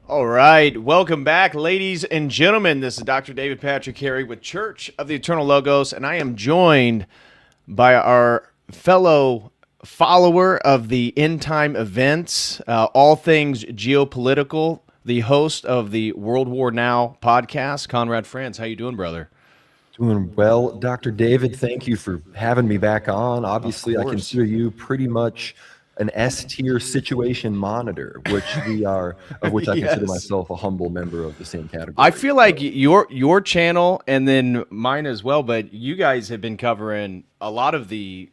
All right, welcome back, ladies and gentlemen. This is Dr. David Patrick Carey with Church of the Eternal Logos, and I am joined by our fellow follower of the end time events, all things geopolitical, the host of the World War Now podcast, Conrad Franz. How you doing, brother? Doing well, Dr. David. Thank you for having me back on. Of Obviously, I course. consider you pretty much an S-tier situation monitor, which we are, of which I consider Yes. myself a humble member of the same category. I feel like your channel and then mine as well, but you guys have been covering a lot of the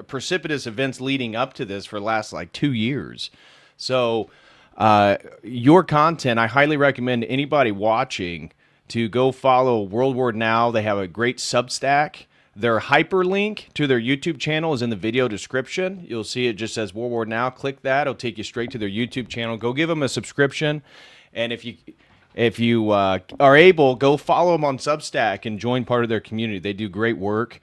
precipitous events leading up to this for the last like 2 years. So your content, I highly recommend anybody watching to go follow World War Now. They have a great Substack. Their hyperlink to their YouTube channel is in the video description. You'll see it just says World War Now. Click that. It'll take you straight to their YouTube channel. Go give them a subscription. And if you are able, go follow them on Substack and join part of their community. They do great work.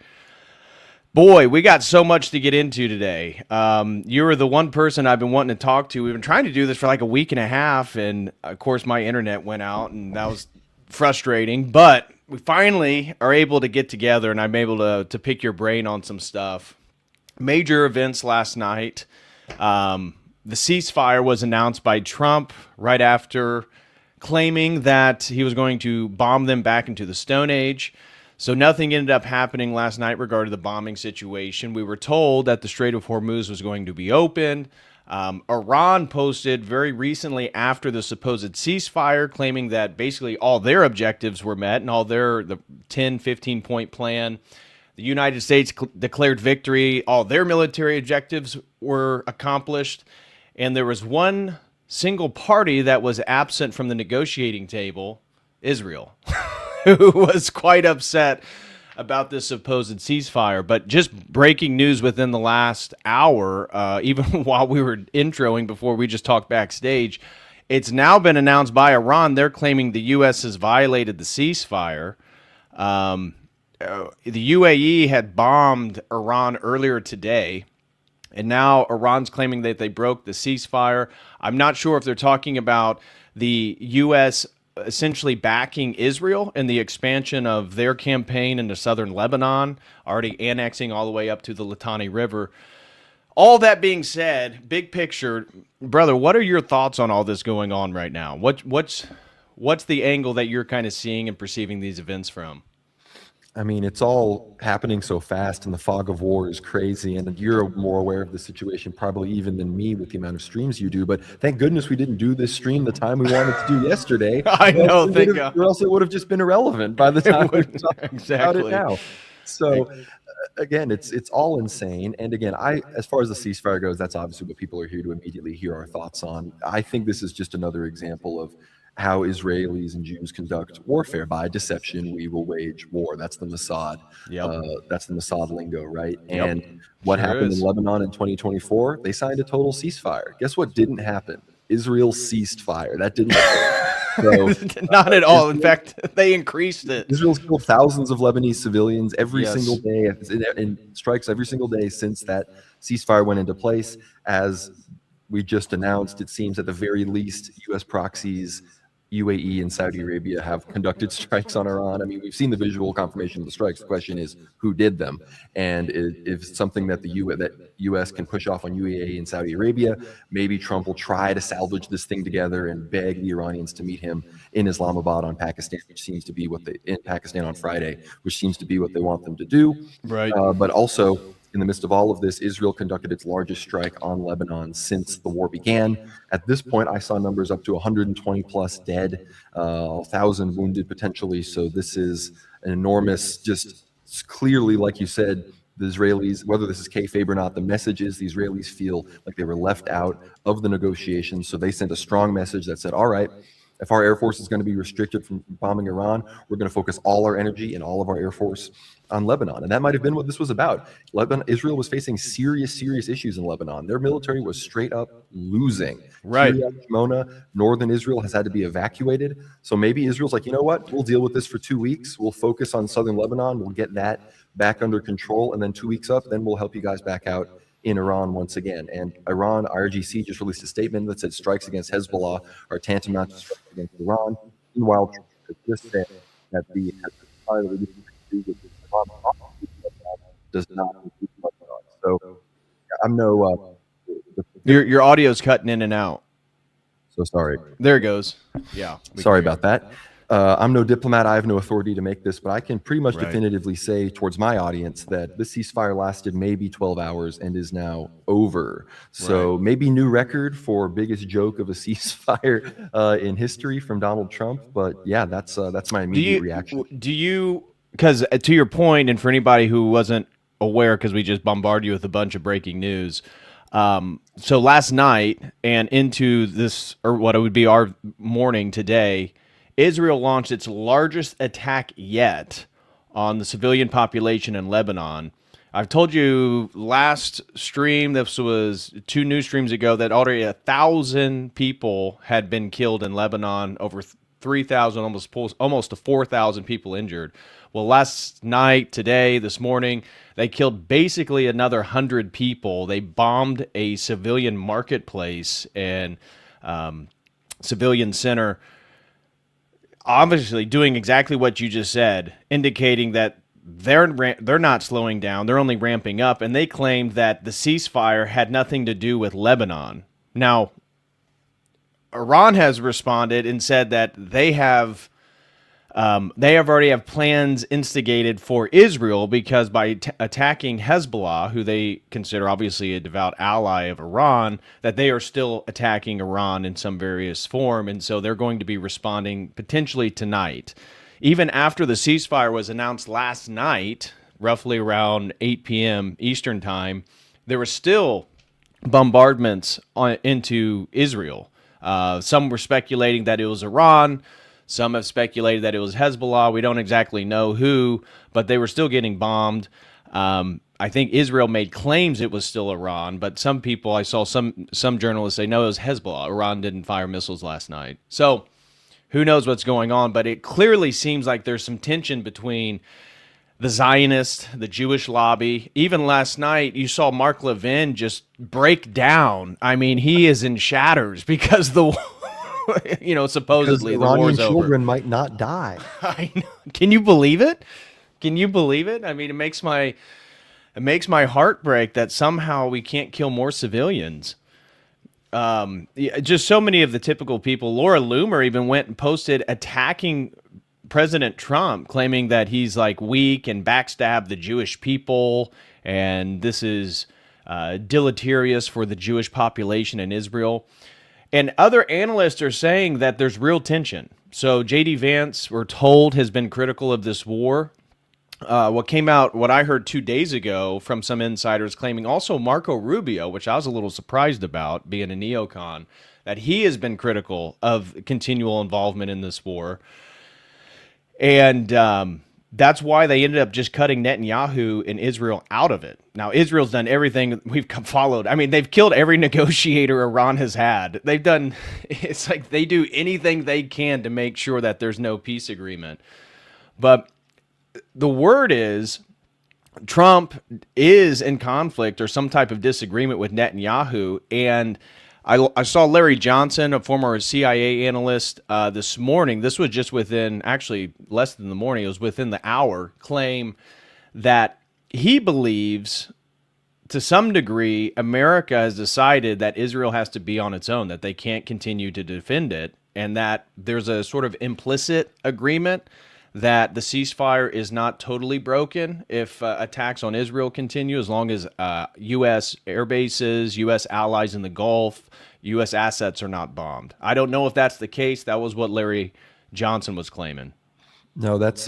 Boy, we got so much to get into today. You were the one person I've been wanting to talk to. We've been trying to do this for like a week and a half, and of course my internet went out, and that was frustrating. But we finally are able to get together, and I'm able to pick your brain on some stuff. Major events last night. The ceasefire was announced by Trump right after claiming that he was going to bomb them back into the Stone Age. So nothing ended up happening last night regarding the bombing situation. We were told that the Strait of Hormuz was going to be opened. Iran posted very recently after the supposed ceasefire, claiming that basically all their objectives were met and all the 10, 15-point plan. The United States declared victory. All their military objectives were accomplished. And there was one single party that was absent from the negotiating table, Israel, who was quite upset about this supposed ceasefire. But just breaking news within the last hour, even while we were introing before we just talked backstage, it's now been announced by Iran. They're claiming the U.S. has violated the ceasefire. The UAE had bombed Iran earlier today, and now Iran's claiming that they broke the ceasefire. I'm not sure if they're talking about the U.S. essentially backing Israel in the expansion of their campaign into southern Lebanon, already annexing all the way up to the Litani River. All that being said, big picture, brother, what are your thoughts on all this going on right now? What's the angle that you're kind of seeing and perceiving these events from? I mean, it's all happening so fast, and the fog of war is crazy. And you're more aware of the situation probably even than me with the amount of streams you do. But thank goodness we didn't do this stream the time we wanted to do yesterday. I know, thank God. Or else it would have just been irrelevant by the time we talked Exactly. about it now. So again, it's all insane. And again, as far as the ceasefire goes, that's obviously what people are here to immediately hear our thoughts on. I think this is just another example of how Israelis and Jews conduct warfare. By deception, we will wage war. That's the Mossad. Yep. That's the Mossad lingo, right? Yep. And what Sure happened is. in Lebanon in 2024? They signed a total ceasefire. Guess what didn't happen? Israel ceased fire. That didn't happen. So, Not at all. In fact, they increased it. Israel's killed thousands of Lebanese civilians every Yes. single day, and strikes every single day since that ceasefire went into place. As we just announced, it seems at the very least, U.S. proxies, UAE and Saudi Arabia have conducted strikes on Iran. I mean, we've seen the visual confirmation of the strikes. The question is, who did them? And if it's something that the U.S. can push off on UAE and Saudi Arabia, maybe Trump will try to salvage this thing together and beg the Iranians to meet him in Islamabad on Pakistan, which seems to be in Pakistan on Friday, which seems to be what they want them to do. Right. But also, in the midst of all of this, Israel conducted its largest strike on Lebanon since the war began. At this point, I saw numbers up to 120 plus dead, 1,000 wounded potentially. So this is an enormous, just clearly, like you said, the Israelis, whether this is kayfabe or not, the message is the Israelis feel like they were left out of the negotiations. So they sent a strong message that said, all right, if our Air Force is going to be restricted from bombing Iran, we're going to focus all our energy and all of our Air Force on Lebanon. And that might have been what this was about. Israel was facing serious issues in Lebanon. Their military was straight up losing. Right. Shimona, northern Israel has had to be evacuated. So maybe Israel's like, you know what? We'll deal with this for 2 weeks. We'll focus on southern Lebanon. We'll get that back under control. And then 2 weeks up, then we'll help you guys back out in Iran once again. And Iran, IRGC, just released a statement that said strikes against Hezbollah are tantamount to strikes against Iran. Meanwhile, Trump has just said that the ceasefire that we do with Iran does not include Lebanon. So I'm no. Your audio's cutting in and out. So sorry. There it goes. Yeah. Sorry about that. I'm no diplomat. I have no authority to make this, but I can pretty much Right. definitively say towards my audience that this ceasefire lasted maybe 12 hours and is now over. So Right. maybe new record for biggest joke of a ceasefire in history from Donald Trump. But yeah, that's my immediate reaction. Do you, because to your point, and for anybody who wasn't aware, because we just bombarded you with a bunch of breaking news. So last night and into this, or what it would be our morning today, Israel launched its largest attack yet on the civilian population in Lebanon. I've told you last stream, this was 2 news streams ago, that already 1,000 people had been killed in Lebanon, over 3,000, almost to 4,000 people injured. Well, last night, today, this morning, they killed basically another 100 people. They bombed a civilian marketplace and civilian center, obviously doing exactly what you just said, indicating that they're not slowing down, they're only ramping up, and they claimed that the ceasefire had nothing to do with Lebanon. Now, Iran has responded and said that they already have plans instigated for Israel, because by attacking Hezbollah, who they consider obviously a devout ally of Iran, that they are still attacking Iran in some various form, and so they're going to be responding potentially tonight. Even after the ceasefire was announced last night, roughly around 8 p.m. Eastern time, there were still bombardments into Israel. Some were speculating that it was Iran. Some have speculated that it was Hezbollah. We don't exactly know who, but they were still getting bombed. I think Israel made claims it was still Iran, but some people, I saw some journalists say, no, it was Hezbollah. Iran didn't fire missiles last night. So who knows what's going on, but it clearly seems like there's some tension between the Zionists, the Jewish lobby. Even last night, you saw Mark Levin just break down. I mean, he is in shatters because supposedly the war's over. Children might not die. I know. Can you believe it? Can you believe it? I mean, it makes my heart break that somehow we can't kill more civilians. Just so many of the typical people. Laura Loomer even went and posted attacking President Trump, claiming that he's like weak and backstabbed the Jewish people, and this is deleterious for the Jewish population in Israel. And other analysts are saying that there's real tension. So J.D. Vance, we're told, has been critical of this war. What I heard 2 days ago from some insiders claiming also Marco Rubio, which I was a little surprised about, being a neocon, that he has been critical of continual involvement in this war. And that's why they ended up just cutting Netanyahu and Israel out of it. Now, Israel's done everything we've followed. I mean, they've killed every negotiator Iran has had. It's like they do anything they can to make sure that there's no peace agreement. But the word is Trump is in conflict or some type of disagreement with Netanyahu. And I saw Larry Johnson, a former CIA analyst, this morning. This was just within, actually less than the morning, it was within the hour, claim that he believes to some degree America has decided that Israel has to be on its own, that they can't continue to defend it, and that there's a sort of implicit agreement that the ceasefire is not totally broken if attacks on Israel continue, as long as U.S. air bases, U.S. allies in the Gulf, U.S. assets are not bombed. I don't know if that's the case. That was what Larry Johnson was claiming. No, that's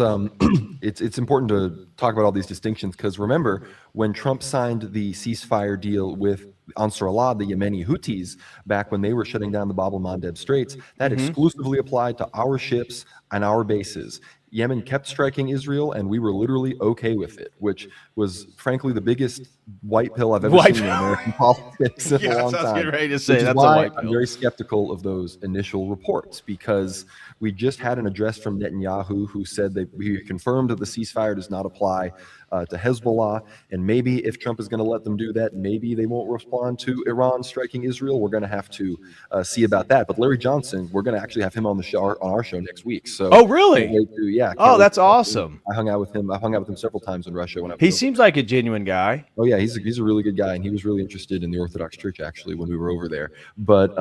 it's important to talk about all these distinctions, because remember, when Trump signed the ceasefire deal with Ansar Allah, the Yemeni Houthis, back when they were shutting down the Bab el-Mandeb Straits, that exclusively applied to our ships and our bases. Yemen kept striking Israel, and we were literally okay with it, which was, frankly, the biggest white pill I've ever seen in American politics in a long time. I was getting ready to say, which is that's why a white pill. I'm very skeptical of those initial reports, because we just had an address from Netanyahu who said that he confirmed that the ceasefire does not apply to Hezbollah. And maybe if Trump is going to let them do that, maybe they won't respond to Iran striking Israel. We're going to have to see about that. But Larry Johnson, we're going to actually have him on the show, on our show next week. So oh, really? Oh, that's awesome. I hung out with him. I've hung out with him several times in Russia. He seems like a genuine guy. Oh yeah, he's a really good guy, and he was really interested in the Orthodox Church actually when we were over there. But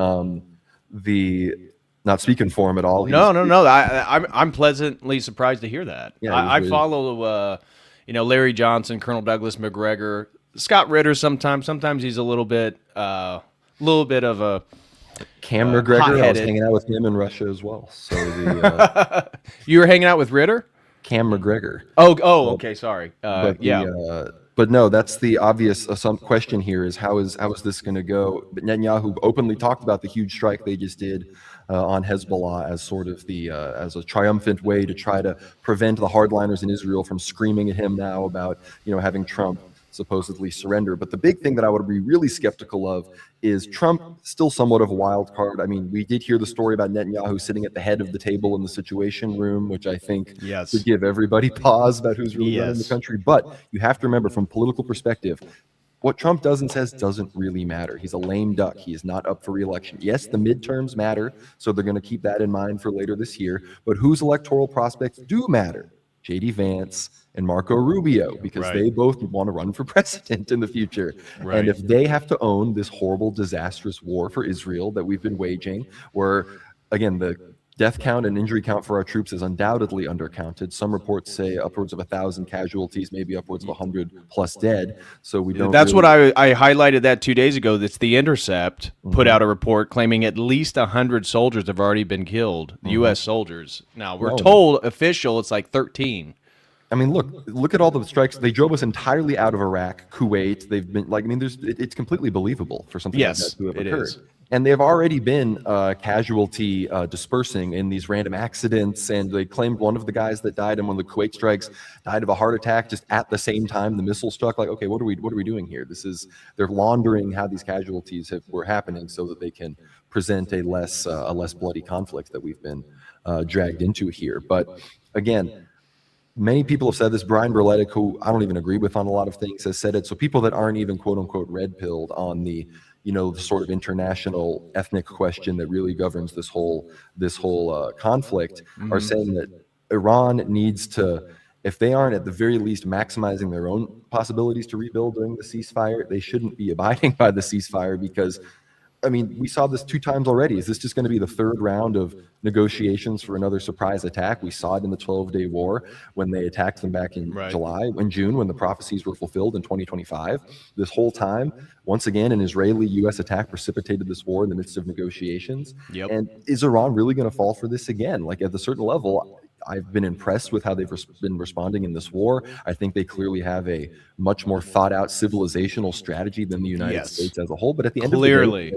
not speaking for him at all. No. I'm pleasantly surprised to hear that. Yeah, I follow Larry Johnson, Colonel Douglas McGregor, Scott Ritter. Sometimes he's a little bit of a Cam McGregor. Hot-headed. I was hanging out with him in Russia as well. So you were hanging out with Ritter? Cam McGregor. Oh, okay. Sorry. But no, that's the obvious question here is how is this going to go? But Netanyahu openly talked about the huge strike they just did on Hezbollah as sort of as a triumphant way to try to prevent the hardliners in Israel from screaming at him now about having Trump supposedly surrender. But the big thing that I would be really skeptical of is Trump still somewhat of a wild card. I mean, we did hear the story about Netanyahu sitting at the head of the table in the Situation Room, which I think would give everybody pause about who's really running the country. But you have to remember, from a political perspective, what Trump does and says doesn't really matter. He's a lame duck. He is not up for re-election. Yes, the midterms matter, so they're going to keep that in mind for later this year. But whose electoral prospects do matter? J.D. Vance and Marco Rubio, because they both want to run for president in the future. Right. And if they have to own this horrible, disastrous war for Israel that we've been waging, where, again, the death count and injury count for our troops is undoubtedly undercounted. Some reports say upwards of 1,000 casualties, maybe upwards of 100 plus dead. So we don't. That's what I highlighted that 2 days ago. That's The Intercept put out a report claiming at least 100 soldiers have already been killed, U.S. soldiers. Now we're told official it's like 13. I mean, look at all the strikes. They drove us entirely out of Iraq, Kuwait. They've been it's completely believable for something like that to have occurred. Is. And they've already been casualty dispersing in these random accidents. And they claimed one of the guys that died in one of the Kuwait strikes died of a heart attack just at the same time the missile struck. Like, okay, what are we doing here? They're laundering how these casualties were happening so that they can present a less bloody conflict that we've been dragged into here. But again, many people have said this. Brian Berletic, who I don't even agree with on a lot of things, has said it. So people that aren't even quote unquote red-pilled on the sort of international ethnic question that really governs this whole conflict are saying that Iran needs to, if they aren't at the very least maximizing their own possibilities to rebuild during the ceasefire, they shouldn't be abiding by the ceasefire because, I mean, we saw this 2 times already. Is this just going to be the 3rd round of negotiations for another surprise attack? We saw it in the 12-day war when they attacked them back in June, when the prophecies were fulfilled in 2025. This whole time, once again, an Israeli-U.S. attack precipitated this war in the midst of negotiations. And is Iran really going to fall for this again? Like, at a certain level, I've been impressed with how they've been responding in this war. I think they clearly have a much more thought-out civilizational strategy than the United States as a whole. But at the end of the day,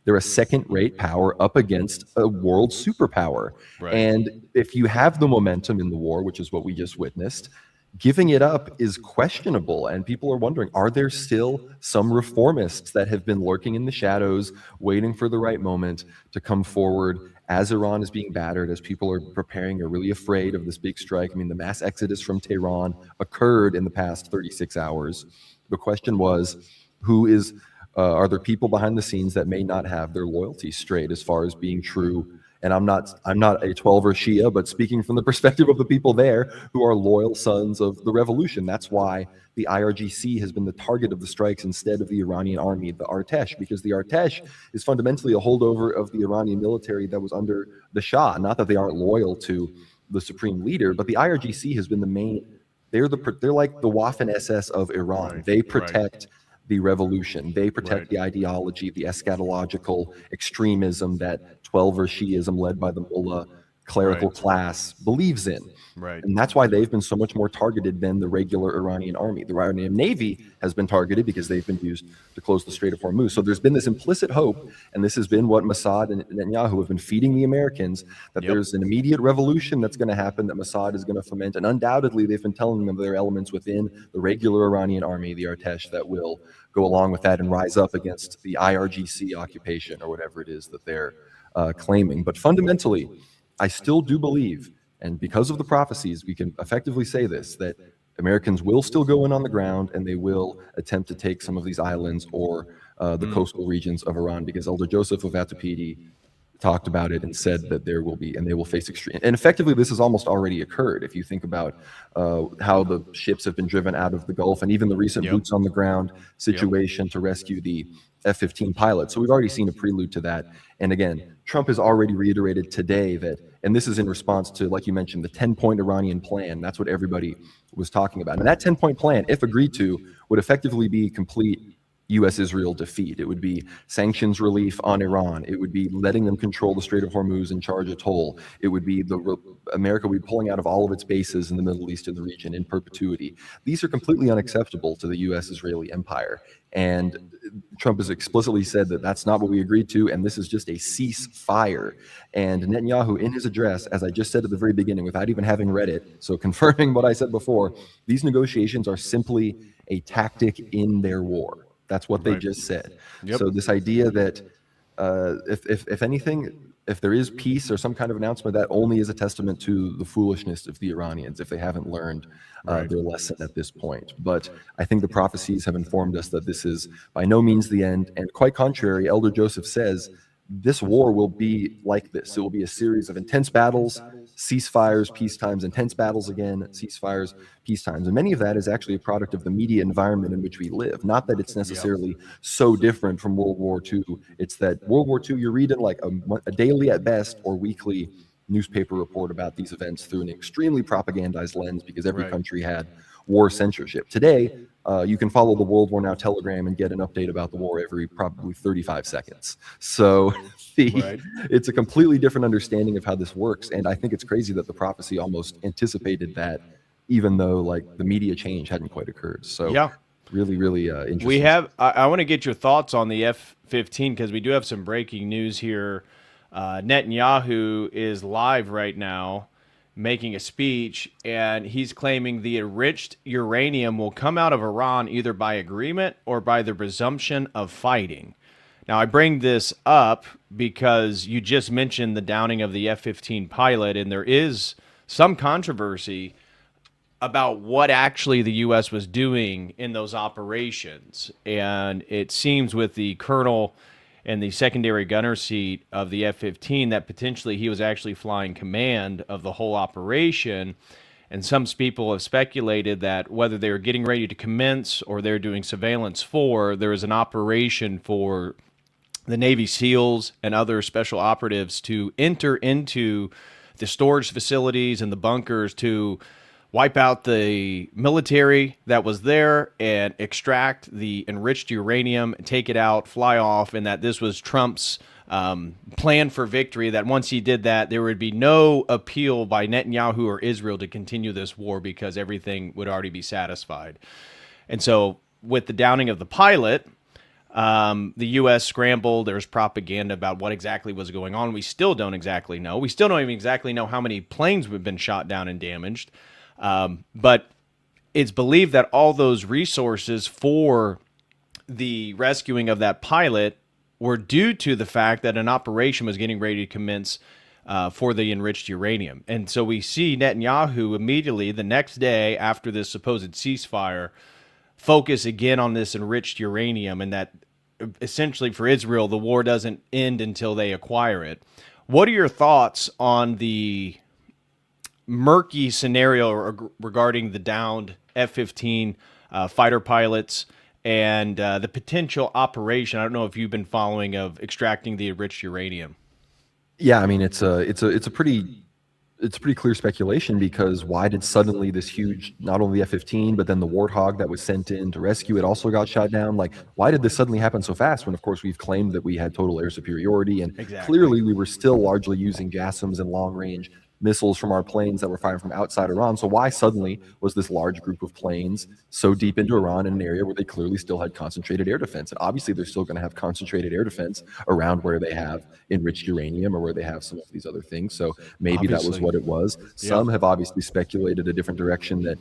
they're a second-rate power up against a world superpower. And if you have the momentum in the war, which is what we just witnessed, giving it up is questionable. And people are wondering, are there still some reformists that have been lurking in the shadows, waiting for the right moment to come forward as Iran is being battered, as people are preparing, are really afraid of this big strike? I mean, the mass exodus from Tehran occurred in the past 36 hours. The question was, are there people behind the scenes that may not have their loyalties straight as far as being true? And I'm not a 12er Shia, but speaking from the perspective of the people there who are loyal sons of the revolution. That's why the IRGC has been the target of the strikes instead of the Iranian army, the Artesh, because the Artesh is fundamentally a holdover of the Iranian military that was under the Shah. Not that they aren't loyal to the supreme leader, but the IRGC has been the main. They're like the Waffen SS of Iran. They protect the revolution. They protect the ideology, the eschatological extremism that 12er Shiism led by the mullah clerical class believes in. And that's why they've been so much more targeted than the regular Iranian army. The Iranian Navy has been targeted because they've been used to close the Strait of Hormuz. So there's been this implicit hope, and this has been what Mossad and Netanyahu have been feeding the Americans, that there's an immediate revolution that's going to happen, that Mossad is going to foment. And undoubtedly, they've been telling them there are elements within the regular Iranian army, the Artesh, that will go along with that and rise up against the IRGC occupation or whatever it is that they're claiming. But fundamentally, I still do believe, and because of the prophecies, we can effectively say this, that Americans will still go in on the ground, and they will attempt to take some of these islands or the coastal regions of Iran, because Elder Joseph of Vatupedi talked about it and said that there will be, and they will face extreme. And effectively, this has almost already occurred. If you think about how the ships have been driven out of the Gulf, and even the recent boots on the ground situation to rescue the F-15 pilot. So we've already seen a prelude to that. And again, Trump has already reiterated today that, and this is in response to, like you mentioned, the 10-point Iranian plan. That's what everybody was talking about. And that 10-point plan, if agreed to, would effectively be complete U.S.-Israel defeat. It would be sanctions relief on Iran. It would be letting them control the Strait of Hormuz and charge a toll. It would be America would be pulling out of all of its bases in the Middle East and the region in perpetuity. These are completely unacceptable to the U.S.-Israeli empire. And Trump has explicitly said that that's not what we agreed to, and this is just a ceasefire. And Netanyahu, in his address, as I just said at the very beginning, without even having read it, so confirming what I said before, these negotiations are simply a tactic in their war. That's what they just said. So this idea that if anything, if there is peace or some kind of announcement, that only is a testament to the foolishness of the Iranians if they haven't learned their lesson at this point. But I think the prophecies have informed us that this is by no means the end. And quite contrary, Elder Joseph says this war will be like this. It will be a series of intense battles, ceasefires, peacetimes, intense battles again, ceasefires, peacetimes. And many of that is actually a product of the media environment in which we live. Not that it's necessarily so different from World War II. It's that World War II, you're reading like a daily at best or weekly newspaper report about these events through an extremely propagandized lens, because every country had war censorship. Today, you can follow the World War Now Telegram and get an update about the war every probably 35 seconds. So it's a completely different understanding of how this works. And I think it's crazy that the prophecy almost anticipated that, even though like the media change hadn't quite occurred. So really, really interesting. We have, I want to get your thoughts on the F-15, because we do have some breaking news here. Netanyahu is live right now making a speech, and he's claiming the enriched uranium will come out of Iran either by agreement or by the resumption of fighting. Now, I bring this up because you just mentioned the downing of the F-15 pilot, and there is some controversy about what actually the U.S. was doing in those operations. And it seems with the colonel and the secondary gunner seat of the F-15 that potentially he was actually flying command of the whole operation. And some people have speculated that whether they were getting ready to commence or they're doing surveillance for, there is an operation for the Navy SEALs and other special operatives to enter into the storage facilities and the bunkers to wipe out the military that was there and extract the enriched uranium, take it out, fly off, and that this was Trump's plan for victory, that once he did that, there would be no appeal by Netanyahu or Israel to continue this war because everything would already be satisfied. And so with the downing of the pilot, the U.S. scrambled. There's propaganda about what exactly was going on. We still don't exactly know. We still don't even exactly know how many planes have been shot down and damaged. But it's believed that all those resources for the rescuing of that pilot were due to the fact that an operation was getting ready to commence for the enriched uranium. And so we see Netanyahu immediately the next day after this supposed ceasefire focus again on this enriched uranium, and that essentially for Israel, the war doesn't end until they acquire it. What are your thoughts on the murky scenario regarding the downed F-15 fighter pilots and the potential operation? I don't know if you've been following, of extracting the enriched uranium. Yeah, I mean it's a pretty clear speculation, because why did suddenly this huge, not only the F-15 but then the Warthog that was sent in to rescue it also got shot down? Like, why did this suddenly happen so fast when of course we've claimed that we had total air superiority, and clearly we were still largely using JASSMs and long range missiles from our planes that were firing from outside Iran. So why suddenly was this large group of planes so deep into Iran in an area where they clearly still had concentrated air defense? And obviously they're still going to have concentrated air defense around where they have enriched uranium or where they have some of these other things. So maybe that was what it was. Some have obviously speculated a different direction, that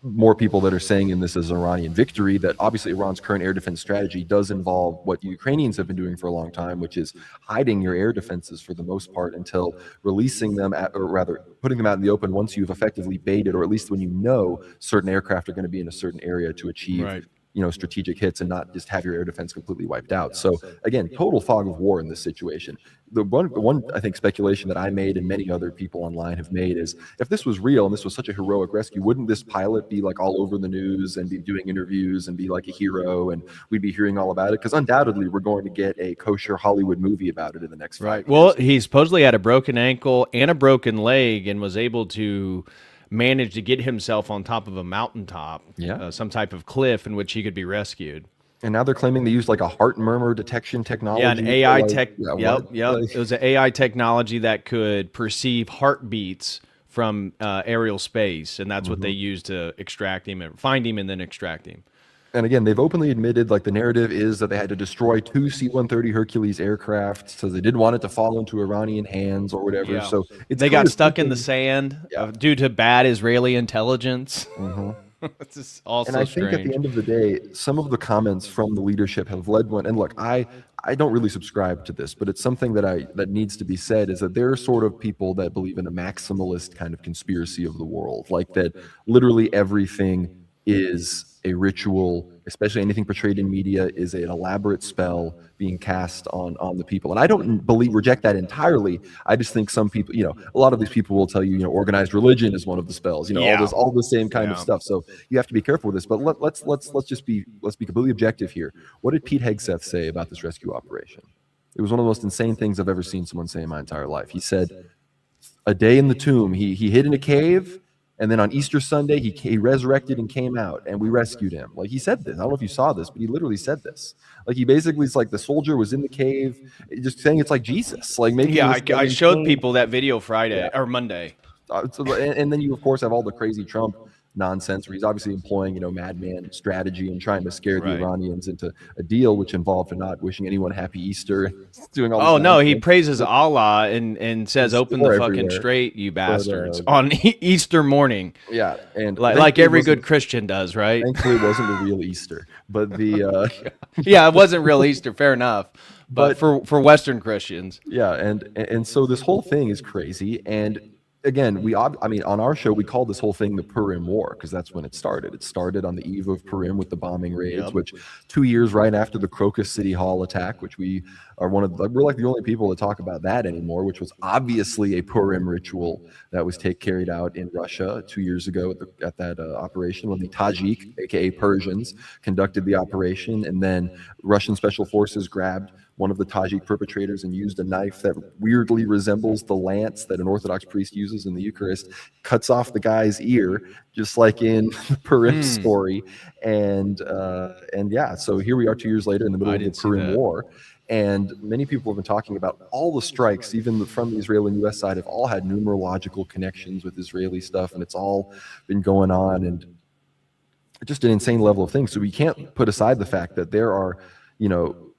more people that are saying in this as Iranian victory, that obviously Iran's current air defense strategy does involve what Ukrainians have been doing for a long time, which is hiding your air defenses for the most part until releasing them, or rather putting them out in the open once you've effectively baited, or at least when you know certain aircraft are going to be in a certain area to achieve strategic hits and not just have your air defense completely wiped out. So again, total fog of war in this situation. The one I think speculation that I made and many other people online have made is, if this was real and this was such a heroic rescue, wouldn't this pilot be like all over the news and be doing interviews and be like a hero, and we'd be hearing all about it? Because undoubtedly we're going to get a kosher Hollywood movie about it in the next 5 years. Well, he supposedly had a broken ankle and a broken leg and was able to managed to get himself on top of a mountaintop, some type of cliff in which he could be rescued. And now they're claiming they used like a heart murmur detection technology. Yeah, an AI tech. Yep. It was an AI technology that could perceive heartbeats from aerial space, and that's what they used to extract him and find him and then extract him. And again, they've openly admitted, like, the narrative is that they had to destroy 2 C-130 Hercules aircraft, so they didn't want it to fall into Iranian hands or whatever. Yeah. So they got stuck in the sand due to bad Israeli intelligence. It's just also and I think at the end of the day, some of the comments from the leadership have led one. And look, I don't really subscribe to this, but it's something that needs to be said, is that there are sort of people that believe in a maximalist kind of conspiracy of the world, like that literally everything is a ritual, especially anything portrayed in media is an elaborate spell being cast on the people. And I don't reject that entirely. I just think some people, a lot of these people will tell you, organized religion is one of the spells, all the same kind of stuff. So you have to be careful with this. But let's be completely objective here. What did Pete Hegseth say about this rescue operation? It was one of the most insane things I've ever seen someone say in my entire life. He said, a day in the tomb, he hid in a cave, and then on Easter Sunday, he resurrected and came out, and we rescued him. Like, he said this. I don't know if you saw this, but he literally said this. Like, he basically, it's like the soldier was in the cave, just saying it's like Jesus. Like, making I showed people that video Friday or Monday. And then you, of course, have all the crazy Trump nonsense where he's obviously employing, madman strategy and trying to scare the Iranians into a deal which involved not wishing anyone happy Easter, doing all. Oh no, he praises Allah and says, "Open the fucking straight, you bastards!" On Easter morning. Yeah, and like every good Christian does, right? Thankfully, it wasn't the real Easter, but the yeah, it wasn't real Easter. Fair enough. But for Western Christians, yeah, and so this whole thing is crazy. And again, on our show, we call this whole thing the Purim War, because that's when it started. It started on the eve of Purim with the bombing raids, which 2 years right after the Crocus City Hall attack, which we're like the only people to talk about that anymore, which was obviously a Purim ritual that was carried out in Russia 2 years ago at that operation, when the Tajik, aka Persians, conducted the operation, and then Russian special forces grabbed one of the Tajik perpetrators and used a knife that weirdly resembles the lance that an Orthodox priest uses in the Eucharist, cuts off the guy's ear, just like in the Purim story. And yeah, so here we are 2 years later in the middle of the Purim War. And many people have been talking about all the strikes, even from the Israeli and U.S. side, have all had numerological connections with Israeli stuff, and it's all been going on, and just an insane level of things. So we can't put aside the fact that there are,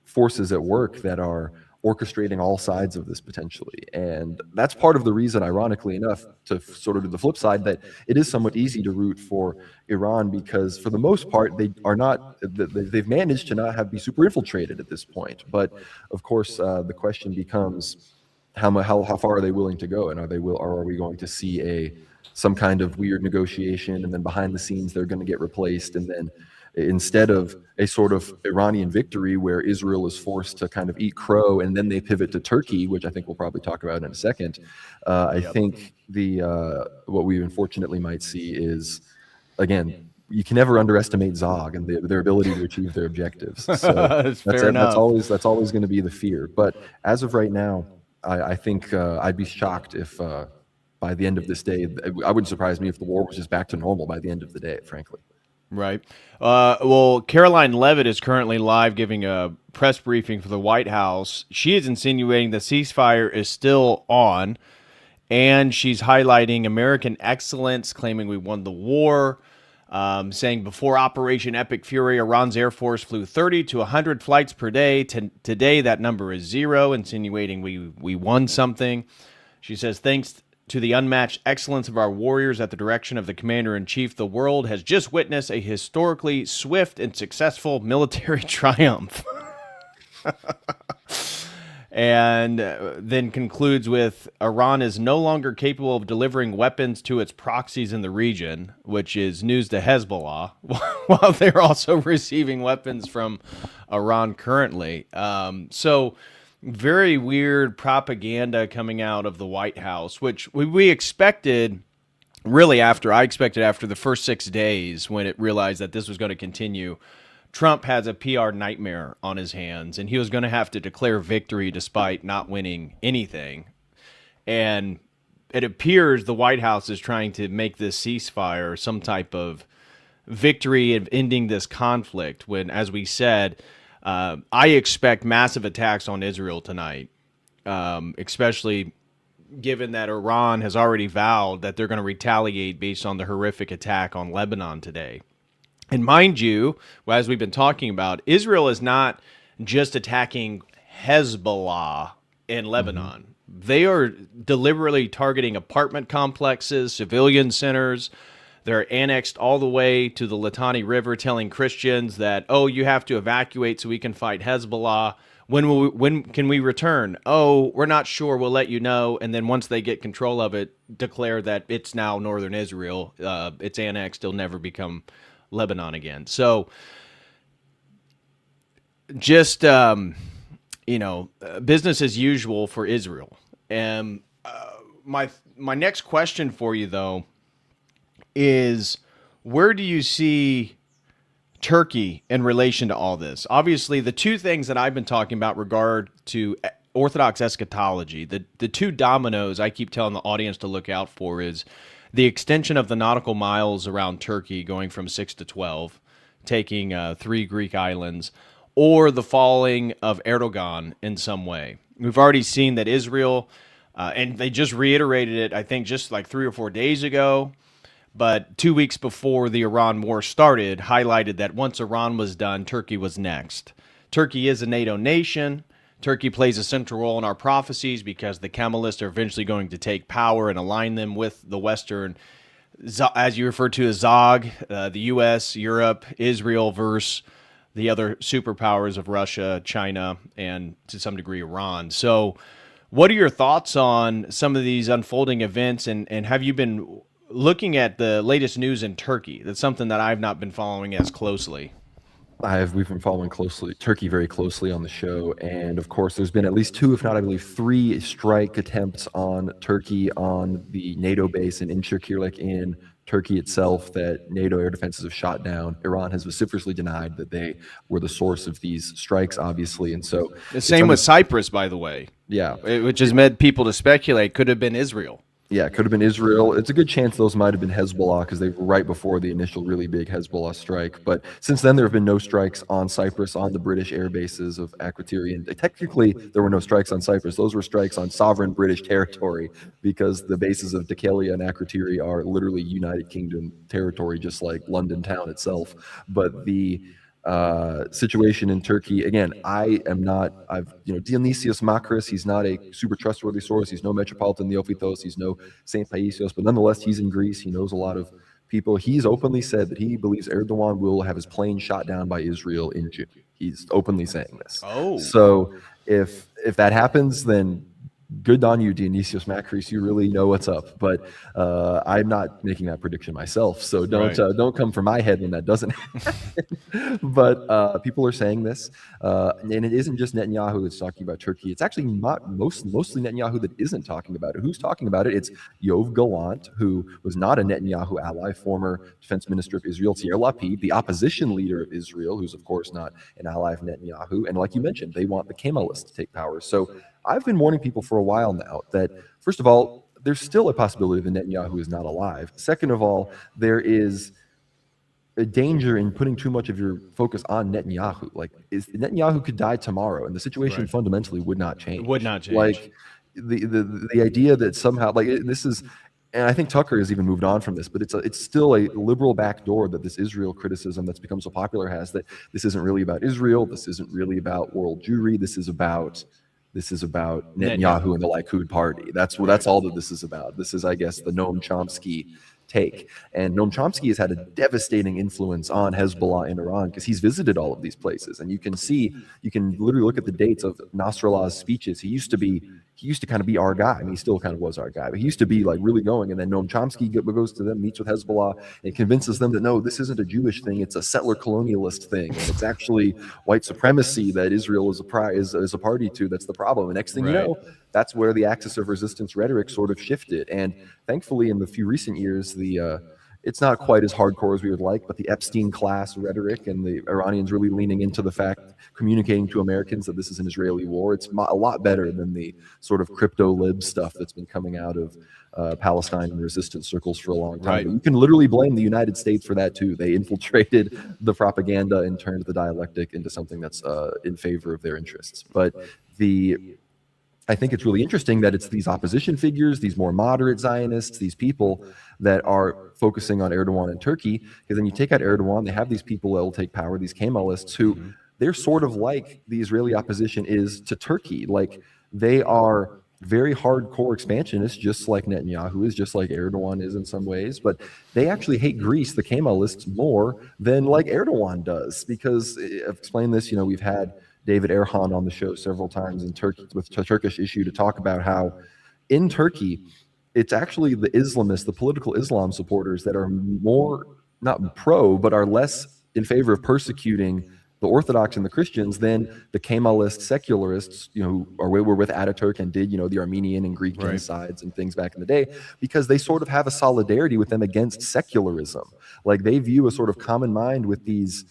forces at work that are orchestrating all sides of this potentially. And that's part of the reason, ironically enough, to sort of do the flip side, that it is somewhat easy to root for Iran, because for the most part, they've managed to not be super infiltrated at this point. But of course, the question becomes, how far are they willing to go? And are we going to see some kind of weird negotiation, and then behind the scenes, they're going to get replaced, and then instead of a sort of Iranian victory where Israel is forced to kind of eat crow and then they pivot to Turkey, which I think we'll probably talk about in a second, I think what we unfortunately might see is, again, you can never underestimate Zog and their ability to achieve their objectives. So that's always going to be the fear. But as of right now, I think I'd be shocked if by the end of this day, I wouldn't surprise me if the war was just back to normal by the end of the day, frankly. Right. Well, Caroline Leavitt is currently live giving a press briefing for the White House. She is insinuating the ceasefire is still on, and she's highlighting American excellence, claiming we won the war, saying before Operation Epic Fury, Iran's Air Force flew 30 to 100 flights per day. Today, that number is 0, insinuating we won something. She says, thanks To the unmatched excellence of our warriors at the direction of the commander-in-chief, the world has just witnessed a historically swift and successful military triumph. And then concludes with, Iran is no longer capable of delivering weapons to its proxies in the region, which is news to Hezbollah, while they're also receiving weapons from Iran currently. So very weird propaganda coming out of the White House, which we expected. Really, I expected after the first 6 days, when it realized that this was going to continue, Trump has a PR nightmare on his hands, and he was going to have to declare victory despite not winning anything. And it appears the White House is trying to make this ceasefire some type of victory of ending this conflict, when, as we said, I expect massive attacks on Israel tonight, especially given that Iran has already vowed that they're going to retaliate based on the horrific attack on Lebanon today. And mind you, as we've been talking about, Israel is not just attacking Hezbollah in Lebanon. They are deliberately targeting apartment complexes, civilian centers. They're annexed all the way to the Litani River, telling Christians that, oh, you have to evacuate so we can fight Hezbollah. When can we return? Oh, we're not sure. We'll let you know. And then once they get control of it, declare that it's now northern Israel. It's annexed. It'll never become Lebanon again. So just, business as usual for Israel. And my next question for you, though, is where do you see Turkey in relation to all this? Obviously, the two things that I've been talking about regard to Orthodox eschatology, the two dominoes I keep telling the audience to look out for is the extension of the nautical miles around Turkey going from 6 to 12, taking 3 Greek islands, or the falling of Erdogan in some way. We've already seen that Israel, and they just reiterated it, I think, just like 3 or 4 days ago, but 2 weeks before the Iran war started, highlighted that once Iran was done, Turkey was next. Turkey is a NATO nation. Turkey plays a central role in our prophecies because the Kemalists are eventually going to take power and align them with the Western, as you refer to as Zog, the U.S., Europe, Israel versus the other superpowers of Russia, China, and to some degree Iran. So what are your thoughts on some of these unfolding events, and have you been looking at the latest news in Turkey? That's something that I've not been following as closely. We've been following Turkey very closely on the show, and of course there's been at least 2, if not I believe 3 strike attempts on Turkey on the NATO base in Incirlik in Turkey itself that NATO air defenses have shot down. Iran has vociferously denied that they were the source of these strikes, obviously, and so the same with Cyprus, by the way. Yeah, which has led people to speculate could have been Israel. Yeah, it could have been Israel. It's a good chance those might have been Hezbollah because they were right before the initial really big Hezbollah strike. But since then, there have been no strikes on Cyprus, on the British air bases of Akrotiri. And technically, there were no strikes on Cyprus. Those were strikes on sovereign British territory because the bases of Dhekelia and Akrotiri are literally United Kingdom territory, just like London town itself. But the situation in Turkey, again, Dionysius Makris, he's not a super trustworthy source. He's no Metropolitan Neophytos. He's no St. Paisios, but nonetheless, he's in Greece. He knows a lot of people. He's openly said that he believes Erdogan will have his plane shot down by Israel in June. He's openly saying this. Oh. So if that happens, then good on you, Dionysius Makris. You really know what's up. But I'm not making that prediction myself, so don't come for my head when that doesn't happen. But people are saying this, and it isn't just Netanyahu that's talking about Turkey. It's actually not mostly Netanyahu that isn't talking about it. Who's talking about it? It's Yoav Gallant, who was not a Netanyahu ally, former defense minister of Israel, Yair Lapid, the opposition leader of Israel, who's of course not an ally of Netanyahu. And like you mentioned, they want the Kemalists to take power. So I've been warning people for a while now that, first of all, there's still a possibility that Netanyahu is not alive. Second of all, there is a danger in putting too much of your focus on Netanyahu. Like, Netanyahu could die tomorrow, and the situation fundamentally would not change. It would not change. Like, the idea that somehow, like, this is, and I think Tucker has even moved on from this, but it's still a liberal backdoor that this Israel criticism that's become so popular has, that this isn't really about Israel. This isn't really about world Jewry. This is about This is about Netanyahu and the Likud party. That's all that this is about. This is, I guess, the Noam Chomsky take. And Noam Chomsky has had a devastating influence on Hezbollah in Iran because he's visited all of these places. And you can literally look at the dates of Nasrallah's speeches. He used to kind of be our guy. I mean, he still kind of was our guy, but he used to be like really going. And then Noam Chomsky goes to them, meets with Hezbollah, and convinces them that no, this isn't a Jewish thing. It's a settler colonialist thing. And it's actually white supremacy that Israel is a party to. That's the problem. And next thing you know, that's where the axis of resistance rhetoric sort of shifted. And thankfully, in the few recent years, it's not quite as hardcore as we would like, but the Epstein class rhetoric and the Iranians really leaning into the fact, communicating to Americans that this is an Israeli war, it's a lot better than the sort of crypto lib stuff that's been coming out of Palestine and resistance circles for a long time. Right. But you can literally blame the United States for that too. They infiltrated the propaganda and turned the dialectic into something that's in favor of their interests. But I think it's really interesting that it's these opposition figures, these more moderate Zionists, these people that are focusing on Erdogan and Turkey. Because then you take out Erdogan, they have these people that will take power, these Kemalists, who they're sort of like the Israeli opposition is to Turkey. Like they are very hardcore expansionists, just like Netanyahu is, just like Erdogan is in some ways. But they actually hate Greece, the Kemalists, more than like Erdogan does. Because I've explained this, we've had David Erhan on the show several times in Turkey with the Turkish issue to talk about how in Turkey, it's actually the Islamists, the political Islam supporters that are more, not pro, but are less in favor of persecuting the Orthodox and the Christians than the Kemalist secularists, who were with Ataturk and did, the Armenian and Greek genocides and things back in the day, because they sort of have a solidarity with them against secularism. Like they view a sort of common mind with these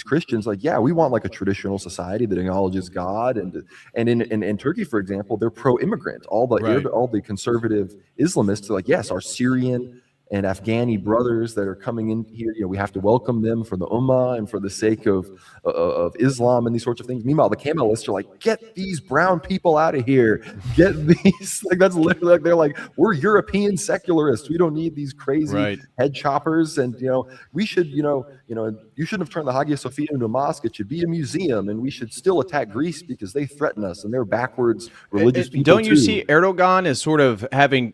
Christians, like, yeah, we want like a traditional society that acknowledges God, and in Turkey, for example, they're pro-immigrant. All the conservative Islamists are like, yes, our Syrian and Afghani brothers that are coming in here, we have to welcome them for the Ummah and for the sake of Islam and these sorts of things. Meanwhile, the Kemalists are like, get these brown people out of here. Get these, like that's literally like they're like, we're European secularists. We don't need these crazy head choppers. And we should, you shouldn't have turned the Hagia Sophia into a mosque. It should be a museum, and we should still attack Greece because they threaten us and they're backwards religious people. Don't you see Erdogan as sort of having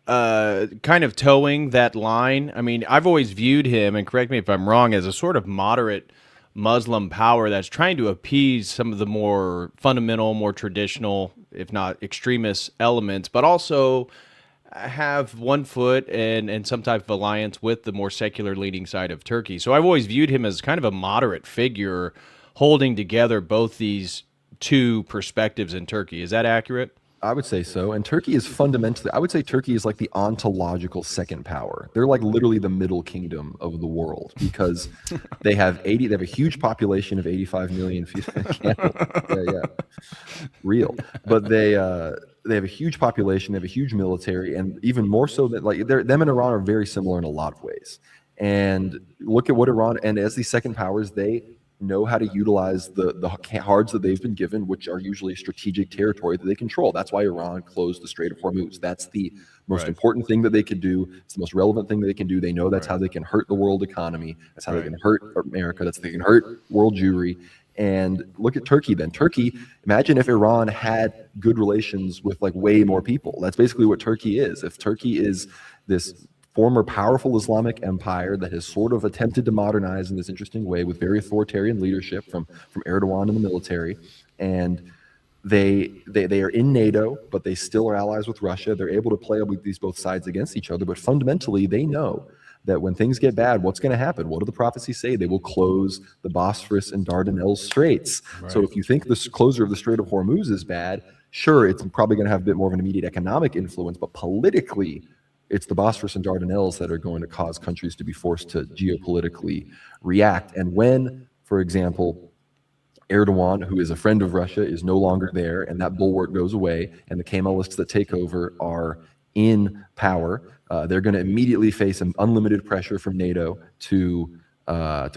kind of towing that line? I mean, I've always viewed him, and correct me if I'm wrong, as a sort of moderate Muslim power that's trying to appease some of the more fundamental, more traditional, if not extremist elements, but also have one foot and some type of alliance with the more secular leaning side of Turkey. So I've always viewed him as kind of a moderate figure holding together both these two perspectives in Turkey. Is that accurate? I would say so. And Turkey is fundamentally, I would say Turkey is like the ontological second power. They're like literally the middle kingdom of the world because they have a huge population of 85 million people. Yeah. Real. But they have a huge population, they have a huge military, and even more so that like them and Iran are very similar in a lot of ways. And look at what Iran, and as these second powers, they know how to utilize the cards that they've been given, which are usually strategic territory that they control. That's why Iran closed the Strait of Hormuz. That's the most important thing that they could do. It's the most relevant thing that they can do. They know that's how they can hurt the world economy. That's how they can hurt America. That's how they can hurt world Jewry. And look at Turkey then. Turkey, imagine if Iran had good relations with like way more people. That's basically what Turkey is. If Turkey is this former powerful Islamic empire that has sort of attempted to modernize in this interesting way with very authoritarian leadership from Erdogan and the military, and they are in NATO, but they still are allies with Russia. They're able to play with these both sides against each other, but fundamentally they know that when things get bad, what's going to happen? What do the prophecies say? They will close the Bosphorus and Dardanelles straits. So if you think this closure of the Strait of Hormuz is bad, sure, it's probably going to have a bit more of an immediate economic influence, but politically, it's the Bosphorus and Dardanelles that are going to cause countries to be forced to geopolitically react. And when, for example, Erdogan, who is a friend of Russia, is no longer there, and that bulwark goes away, and the Kemalists that take over are in power, they're going to immediately face an unlimited pressure from NATO to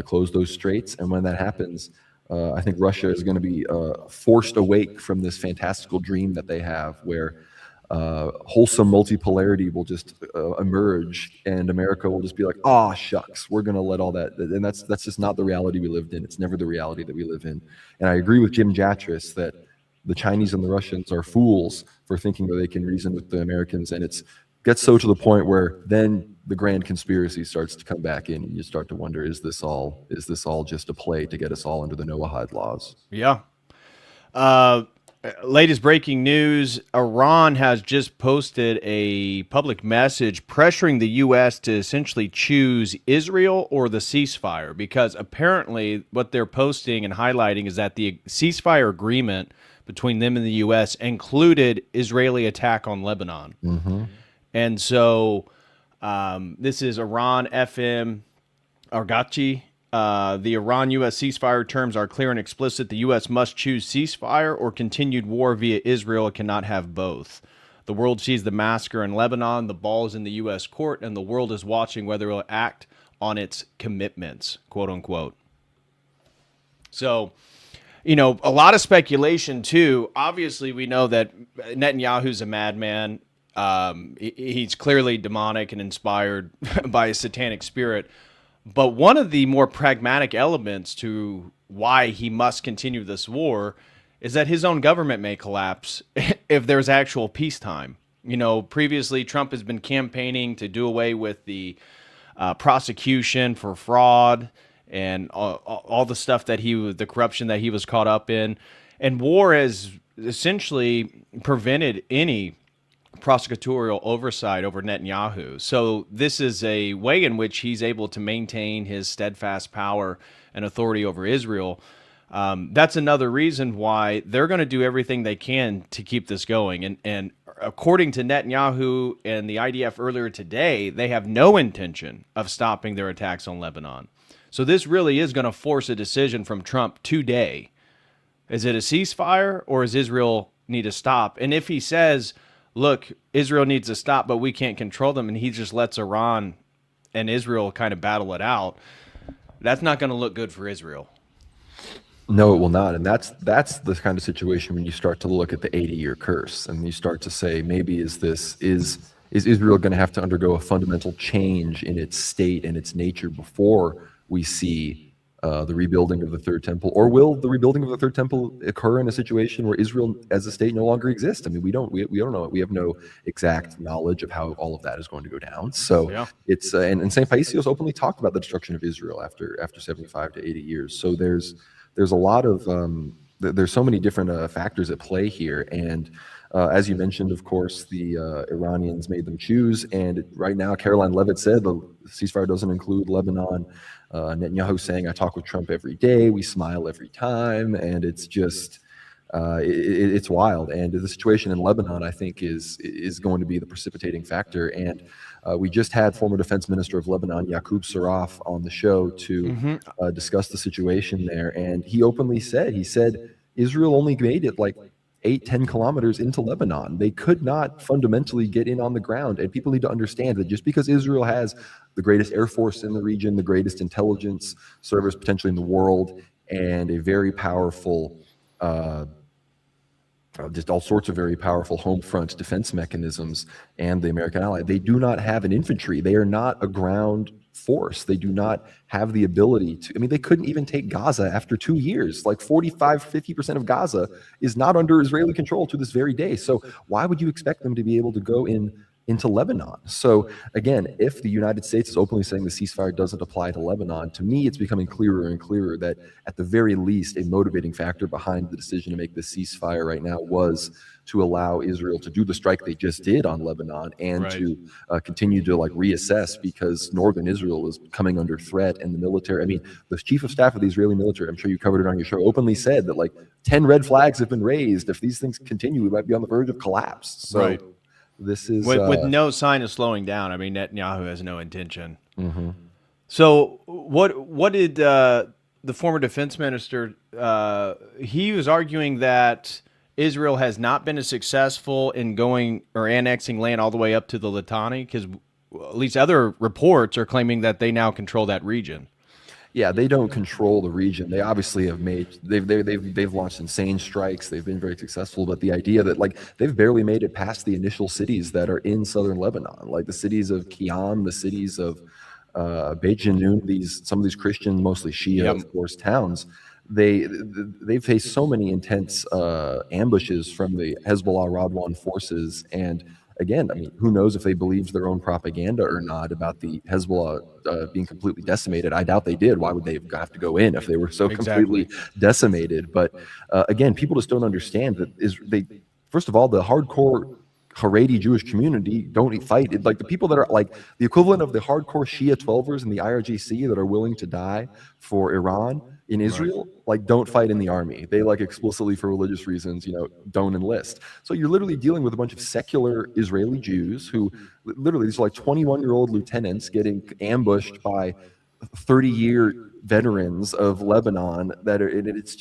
close those straits. And when that happens, I think Russia is going to be forced awake from this fantastical dream that they have, where wholesome multipolarity will just emerge, and America will just be like, "Ah, shucks, we're going to let all that." And that's just not the reality we lived in. It's never the reality that we live in. And I agree with Jim Jatras that the Chinese and the Russians are fools for thinking that they can reason with the Americans, and it's gets so to the point where then the grand conspiracy starts to come back in, and you start to wonder, is this all just a play to get us all under the Noahide laws? Yeah. Uh, Latest breaking news: Iran has just posted a public message pressuring the U.S. to essentially choose Israel or the ceasefire, because apparently what they're posting and highlighting is that the ceasefire agreement between them and the U.S. included Israeli attack on Lebanon. Mm-hmm. And so this is Iran FM Argachi. The Iran-U.S. ceasefire terms are clear and explicit. The U.S. must choose ceasefire or continued war via Israel. It cannot have both. The world sees the massacre in Lebanon. The ball is in the U.S. court, and the world is watching whether it will act on its commitments, quote unquote. So, you know, a lot of speculation, too. Obviously, we know that Netanyahu's a madman. He's clearly demonic and inspired by a satanic spirit. But one of the more pragmatic elements to why he must continue this war is that his own government may collapse if there's actual peacetime. You know, previously Trump has been campaigning to do away with the prosecution for fraud and all the stuff that the corruption that he was caught up in. And war has essentially prevented any prosecutorial oversight over Netanyahu. So this is a way in which he's able to maintain his steadfast power and authority over Israel. That's another reason why they're going to do everything they can to keep this going. And according to Netanyahu and the IDF earlier today, they have no intention of stopping their attacks on Lebanon. So this really is going to force a decision from Trump today. Is it a ceasefire, or does Israel need to stop? And if he says, look, Israel needs to stop, but we can't control them, and he just lets Iran and Israel kind of battle it out, that's not going to look good for Israel. No, it will not. And that's the kind of situation when you start to look at the 80-year curse, and you start to say, maybe is Israel going to have to undergo a fundamental change in its state and its nature before we see the rebuilding of the Third Temple? Or will the rebuilding of the Third Temple occur in a situation where Israel as a state no longer exists? I mean, we don't know it. We have no exact knowledge of how all of that is going to go down. So yeah. It's and St. Paisios openly talked about the destruction of Israel after 75 to 80 years. So there's a lot of there's so many different factors at play here. And as you mentioned, of course, the Iranians made them choose. And right now, Caroline Levitt said the ceasefire doesn't include Lebanon. Netanyahu saying, I talk with Trump every day. We smile every time. And it's just, it's wild. And the situation in Lebanon, I think, is going to be the precipitating factor. And we just had former defense minister of Lebanon, Yaqub Saraf, on the show to discuss the situation there. And he openly said, Israel only made it like 8-10 kilometers into Lebanon. They could not fundamentally get in on the ground. And people need to understand that just because Israel has the greatest air force in the region, the greatest intelligence service potentially in the world, and a very powerful, just all sorts of very powerful home front defense mechanisms, and the American ally, they do not have an infantry. They are not a ground force. They do not have the ability to, I mean, they couldn't even take Gaza after 2 years. Like 45-50% of Gaza is not under Israeli control to this very day. So why would you expect them to be able to go into Lebanon? So again, if the United States is openly saying the ceasefire doesn't apply to Lebanon, to me it's becoming clearer and clearer that at the very least a motivating factor behind the decision to make the ceasefire right now was to allow Israel to do the strike they just did on Lebanon and to continue to like reassess, because northern Israel is coming under threat, and the military, I mean, the chief of staff of the Israeli military, I'm sure you covered it on your show, openly said that like 10 red flags have been raised. If these things continue, we might be on the verge of collapse. So this is with no sign of slowing down. I mean, Netanyahu has no intention. Mm-hmm. So what did the former defense minister? He was arguing that Israel has not been as successful in going or annexing land all the way up to the Litani, because at least other reports are claiming that they now control that region. Yeah, they don't control the region. They obviously have they've launched insane strikes. They've been very successful, but the idea that like they've barely made it past the initial cities that are in southern Lebanon, like the cities of Kiam, the cities of Beit Janoun, some of these Christian, mostly Shia, of course, towns. they've faced so many intense ambushes from the Hezbollah Radwan forces. And again, I mean, who knows if they believed their own propaganda or not about the Hezbollah being completely decimated? I doubt they did. Why would they have to go in if they were so completely decimated? But again, people just don't understand that first of all, the hardcore Haredi Jewish community don't fight. Like the people that are like the equivalent of the hardcore Shia 12ers in the IRGC that are willing to die for Iran in Israel, like don't fight in the army. They like explicitly for religious reasons, don't enlist. So you're literally dealing with a bunch of secular Israeli Jews who literally, these are like 21-year-old lieutenants getting ambushed by 30-year veterans of Lebanon it's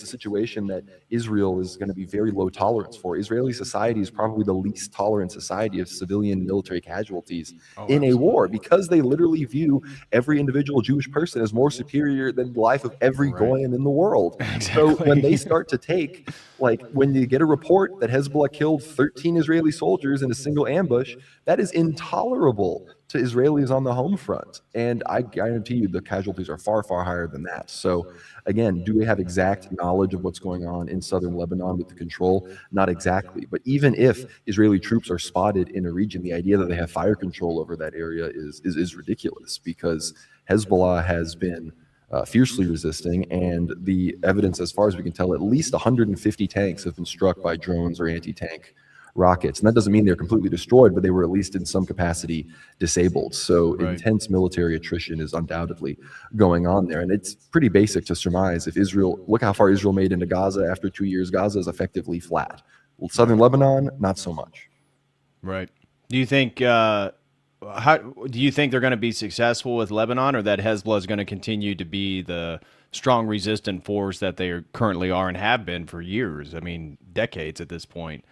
a situation that Israel is going to be very low tolerance for. Israeli society is probably the least tolerant society of civilian military casualties in a war, because they literally view every individual Jewish person as more superior than the life of every goyim in the world. So when they start to take, like when you get a report that Hezbollah killed 13 Israeli soldiers in a single ambush, that is intolerable to Israelis on the home front. And I guarantee you the casualties are far, far higher than that. So again, do we have exact knowledge of what's going on in southern Lebanon with the control? Not exactly. But even if Israeli troops are spotted in a region, the idea that they have fire control over that area is ridiculous, because Hezbollah has been fiercely resisting, and the evidence, as far as we can tell, at least 150 tanks have been struck by drones or anti-tank rockets. And that doesn't mean they're completely destroyed, but they were at least in some capacity disabled. So intense military attrition is undoubtedly going on there. And it's pretty basic to surmise, if Israel, look how far Israel made into Gaza after 2 years, Gaza is effectively flat. Southern Lebanon, not so much. Right. Do you think they're going to be successful with Lebanon, or that Hezbollah is going to continue to be the strong resistant force that they currently are and have been for years? I mean, decades at this point.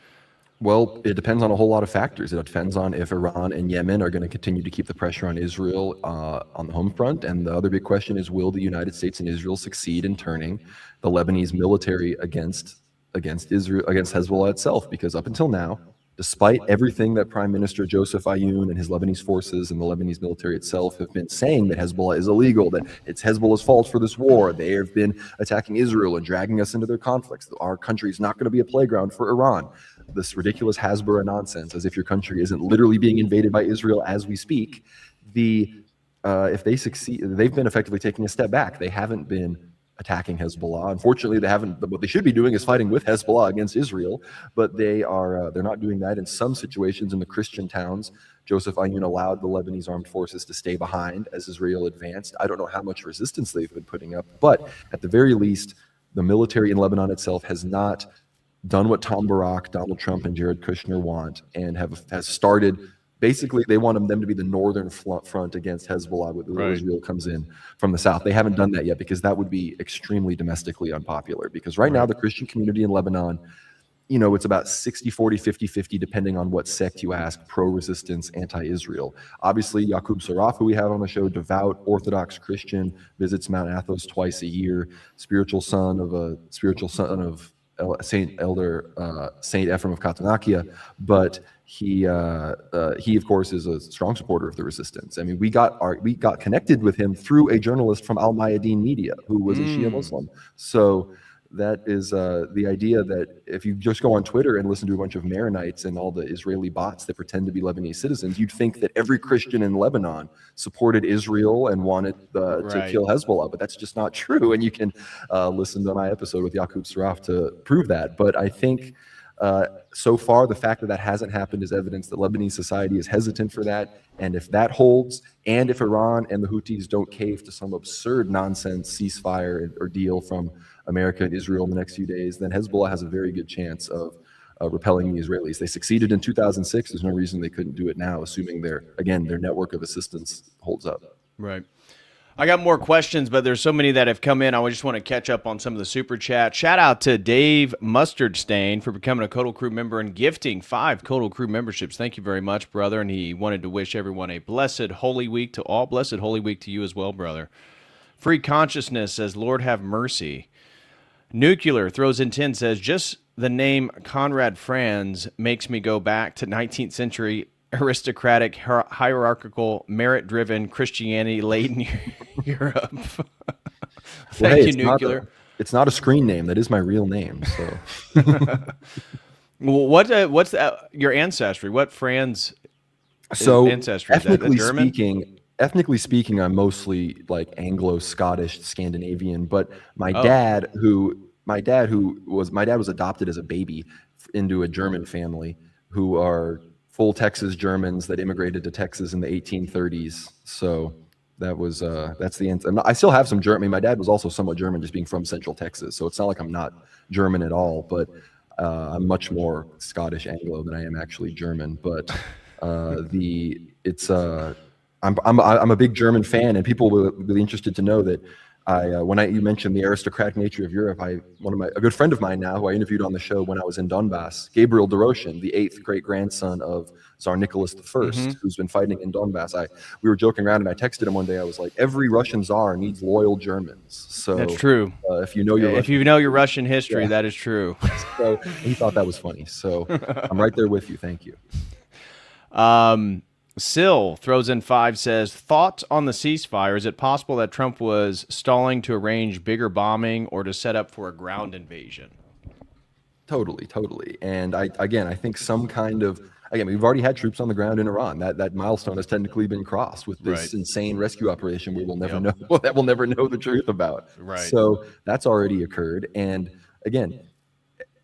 Well, it depends on a whole lot of factors. It depends on if Iran and Yemen are going to continue to keep the pressure on Israel on the home front. And the other big question is, will the United States and Israel succeed in turning the Lebanese military against Israel, against Hezbollah itself? Because up until now, despite everything that Prime Minister Joseph Ayoun and his Lebanese forces and the Lebanese military itself have been saying, that Hezbollah is illegal, that it's Hezbollah's fault for this war, they have been attacking Israel and dragging us into their conflicts, our country is not going to be a playground for Iran. This ridiculous Hasbara nonsense, as if your country isn't literally being invaded by Israel as we speak. If they succeed, they've been effectively taking a step back. They haven't been attacking Hezbollah. Unfortunately, they haven't. What they should be doing is fighting with Hezbollah against Israel, but they're not doing that. In some situations in the Christian towns, Joseph Ayoun allowed the Lebanese armed forces to stay behind as Israel advanced. I don't know how much resistance they've been putting up, but at the very least, the military in Lebanon itself has not done what Tom Barak, Donald Trump, and Jared Kushner want, and has started. Basically, they want them to be the northern front against Hezbollah, where Israel comes in from the south. They haven't done that yet, because that would be extremely domestically unpopular. Because right now, the Christian community in Lebanon, it's about 60-40, 50-50, depending on what sect you ask, pro-resistance, anti-Israel. Obviously, Yaqub Saraf, who we have on the show, devout Orthodox Christian, visits Mount Athos twice a year, spiritual son of Saint Ephraim of Catanakia, but he of course is a strong supporter of the resistance. I mean, we got connected with him through a journalist from Al Mayadeen Media who was a Shia Muslim. So that is the idea that if you just go on Twitter and listen to a bunch of Maronites and all the Israeli bots that pretend to be Lebanese citizens, you'd think that every Christian in Lebanon supported Israel and wanted to kill Hezbollah, but that's just not true. And you can listen to my episode with Yaqub Saraf to prove that. But I think so far, the fact that hasn't happened is evidence that Lebanese society is hesitant for that. And if that holds, and if Iran and the Houthis don't cave to some absurd nonsense ceasefire or deal from America and Israel in the next few days, then Hezbollah has a very good chance of repelling the Israelis. They succeeded in 2006. There's no reason they couldn't do it now, assuming their network of assistance holds up. Right. I got more questions, but there's so many that have come in. I just want to catch up on some of the super chat. Shout out to Dave Mustardstain for becoming a Codal Crew member and gifting 5 Codal Crew memberships. Thank you very much, brother. And he wanted to wish everyone a blessed Holy Week to all. Blessed Holy Week to you as well, brother. Free Consciousness says, Lord have mercy. Nuclear throws in 10 says, just the name Conrad Franz makes me go back to 19th century aristocratic, hierarchical, merit-driven Christianity-laden Europe. Thank you, Nuclear. It's not a screen name. That is my real name. So, Well, what's your ancestry? What Franz so ancestry is that? The German? ethnically speaking, I'm mostly like Anglo-Scottish, Scandinavian. But Oh, my dad was adopted as a baby into a German family who are full Texas Germans that immigrated to Texas in the 1830s. So that's the answer. I still have some German. I mean, my dad was also somewhat German, just being from Central Texas. So it's not like I'm not German at all, but I'm much more Scottish Anglo than I am actually German. But the it's I'm a big German fan, and people were really interested to know that you mentioned the aristocratic nature of Europe, a good friend of mine now who I interviewed on the show when I was in Donbass, Gabriel Doroshin, the 8th great grandson of Tsar Nicholas I, who's been fighting in Donbass. We were joking around, and I texted him one day. I was like, every Russian Tsar needs loyal Germans. So that's true. if you know your If you know your Russian history, that is true. so he thought that was funny. So I'm right there with you. Thank you. Sill throws in 5, says, thoughts on the ceasefire. Is it possible that Trump was stalling to arrange bigger bombing or to set up for a ground invasion? Totally. And I think some kind of, we've already had troops on the ground in Iran. That milestone has technically been crossed with this insane rescue operation we will never know, that we'll never know the truth about. Right. So that's already occurred. And again,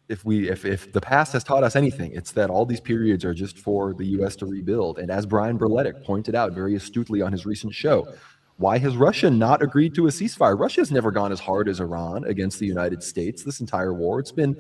if the past has taught us anything, it's that all these periods are just for the U.S. to rebuild. And as Brian Berletic pointed out very astutely on his recent show, why has Russia not agreed to a ceasefire? Russia has never gone as hard as Iran against the United States this entire war. It's been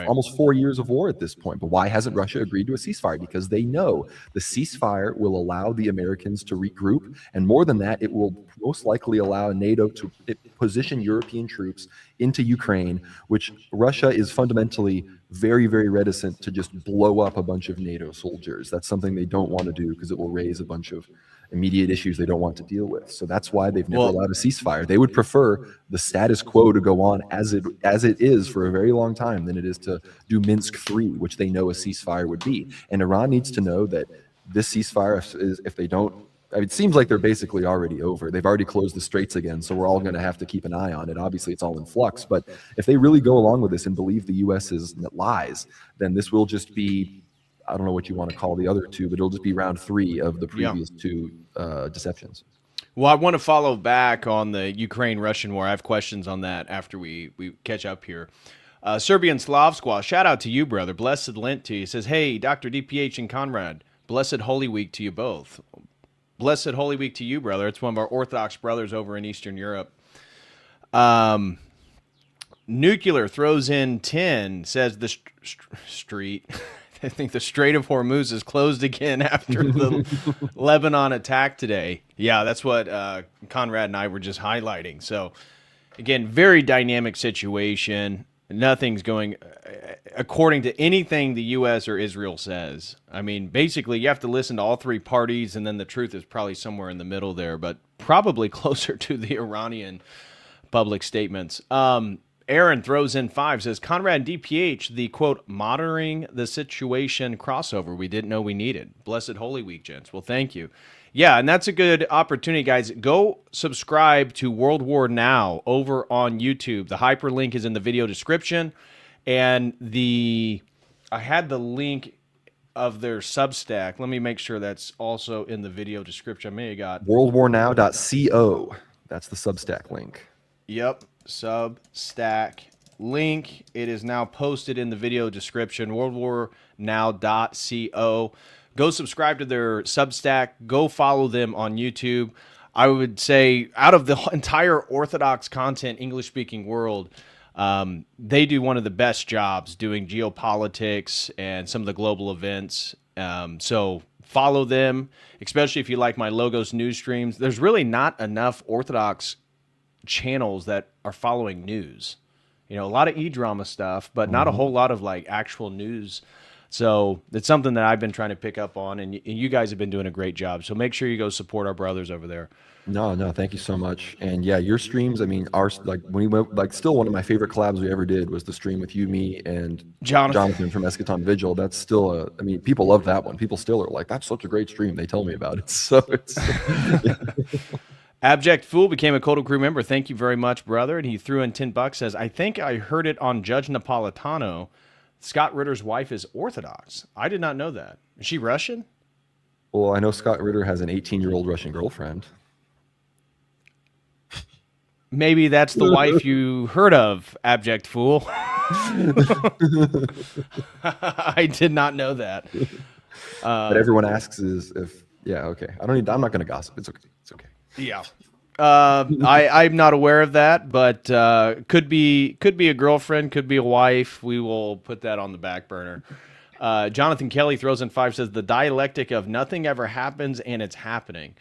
almost 4 years of war at this point. But why hasn't Russia agreed to a ceasefire? Because they know the ceasefire will allow the Americans to regroup. And more than that, it will most likely allow NATO to position European troops into Ukraine, which Russia is fundamentally very, very reticent to just blow up a bunch of NATO soldiers. That's something they don't want to do because it will raise a bunch of immediate issues they don't want to deal with. So that's why they've never allowed a ceasefire. They would prefer the status quo to go on as it is for a very long time than it is to do Minsk 3, which they know a ceasefire would be. And Iran needs to know that this ceasefire is, if they don't, it seems like they're basically already over. They've already closed the straits again, so we're all going to have to keep an eye on it. Obviously, it's all in flux. But if they really go along with this and believe the U.S.'s lies, then this will just be, I don't know what you want to call the other two, but it'll just be round 3 of the previous two deceptions. Well, I want to follow back on the Ukraine-Russian war. I have questions on that after we catch up here. Serbian Slav Squaw, shout out to you, brother. Blessed Lent to you. Says, hey, Dr. DPH and Conrad, blessed Holy Week to you both. Blessed Holy Week to you, brother. It's one of our Orthodox brothers over in Eastern Europe. Nuclear throws in 10, says the street. I think the Strait of Hormuz is closed again after the Lebanon attack today. Yeah, that's what Conrad and I were just highlighting. So, again, very dynamic situation. Nothing's going according to anything the U.S. or Israel says. I mean, basically, you have to listen to all 3 parties, and then the truth is probably somewhere in the middle there, but probably closer to the Iranian public statements. Aaron throws in 5, says, Conrad DPH, the, quote, monitoring the situation crossover we didn't know we needed. Blessed Holy Week, gents. Well, thank you. Yeah, and that's a good opportunity, guys. Go subscribe to World War Now over on YouTube. The hyperlink is in the video description. And I had the link of their Substack. Let me make sure that's also in the video description. I may have got worldwarnow.co. That's the Substack link. Yep, Substack link. It is now posted in the video description, worldwarnow.co. Go subscribe to their Substack. Go follow them on YouTube. I would say out of the entire Orthodox content English-speaking world, they do one of the best jobs doing geopolitics and some of the global events. So follow them, especially if you like my Logos news streams. There's really not enough Orthodox channels that are following news. You know, a lot of e-drama stuff, but not a whole lot of like actual news. So it's something that I've been trying to pick up on, and you guys have been doing a great job. So make sure you go support our brothers over there. No, thank you so much. And yeah, your streams, I mean, when we went, like, still one of my favorite collabs we ever did was the stream with you, me, and Jonathan from Eschaton Vigil. That's still I mean, people love that one. People still are like, that's such a great stream. They tell me about it. So it's Abject Fool became a Cold Crew member. Thank you very much, brother. And he threw in $10. Says, I think I heard it on Judge Napolitano. Scott Ritter's wife is Orthodox. I did not know that. Is she Russian? Well, I know Scott Ritter has an 18-year-old Russian girlfriend. Maybe that's the wife you heard of, Abject Fool. I did not know that. But everyone asks is if, yeah, okay. I'm not going to gossip. It's okay. It's okay. Yeah. I'm not aware of that, but could be a girlfriend, could be a wife. We will put that on the back burner. Jonathan Kelly throws in 5, says, the dialectic of nothing ever happens and it's happening.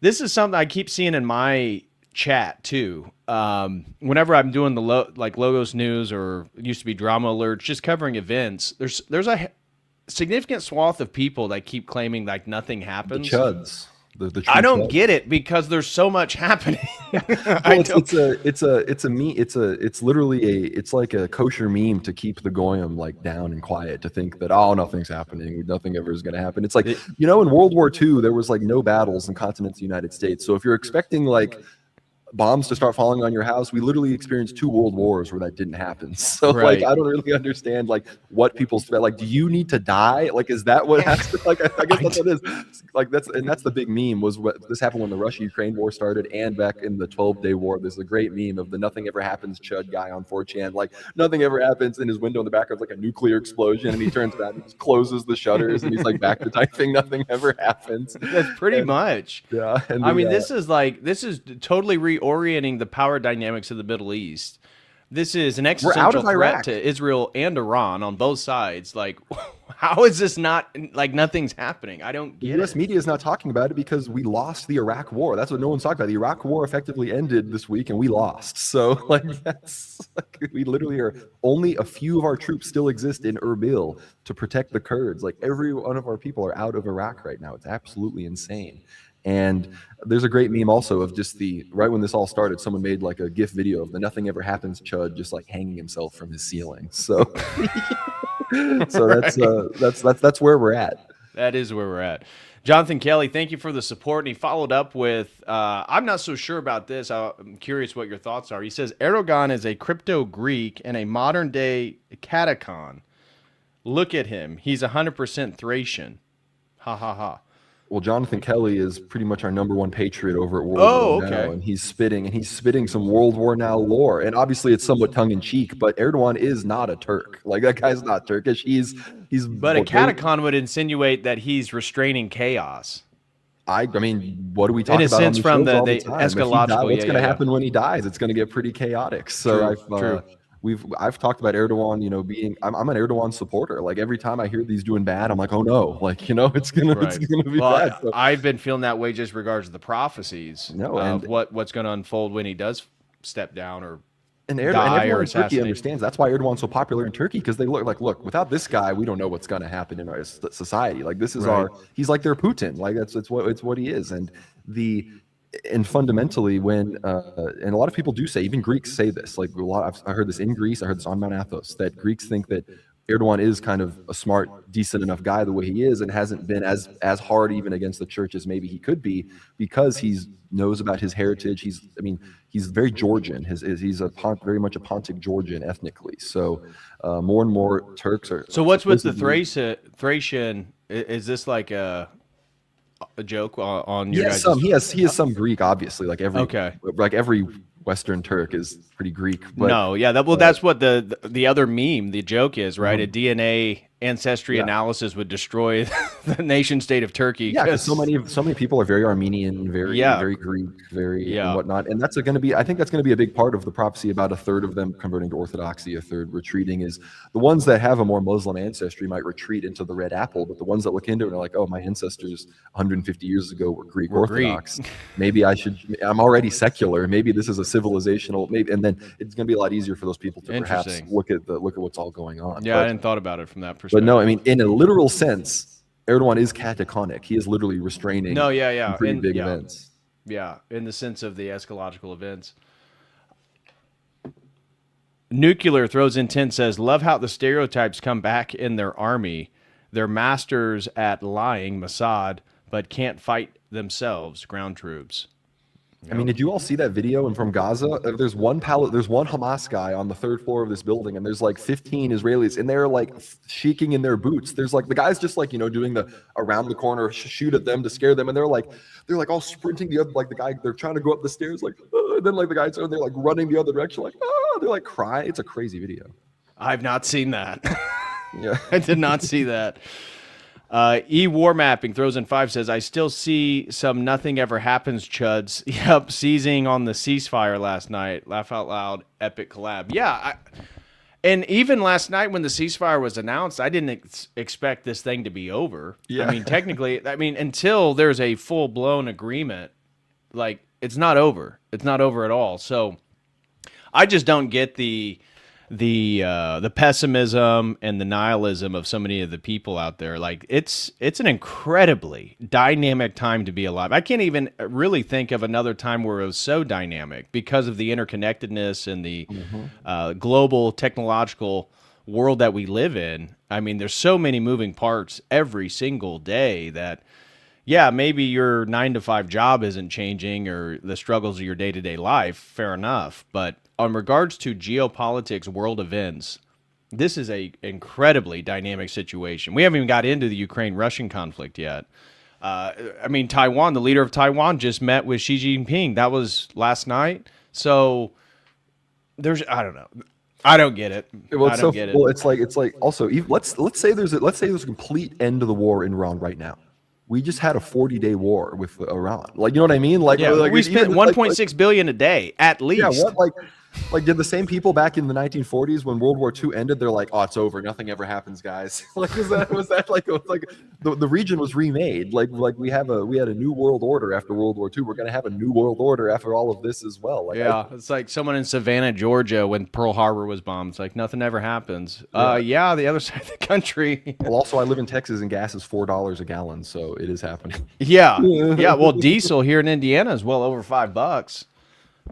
This is something I keep seeing in my chat too. Whenever I'm doing the Logos News, or it used to be Drama Alerts, just covering events, there's a significant swath of people that keep claiming like nothing happens. The chuds. The I don't get it because there's so much happening. It's literally it's like a kosher meme to keep the goyim like down and quiet, to think that, oh, nothing's happening, nothing ever is going to happen. It's like, in World War II there was like no battles in continental United States, so if you're expecting like bombs to start falling on your house, we literally experienced 2 world wars where that didn't happen. So right. Like, I don't really understand like what people like. Do you need to die? Like, is that what has to, like, I guess that's what it is. Like, that's the big meme, was what this happened when the Russia-Ukraine war started, and back in the 12-day war. There's a great meme of the nothing ever happens chud guy on 4chan. Like, nothing ever happens, in his window in the background like a nuclear explosion, and he turns around and closes the shutters, and he's like back to typing nothing ever happens. That's pretty much. Yeah. And I mean, this is totally reorienting the power dynamics of the Middle East. This is an existential threat to Israel and Iran on both sides. Like, how is this not, like, nothing's happening? I don't get it. The U.S. media is not talking about it because we lost the Iraq war. That's what no one's talking about. The Iraq war effectively ended this week, and we lost. So, like, we literally are, only a few of our troops still exist in Erbil to protect the Kurds. Like, every one of our people are out of Iraq right now. It's absolutely insane. And there's a great meme also of just right when this all started, someone made like a GIF video of the nothing ever happens chud just like hanging himself from his ceiling. So, that's where we're at. That is where we're at. Jonathan Kelly, thank you for the support. And he followed up with, I'm not so sure about this. I'm curious what your thoughts are. He says, Erdogan is a crypto Greek and a modern day catacon. Look at him. He's 100% Thracian. Ha ha ha. Well, Jonathan Kelly is pretty much our #1 patriot over at World War Now, and he's spitting some World War Now lore. And obviously, it's somewhat tongue in cheek, but Erdogan is not a Turk. Like, that guy's not Turkish. But a catacon would insinuate that he's restraining chaos. I mean, what do we talk about? In a sense, from the eschatological. What's going to happen when he dies? It's going to get pretty chaotic. So True. I've talked about Erdogan, I'm an Erdogan supporter. Like, every time I hear these doing bad, I'm like, oh no, like, it's gonna be bad. So, I've been feeling that way just regards to the prophecies of what's going to unfold when he does step down or everyone in Turkey understands. That's why Erdogan's so popular in Turkey, because they look, without this guy, we don't know what's going to happen in our society. Like, this is he's like their Putin. Like, it's what he is. And fundamentally, when and a lot of people do say, even Greeks say this, like I heard this in Greece, I heard this on Mount Athos, that Greeks think that Erdogan is kind of a smart, decent enough guy the way he is, and hasn't been as hard even against the church as maybe he could be, because he knows about his heritage. He's very Georgian. He's very much a Pontic Georgian ethnically. So more and more Turks are. So what's with the Thracian? Is this like a joke on your guys'? He has some Greek, obviously, like every Western Turk is pretty Greek. But, that's what the other meme, the joke is, right? Mm-hmm. A DNA ancestry analysis would destroy the nation state of Turkey. Yeah, because so many people are very Armenian, very Greek, and whatnot. And that's going to be, I think that's going to be a big part of the prophecy about a third of them converting to Orthodoxy, a third retreating. Is the ones that have a more Muslim ancestry might retreat into the red apple, but the ones that look into it are like, oh, my ancestors 150 years ago were Greek Orthodox. Maybe I'm already secular. Maybe this is a civilizational, and then it's going to be a lot easier for those people to perhaps look at what's all going on. Yeah, I hadn't thought about it from that perspective. But no, in a literal sense, Erdogan is cataconic. He is literally restraining pretty big events. Yeah, in the sense of the eschatological events. Nuclear throws in 10, says, love how the stereotypes come back in their army. They're masters at lying, Mossad, but can't fight themselves, ground troops. I mean, did you all see that video? And from Gaza, there's one Hamas guy on the third floor of this building, and there's like 15 Israelis, and they're like shaking in their boots. There's like the guy's just like doing the around the corner shoot at them to scare them, and they're like all sprinting the other like the guy. They're trying to go up the stairs like, and then like the guys they're like running the other direction like, they're like crying. It's a crazy video. I've not seen that. Yeah, I did not see that. War Mapping throws in 5 says, I still see some nothing ever happens chuds. Yep, seizing on the ceasefire last night. Laugh out loud, epic collab. Yeah, and even last night when the ceasefire was announced, I didn't expect this thing to be over. Yeah. I mean, technically, until there's a full-blown agreement, like, it's not over. It's not over at all. So I just don't get the pessimism and the nihilism of so many of the people out there. Like it's an incredibly dynamic time to be alive. I can't even really think of another time where it was so dynamic because of the interconnectedness and the global technological world that we live in. I mean, there's so many moving parts every single day that, yeah, maybe your 9-to-5 job isn't changing or the struggles of your day-to-day life. Fair enough. But on regards to geopolitics, world events, this is a incredibly dynamic situation. We haven't even got into the Ukraine-Russian conflict yet. Taiwan, the leader of Taiwan just met with Xi Jinping. That was last night. So I don't know. I don't get it. Well, I don't get it. Well, it's like also let's say there's a complete end to the war in Iran right now. We just had a 40-day war with Iran. Like, you know what I mean? Like, yeah, we spent 1.6 billion a day at least. Yeah, what did the same people back in the 1940s when World War II ended? They're like, oh, it's over. Nothing ever happens, guys. Like, was that like the region was remade? Like we had a new world order after World War II. We're gonna have a new world order after all of this as well. Like, yeah, it's like someone in Savannah, Georgia, when Pearl Harbor was bombed. It's like nothing ever happens. Yeah. The other side of the country. Well, also I live in Texas and gas is $4 a gallon, so it is happening. Yeah. Well, diesel here in Indiana is well over $5.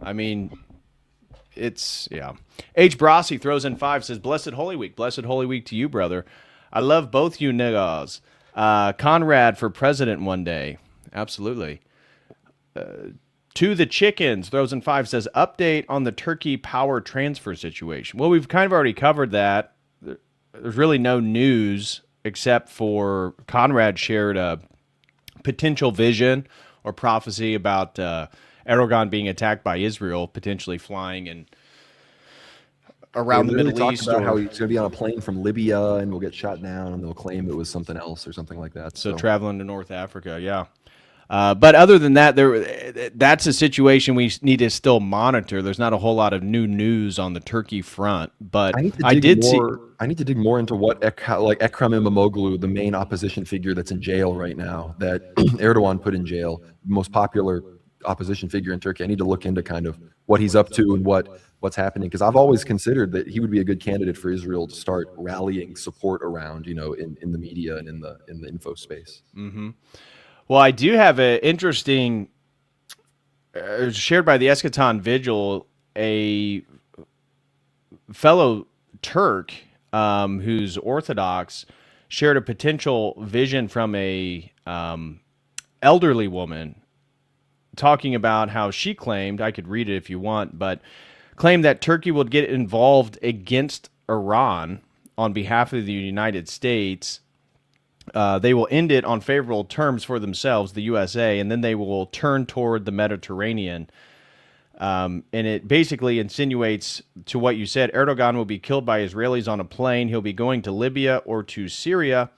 I mean, it's, yeah. H. Brossi throws in 5, says, Blessed Holy Week. Blessed Holy Week to you, brother. I love both you niggas. Conrad for president one day. Absolutely. To the Chickens throws in 5, says, update on the Turkey power transfer situation. Well, we've kind of already covered that. There's really no news except for Conrad shared a potential vision or prophecy about Erdogan being attacked by Israel, potentially flying and around the Middle East. About how he's going to be on a plane from Libya and will get shot down, and they'll claim it was something else or something like that. So traveling to North Africa, yeah. But other than that, that's a situation we need to still monitor. There's not a whole lot of new news on the Turkey front, but I need to dig more into what Ekrem Imamoglu, the main opposition figure that's in jail right now, that Erdogan put in jail, the most popular opposition figure in Turkey. I need to look into kind of what he's up to and what's happening, because I've always considered that he would be a good candidate for Israel to start rallying support around, in the media and in the info space. Mm-hmm. Well, I do have an interesting, shared by the Eschaton Vigil, a fellow Turk who's Orthodox shared a potential vision from a elderly woman talking about how she claimed, I could read it if you want, but claimed that Turkey would get involved against Iran on behalf of the United States. They will end it on favorable terms for themselves, the USA, and then they will turn toward the Mediterranean. And it basically insinuates to what you said. Erdogan will be killed by Israelis on a plane. He'll be going to Libya or to Syria.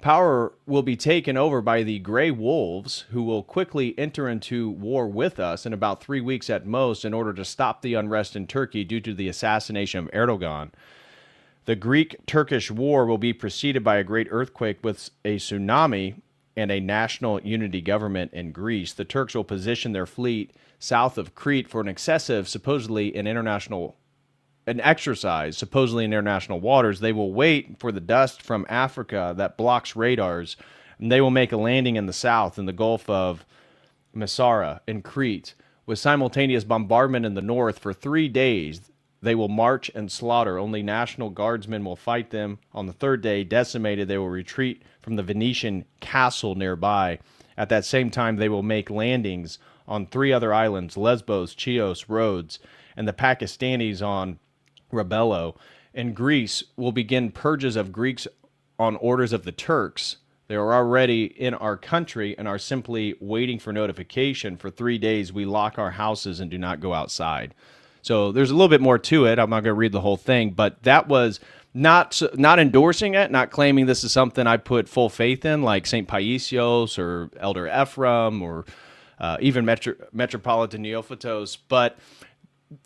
Power will be taken over by the Grey Wolves, who will quickly enter into war with us in about 3 weeks at most in order to stop the unrest in Turkey due to the assassination of Erdogan. The Greek-Turkish war will be preceded by a great earthquake with a tsunami and a national unity government in Greece. The Turks will position their fleet south of Crete for an excessive, supposedly an exercise, supposedly in international waters. They will wait for the dust from Africa that blocks radars, and they will make a landing in the south in the Gulf of Masara in Crete, with simultaneous bombardment in the north for 3 days. They will march and slaughter. Only National Guardsmen will fight them. On the third day, decimated, they will retreat from the Venetian castle nearby. At that same time, they will make landings on 3 other islands, Lesbos, Chios, Rhodes, and the Pakistanis on Rebello. And Greece will begin purges of Greeks on orders of the Turks. They are already in our country and are simply waiting for notification. For 3 days, we lock our houses and do not go outside. So there's a little bit more to it. I'm not going to read the whole thing, but that was not endorsing it, not claiming this is something I put full faith in, like St. Paisios or Elder Ephraim or even Metropolitan Neophytos, but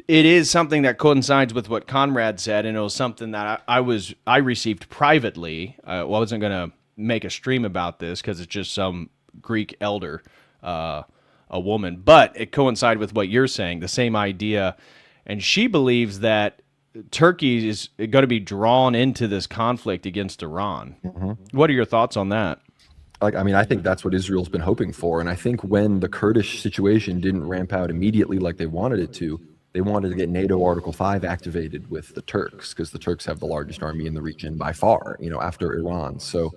it is something that coincides with what Conrad said, and it was something that I received privately. I wasn't going to make a stream about this because it's just some Greek elder, a woman, but it coincided with what you're saying, the same idea, and she believes that Turkey is going to be drawn into this conflict against Iran. Mm-hmm. What are your thoughts on that? I think that's what Israel's been hoping for, and I think when the Kurdish situation didn't ramp out immediately like they wanted it to, they wanted to get NATO Article 5 activated with the Turks, because the Turks have the largest army in the region by far, after Iran. So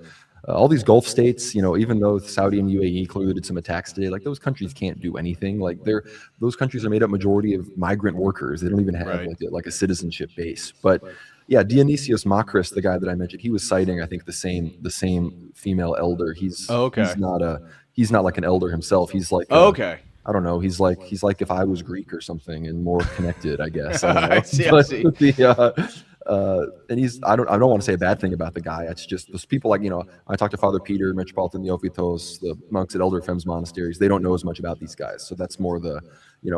all these Gulf states, even though Saudi and UAE clearly did some attacks today, like those countries can't do anything. Like those countries are made up majority of migrant workers. They don't even have like a citizenship base. But yeah, Dionysios Makris, the guy that I mentioned, he was citing, I think, the same female elder. He's not like an elder himself. He's like I don't know. He's like if I was Greek or something and more connected, I guess. I don't know. I see. And I don't want to say a bad thing about the guy. It's just those people I talked to Father Peter, Metropolitan Neophytos, the monks at Elder Ephraim's monasteries. They don't know as much about these guys. So that's more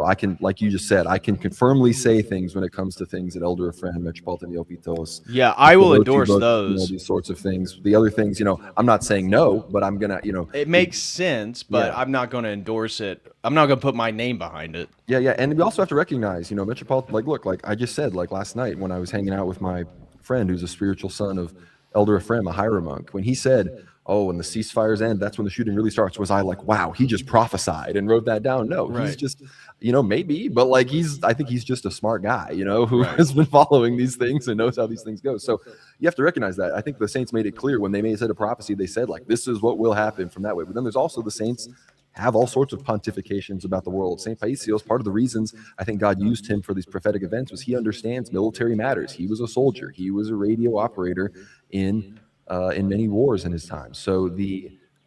I can, like you just said, I can firmly say things when it comes to things at Elder Ephraim, Metropolitan Neophytos. Yeah, I will endorse those. These sorts of things. The other things, I'm not saying no, but I'm going to, It makes sense, but I'm not going to endorse it. I'm not going to put my name behind it. Yeah. And we also have to recognize, Metropolitan, like I just said, like last night when I was hanging out with my friend who's a spiritual son of Elder Ephraim, a hieromonk, when he said, when the ceasefires end, that's when the shooting really starts, was I like, wow, he just prophesied and wrote that down? No, He's just, maybe, but like I think he's just a smart guy, who has been following these things and knows how these things go. So you have to recognize that. I think the saints made it clear when they said a prophecy, they said like, this is what will happen from that way. But then there's also the saints have all sorts of pontifications about the world. St. Paisios, part of the reasons I think God used him for these prophetic events was he understands military matters. He was a soldier. He was a radio operator in many wars in his time. So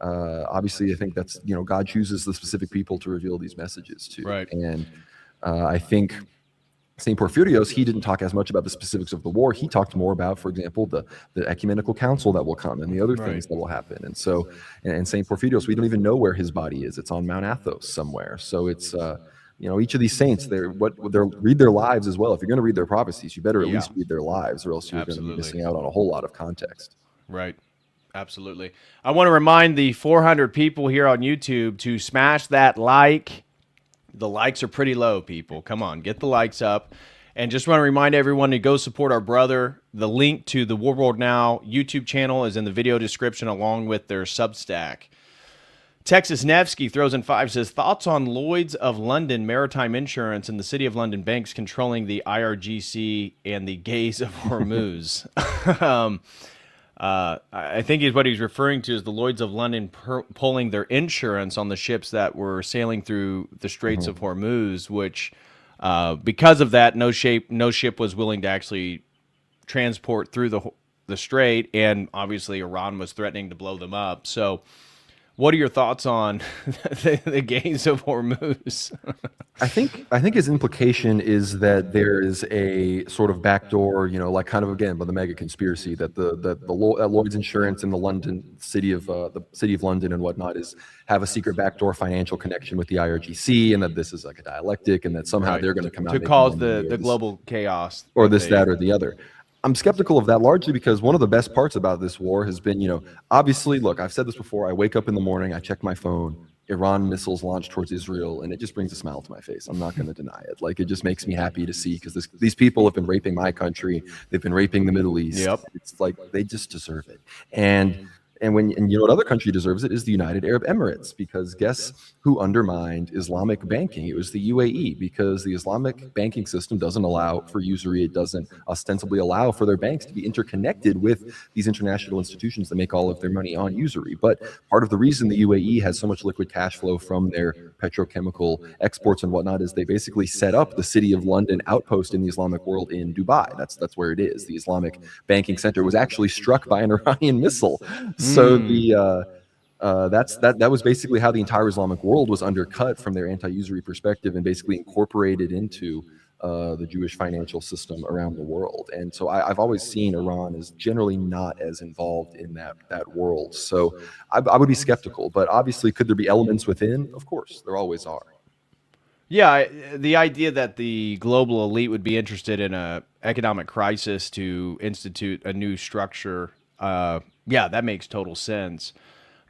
obviously I think that's, God chooses the specific people to reveal these messages to. Right. And I think St. Porphyrios, he didn't talk as much about the specifics of the war. He talked more about, for example, the ecumenical council that will come and the other things that will happen. And so, and St. Porphyrios, we don't even know where his body is. It's on Mount Athos somewhere. So it's, each of these saints, read their lives as well. If you're going to read their prophecies, you better at least read their lives, or else you're going to be missing out on a whole lot of context. Right. Absolutely. I want to remind the 400 people here on YouTube to smash that like. The likes are pretty low, people. Come on, get the likes up. And just want to remind everyone to go support our brother. The link to the War World Now YouTube channel is in the video description along with their Substack. Texas Nevsky throws in 5, says, thoughts on Lloyd's of London Maritime Insurance and the City of London banks controlling the IRGC and the gaze of Hormuz. I think what he's referring to is the Lloyd's of London pulling their insurance on the ships that were sailing through the Straits of Hormuz, which because of that, no ship was willing to actually transport through the strait, and obviously Iran was threatening to blow them up. So what are your thoughts on the gaze of Hormuz? I think his implication is that there is a sort of backdoor, like kind of again by the mega conspiracy that the Lloyd's Insurance and the city of London and whatnot have a secret backdoor financial connection with the IRGC, and that this is like a dialectic, and that somehow they're going to come out to cause the global chaos or this, that, or the other. I'm skeptical of that largely because one of the best parts about this war has been, obviously, look, I've said this before. I wake up in the morning, I check my phone, Iran missiles launched towards Israel, and it just brings a smile to my face. I'm not going to deny it. Like, it just makes me happy to see, because these people have been raping my country. They've been raping the Middle East. Yep. It's like they just deserve it. And and you know what other country deserves it is the United Arab Emirates, because guess who undermined Islamic banking? It was the UAE, because the Islamic banking system doesn't allow for usury. It doesn't ostensibly allow for their banks to be interconnected with these international institutions that make all of their money on usury. But part of the reason the UAE has so much liquid cash flow from their petrochemical exports and whatnot is they basically set up the City of London outpost in the Islamic world in Dubai. That's where it is. The Islamic banking center was actually struck by an Iranian missile. So that was basically how the entire Islamic world was undercut from their anti-usury perspective and basically incorporated into the Jewish financial system around the world. And so I've always seen Iran as generally not as involved in that world. So I would be skeptical, but obviously could there be elements within? Of course, there always are. Yeah, the idea that the global elite would be interested in a economic crisis to institute a new structure, yeah, that makes total sense.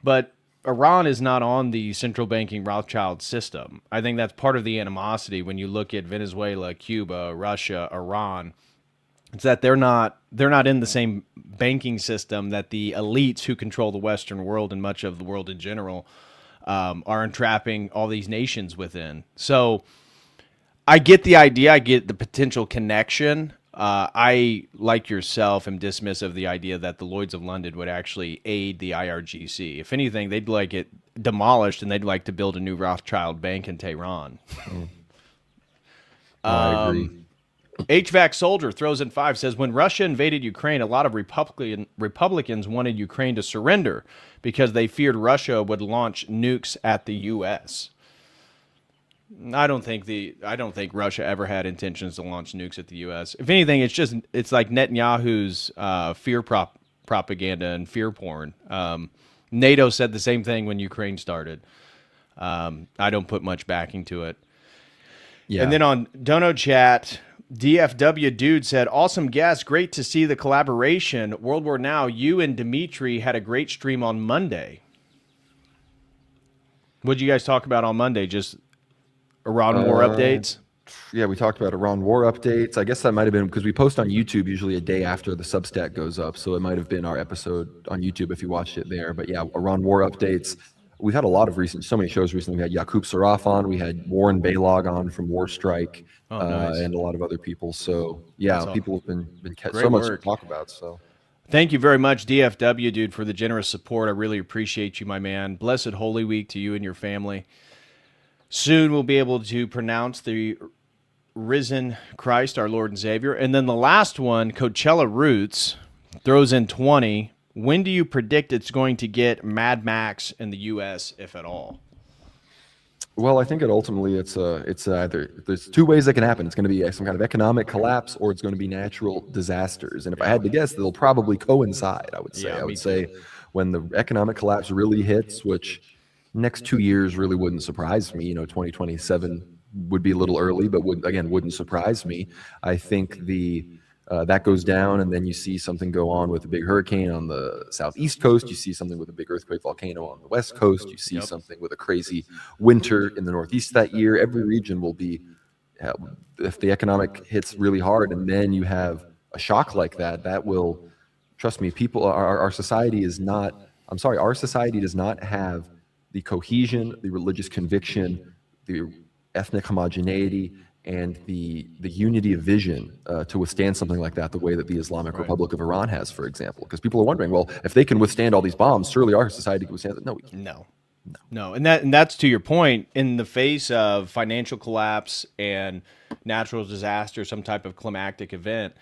But Iran is not on the central banking Rothschild system. I think that's part of the animosity when you look at Venezuela, Cuba, Russia, Iran. It's that they're not in the same banking system that the elites who control the Western world and much of the world in general are entrapping all these nations within. So I get the idea. I get the potential connection. I, like yourself, am dismissive of the idea that the Lloyds of London would actually aid the IRGC. If anything, they'd like it demolished and they'd like to build a new Rothschild bank in Tehran. I agree. HVAC Soldier throws in 5, says, when Russia invaded Ukraine, a lot of Republicans wanted Ukraine to surrender because they feared Russia would launch nukes at the U.S. I don't think Russia ever had intentions to launch nukes at the U.S. If anything, it's like Netanyahu's fear propaganda and fear porn. NATO said the same thing when Ukraine started. I don't put much backing to it. Yeah. And then on Dono Chat, DFW Dude said, awesome guest. Great to see the collaboration. World War Now, you and Dimitri had a great stream on Monday. What did you guys talk about on Monday? Just Iran war updates? Yeah, we talked about Iran war updates. I guess that might have been because we post on YouTube usually a day after the Substack goes up. So it might have been our episode on YouTube if you watched it there. But yeah, Iran war updates. We've had a lot of so many shows recently. We had Yaqub Saraf on, we had Warren Baylog on from War Strike, nice. And a lot of other people. So yeah, people have been so much to talk about. So thank you very much, DFW Dude, for the generous support. I really appreciate you, my man. Blessed Holy Week to you and your family. Soon we'll be able to pronounce the risen Christ, our Lord and Savior. And then the last one, Coachella Roots, throws in 20. When do you predict it's going to get Mad Max in the U.S., if at all? Well, I think ultimately it's either there's two ways that can happen. It's going to be some kind of economic collapse, or it's going to be natural disasters. And if I had to guess, they'll probably coincide. I would say. Yeah, I would say when the economic collapse really hits, which next 2 years really wouldn't surprise me. 2027 would be a little early, but wouldn't surprise me. I think that goes down, and then you see something go on with a big hurricane on the southeast coast. You see something with a big earthquake volcano on the west coast. You see something with a crazy winter in the northeast that year. Every region will be, if the economic hits really hard, and then you have a shock like that, that will, trust me, our society is not, I'm sorry, our society does not have the cohesion, the religious conviction, the ethnic homogeneity, and the unity of vision to withstand something like that the way that the Islamic Republic of Iran has, for example. Because people are wondering, well, if they can withstand all these bombs, surely our society can withstand it. No, we can't. No. And that's to your point. In the face of financial collapse and natural disaster, some type of climactic event,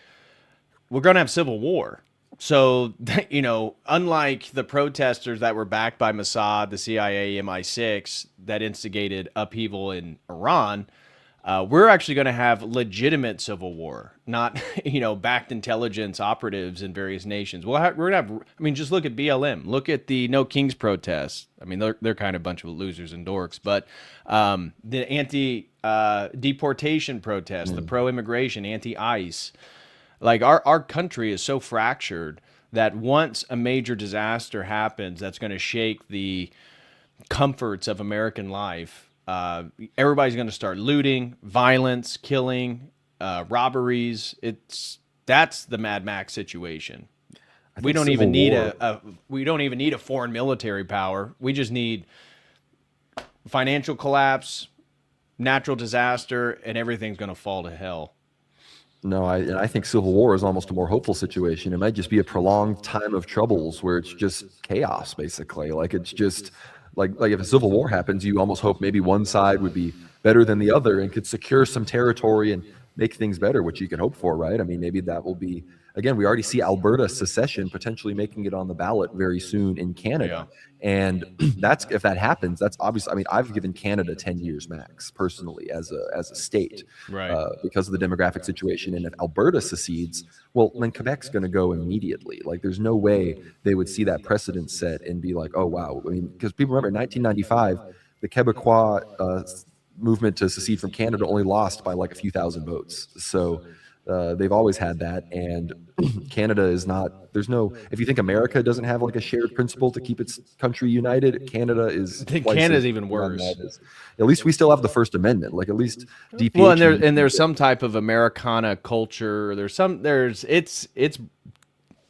we're going to have civil war. So, unlike the protesters that were backed by Mossad, the CIA, MI6, that instigated upheaval in Iran, we're actually going to have legitimate civil war, not, backed intelligence operatives in various nations. We're going to have, just look at BLM. Look at the No Kings protests. They're kind of a bunch of losers and dorks, but the anti-deportation protests, the pro-immigration, anti-ICE. Like, our country is so fractured that once a major disaster happens that's going to shake the comforts of American life, everybody's going to start looting, violence, killing, robberies. That's the Mad Max situation. I We think don't civil even need war. we don't even need a foreign military power. We just need financial collapse, natural disaster, and everything's going to fall to hell. No, and I think civil war is almost a more hopeful situation. It might just be a prolonged time of troubles where it's just chaos, basically. Like it's just like if a civil war happens, you almost hope maybe one side would be better than the other and could secure some territory and make things better, which you can hope for, right? I mean, maybe that will be again. We already see Alberta secession potentially making it on the ballot very soon in Yeah. Canada. And that's if that happens, that's obviously. I mean, I've given Canada 10 years max personally as a state, Right. because of the demographic situation. And if Alberta secedes, well, then Quebec's going to go immediately. Like, there's no way they would see that precedent set and be like, oh wow. I mean, because people remember in 1995, the Quebecois movement to secede from Canada only lost by like a few thousand votes. So they've always had that, and Canada is not. There's no. If you think America doesn't have like a shared principle to keep its country united, Canada is. I think twice Canada's as even worse. At least we still have the First Amendment. Like at least DPH. Well, and there's some type of Americana culture.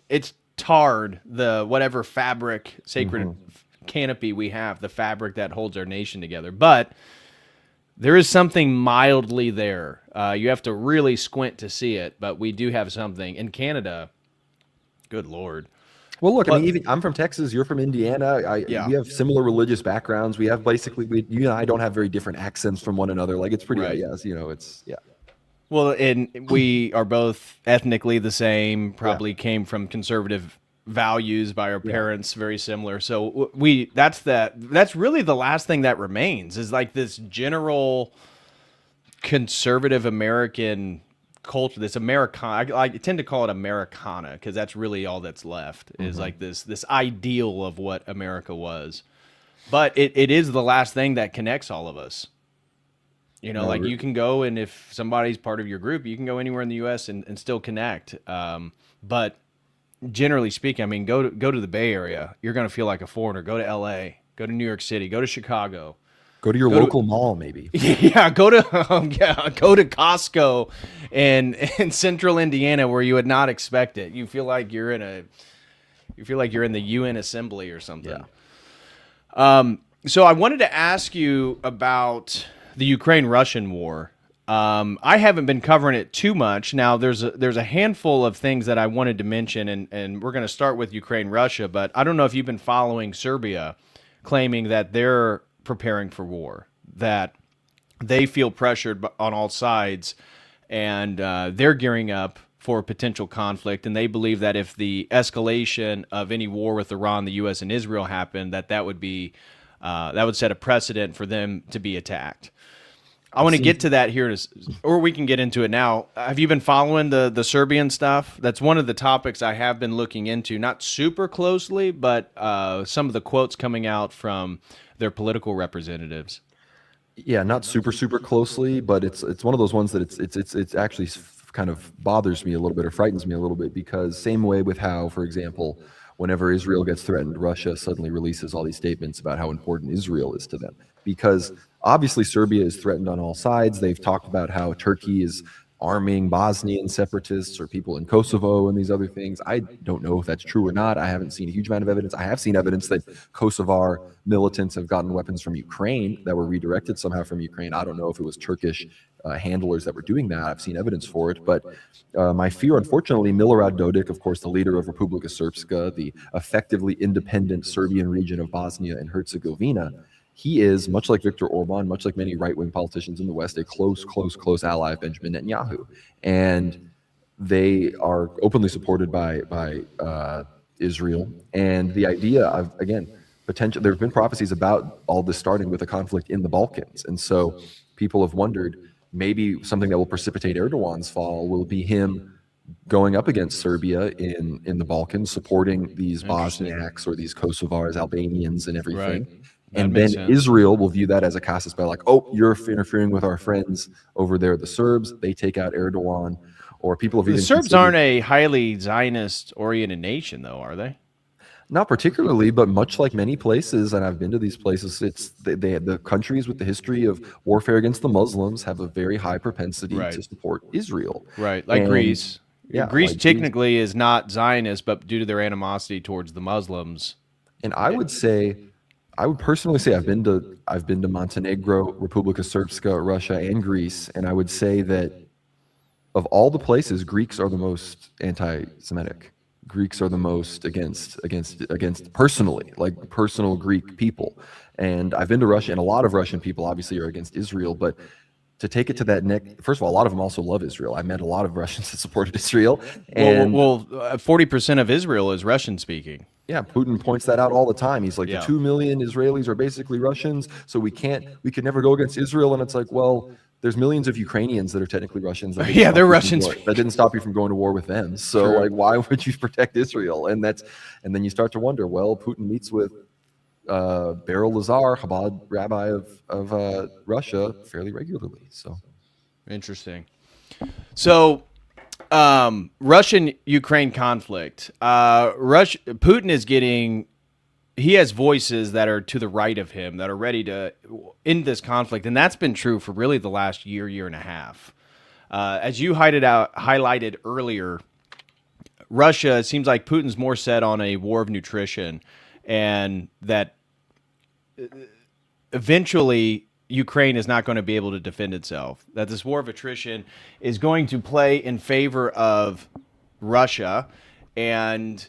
It's tarred the whatever fabric, sacred canopy we have, the fabric that holds our nation together. But there is something mildly there. You have to really squint to see it, but we do have something in Canada. Good Lord. Well, look, I mean, even I'm from Texas. You're from Indiana. Yeah. We have similar religious backgrounds. We have basically, you and I don't have very different accents from one another. Like it's pretty, Right. yes, it's yeah. Well, and we are both ethnically the same, probably came from conservative values by our parents, very similar. So that's really the last thing that remains is like this general conservative American culture, this Americana. I tend to call it Americana because that's really all that's left is like this ideal of what America was. But it is the last thing that connects all of us. You know, like you can go and if somebody's part of your group, you can go anywhere in the U.S. and still connect. But generally speaking, I mean, go to the Bay Area, you're going to feel like a foreigner. Go to L.A., go to New York City, go to Chicago. Go to your local mall, maybe. Yeah, go to Costco in central Indiana where you would not expect it. You feel like you're in the UN assembly or something. Yeah. So I wanted to ask you about the Ukraine-Russian war. I haven't been covering it too much. Now, there's a handful of things that I wanted to mention, and we're going to start with Ukraine-Russia, but I don't know if you've been following Serbia claiming that they're preparing for war, that they feel pressured on all sides, and they're gearing up for potential conflict, and they believe that if the escalation of any war with Iran, the U.S., and Israel happened, that would set a precedent for them to be attacked. I want to get to that here, or we can get into it now. Have you been following the Serbian stuff? That's one of the topics I have been looking into, not super closely, but some of the quotes coming out from their political representatives. Yeah, not super closely, but it's one of those ones that it's actually kind of bothers me a little bit or frightens me a little bit because same way with how, for example, whenever Israel gets threatened, Russia suddenly releases all these statements about how important Israel is to them. Because obviously Serbia is threatened on all sides. They've talked about how Turkey is arming Bosnian separatists or people in Kosovo and these other things. I don't know if that's true or not. I haven't seen a huge amount of evidence. I have seen evidence that Kosovar militants have gotten weapons from Ukraine that were redirected somehow from Ukraine. I don't know if it was Turkish handlers that were doing that. I've seen evidence for it. But my fear, unfortunately, Milorad Dodik, of course, the leader of Republika Srpska, the effectively independent Serbian region of Bosnia and Herzegovina, he is, much like Viktor Orban, much like many right-wing politicians in the West, a close ally of Benjamin Netanyahu. And they are openly supported by Israel. And the idea of, again, potential, there have been prophecies about all this starting with a conflict in the Balkans. And so people have wondered, maybe something that will precipitate Erdogan's fall will be him going up against Serbia in the Balkans, supporting these Bosniaks or these Kosovars, Albanians and everything. Right. And then Israel will view that as a casus belli, like, oh, you're interfering with our friends over there, the Serbs. They take out Erdogan, or people have even. The Serbs aren't a highly Zionist-oriented nation, though, are they? Not particularly, but much like many places, and I've been to these places, it's the countries with the history of warfare against the Muslims have a very high propensity to support Israel. Right, like Greece. Yeah, Greece like Greece. technically is not Zionist, but due to their animosity towards the Muslims. And I would personally say I've been to Montenegro, Republika Srpska, Russia, and Greece, and I would say that of all the places, Greeks are the most anti-Semitic. Greeks are the most against personally, like personal Greek people. And I've been to Russia, and a lot of Russian people obviously are against Israel, but to take it to that next, first of all, a lot of them also love Israel. I met a lot of Russians that supported Israel, and 40% of Israel is Russian speaking. yeah, Putin points that out all the time. He's like, Yeah. the 2 million Israelis are basically Russians, so we could never go against Israel. And it's like, well, there's millions of Ukrainians that are technically Russians. Yeah, they're Russians. That didn't stop you from going to war with them. So True. like, why would you protect Israel? And then you start to wonder, well, Putin meets with Beryl Lazar, Chabad rabbi of Russia, fairly regularly. So Interesting. So, Russian-Ukraine conflict. Putin is getting. He has voices that are to the right of him that are ready to end this conflict, and that's been true for really the last year and a half. As you highlighted earlier, Russia, it seems like Putin's more set on a war of nutrition, and that eventually Ukraine is not going to be able to defend itself. That this war of attrition is going to play in favor of Russia, and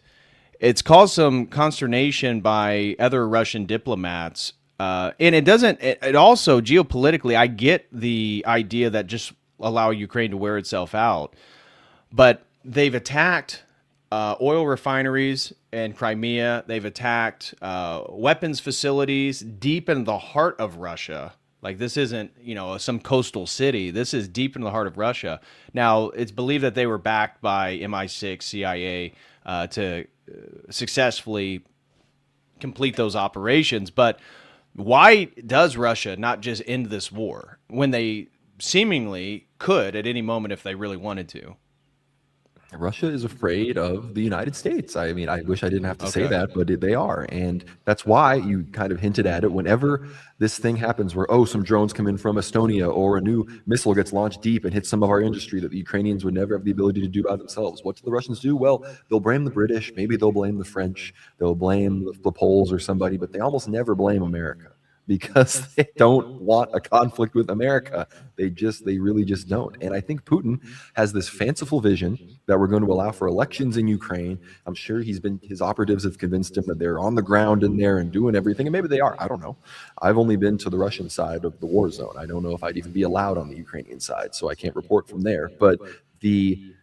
it's caused some consternation by other Russian diplomats. And it also geopolitically, I get the idea that just allow Ukraine to wear itself out, but they've attacked oil refineries in Crimea. They've attacked weapons facilities deep in the heart of Russia. Like, this isn't, some coastal city. This is deep in the heart of Russia. Now, it's believed that they were backed by MI6, CIA to successfully complete those operations. But why does Russia not just end this war when they seemingly could at any moment if they really wanted to? Russia is afraid of the United States. I mean, I wish I didn't have to say Okay. that, but they are. And that's why you kind of hinted at it. Whenever this thing happens where, some drones come in from Estonia or a new missile gets launched deep and hits some of our industry that the Ukrainians would never have the ability to do by themselves, what do the Russians do? Well, they'll blame the British. Maybe they'll blame the French. They'll blame the Poles or somebody, but they almost never blame America, because they don't want a conflict with America. They really just don't. And I think Putin has this fanciful vision that we're going to allow for elections in Ukraine. I'm sure his operatives have convinced him that they're on the ground in there and doing everything. And maybe they are. I don't know. I've only been to the Russian side of the war zone. I don't know if I'd even be allowed on the Ukrainian side, so I can't report from there. But the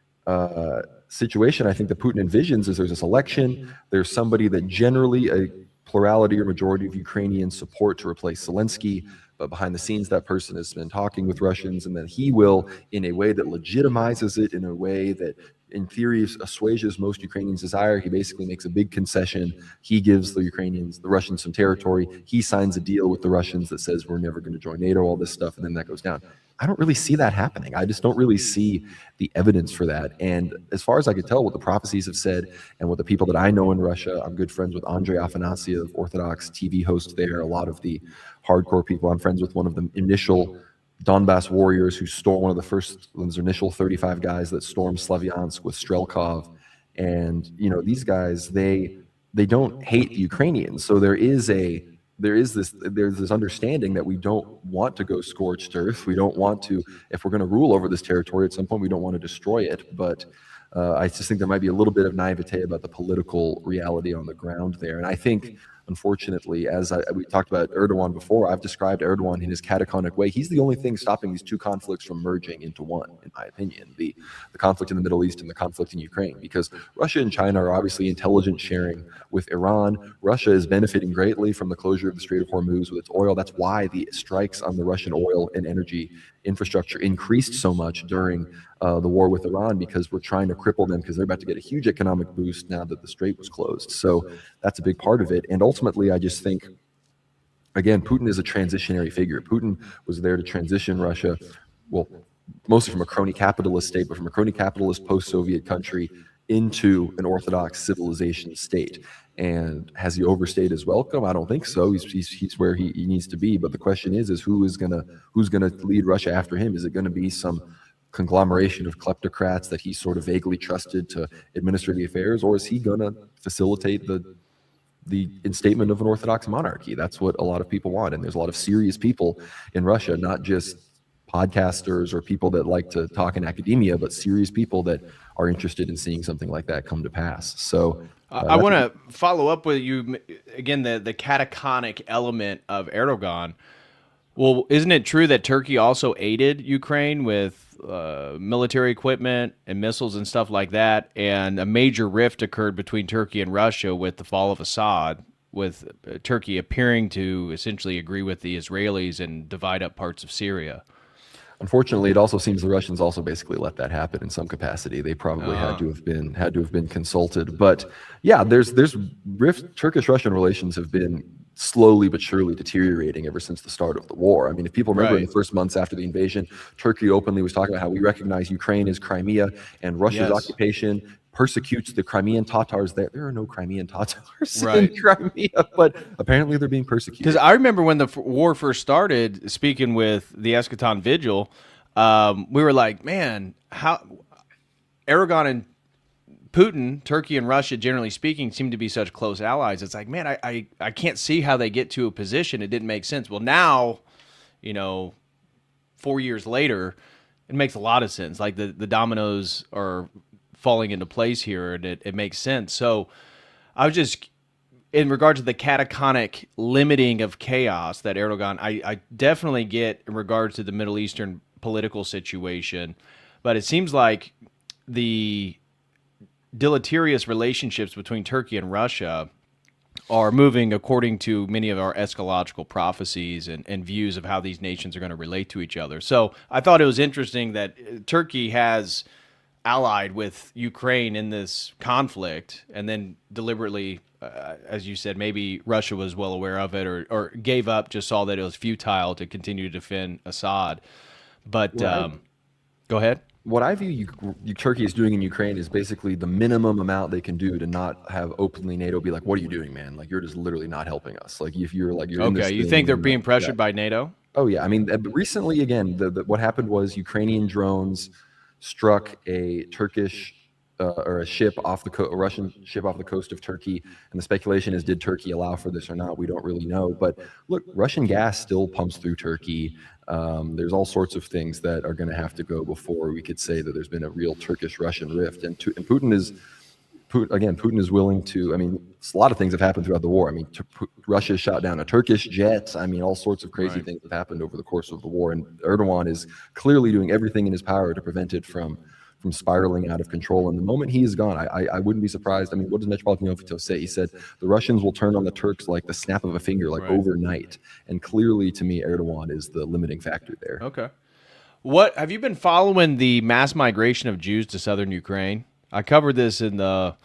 situation I think that Putin envisions is there's this election. There's somebody that generally a plurality or majority of Ukrainians support to replace Zelensky, but behind the scenes, that person has been talking with Russians, and then he will, in a way that legitimizes it, in a way that, in theory, assuages most Ukrainians' desire. He basically makes a big concession. He gives the Russians some territory. He signs a deal with the Russians that says we're never going to join NATO, all this stuff, and then that goes down. I don't really see that happening. I just don't really see the evidence for that. And as far as I could tell, what the prophecies have said and what the people that I know in Russia, I'm good friends with Andrei Afanasyev, Orthodox TV host there, a lot of the hardcore people. I'm friends with one of the initial Donbass warriors who stormed one of the first, those initial 35 guys that stormed Slavyansk with Strelkov. And, these guys, they don't hate the Ukrainians. So there's this understanding that we don't want to go scorched earth. We don't want to, if we're going to rule over this territory at some point, we don't want to destroy it. But I just think there might be a little bit of naivete about the political reality on the ground there. And I think, unfortunately, as we talked about Erdogan before, I've described Erdogan in his cataconic way. He's the only thing stopping these two conflicts from merging into one, in my opinion, the conflict in the Middle East and the conflict in Ukraine, because Russia and China are obviously intelligence sharing with Iran. Russia is benefiting greatly from the closure of the Strait of Hormuz with its oil. That's why the strikes on the Russian oil and energy infrastructure increased so much during the war with Iran, because we're trying to cripple them because they're about to get a huge economic boost now that the strait was closed. So that's a big part of it. And ultimately, I just think, again, Putin is a transitionary figure. Putin was there to transition Russia, well, mostly from a crony capitalist state, but from a crony capitalist post-Soviet country into an Orthodox civilization state. And has he overstayed his welcome? I don't think so. He's where he needs to be. But the question is who's gonna lead Russia after him? Is it going to be some conglomeration of kleptocrats that he sort of vaguely trusted to administer the affairs, or is he going to facilitate the instatement of an orthodox monarchy? That's what a lot of people want, and there's a lot of serious people in Russia, not just podcasters or people that like to talk in academia, but serious people that are interested in seeing something like that come to pass. So I want to follow up with you again, the cataconic element of Erdogan. Well, isn't it true that Turkey also aided Ukraine with military equipment and missiles and stuff like that? And a major rift occurred between Turkey and Russia with the fall of Assad, with Turkey appearing to essentially agree with the Israelis and divide up parts of Syria. Unfortunately, it also seems the Russians also basically let that happen in some capacity. They probably had to have been consulted. But yeah, there's Turkish-Russian relations have been slowly but surely deteriorating ever since the start of the war. I mean, if people remember in the first months after the invasion, Turkey openly was talking about how we recognize Ukraine as Crimea, and Russia's occupation persecutes the Crimean Tatars there. There are no Crimean Tatars in Crimea, but apparently they're being persecuted. Because I remember when the war first started, speaking with the Eschaton Vigil, we were like, man, how Erdogan and Putin, Turkey and Russia, generally speaking, seem to be such close allies. It's like, man, I can't see how they get to a position. It didn't make sense. Well, now, 4 years later, it makes a lot of sense. Like the dominoes are falling into place here, and it makes sense. So I was just, in regard to the catatonic limiting of chaos that Erdogan, I definitely get in regards to the Middle Eastern political situation, but it seems like the deleterious relationships between Turkey and Russia are moving according to many of our eschatological prophecies and views of how these nations are going to relate to each other. So I thought it was interesting that Turkey has allied with Ukraine in this conflict, and then deliberately, as you said, maybe Russia was well aware of it or gave up, just saw that it was futile to continue to defend Assad. But go ahead. What I view Turkey is doing in Ukraine is basically the minimum amount they can do to not have openly NATO be like, "What are you doing, man? Like, you're just literally not helping us." Like, if you're like, you're in this you thing think they're and being pressured by NATO? Oh yeah, I mean, recently again, what happened was Ukrainian drones struck a Turkish or a ship off a Russian ship off the coast of Turkey, and the speculation is, did Turkey allow for this or not? We don't really know. But look, Russian gas still pumps through Turkey. There's all sorts of things that are going to have to go before we could say that there's been a real Turkish-Russian rift. And Putin is willing to. I mean, a lot of things have happened throughout the war. I mean, Russia shot down a Turkish jet. I mean, all sorts of crazy things have happened over the course of the war, and Erdogan is clearly doing everything in his power to prevent it from spiraling out of control. And the moment he is gone, I wouldn't be surprised. I mean, what does Metropolitan Neofito say? He said the Russians will turn on the Turks like the snap of a finger, like overnight. And clearly, to me, Erdogan is the limiting factor there. Okay. What have you been following the mass migration of Jews to southern Ukraine? I covered this in the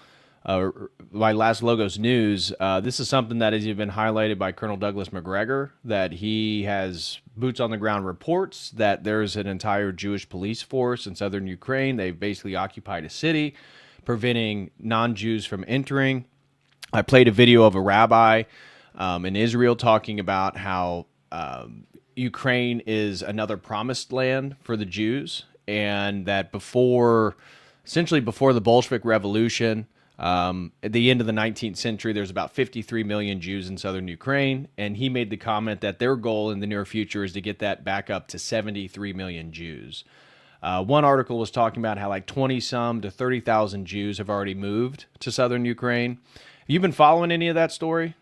my last Logos News. This is something that has been highlighted by Colonel Douglas McGregor, that he has boots on the ground reports that there's an entire Jewish police force in southern Ukraine. They've basically occupied a city, preventing non-Jews from entering. I played a video of a rabbi in Israel talking about how Ukraine is another promised land for the Jews, and that essentially before the Bolshevik Revolution, at the end of the 19th century, there's about 53 million Jews in southern Ukraine, and he made the comment that their goal in the near future is to get that back up to 73 million Jews. One article was talking about how like 20-some to 30,000 Jews have already moved to southern Ukraine. Have you been following any of that story?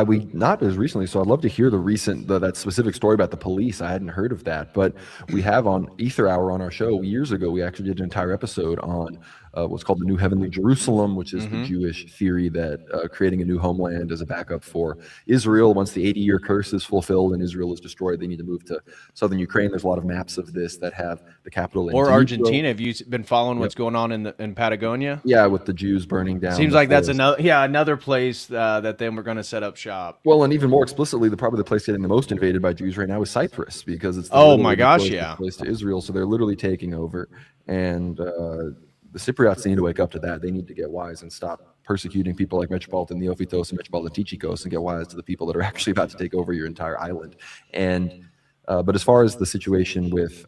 We not as recently, so I'd love to hear that specific story about the police. I hadn't heard of that, but we have on Ether Hour on our show years ago. We actually did an entire episode on what's called the New Heavenly Jerusalem, which is the Jewish theory that creating a new homeland as a backup for Israel. Once the 80-year curse is fulfilled and Israel is destroyed, they need to move to southern Ukraine. There's a lot of maps of this that have the capital in Argentina. Have you been following what's going on in Patagonia? Yeah, with the Jews burning down. Seems like that's another place that they were going to set up shop. Well, and even more explicitly, probably the place getting the most invaded by Jews right now is Cyprus, because it's the place to Israel. So they're literally taking over, and the Cypriots need to wake up to that. They need to get wise and stop persecuting people like Metropolitan Neophytos and Metropolitan Tychikos, and get wise to the people that are actually about to take over your entire island. And But as far as the situation with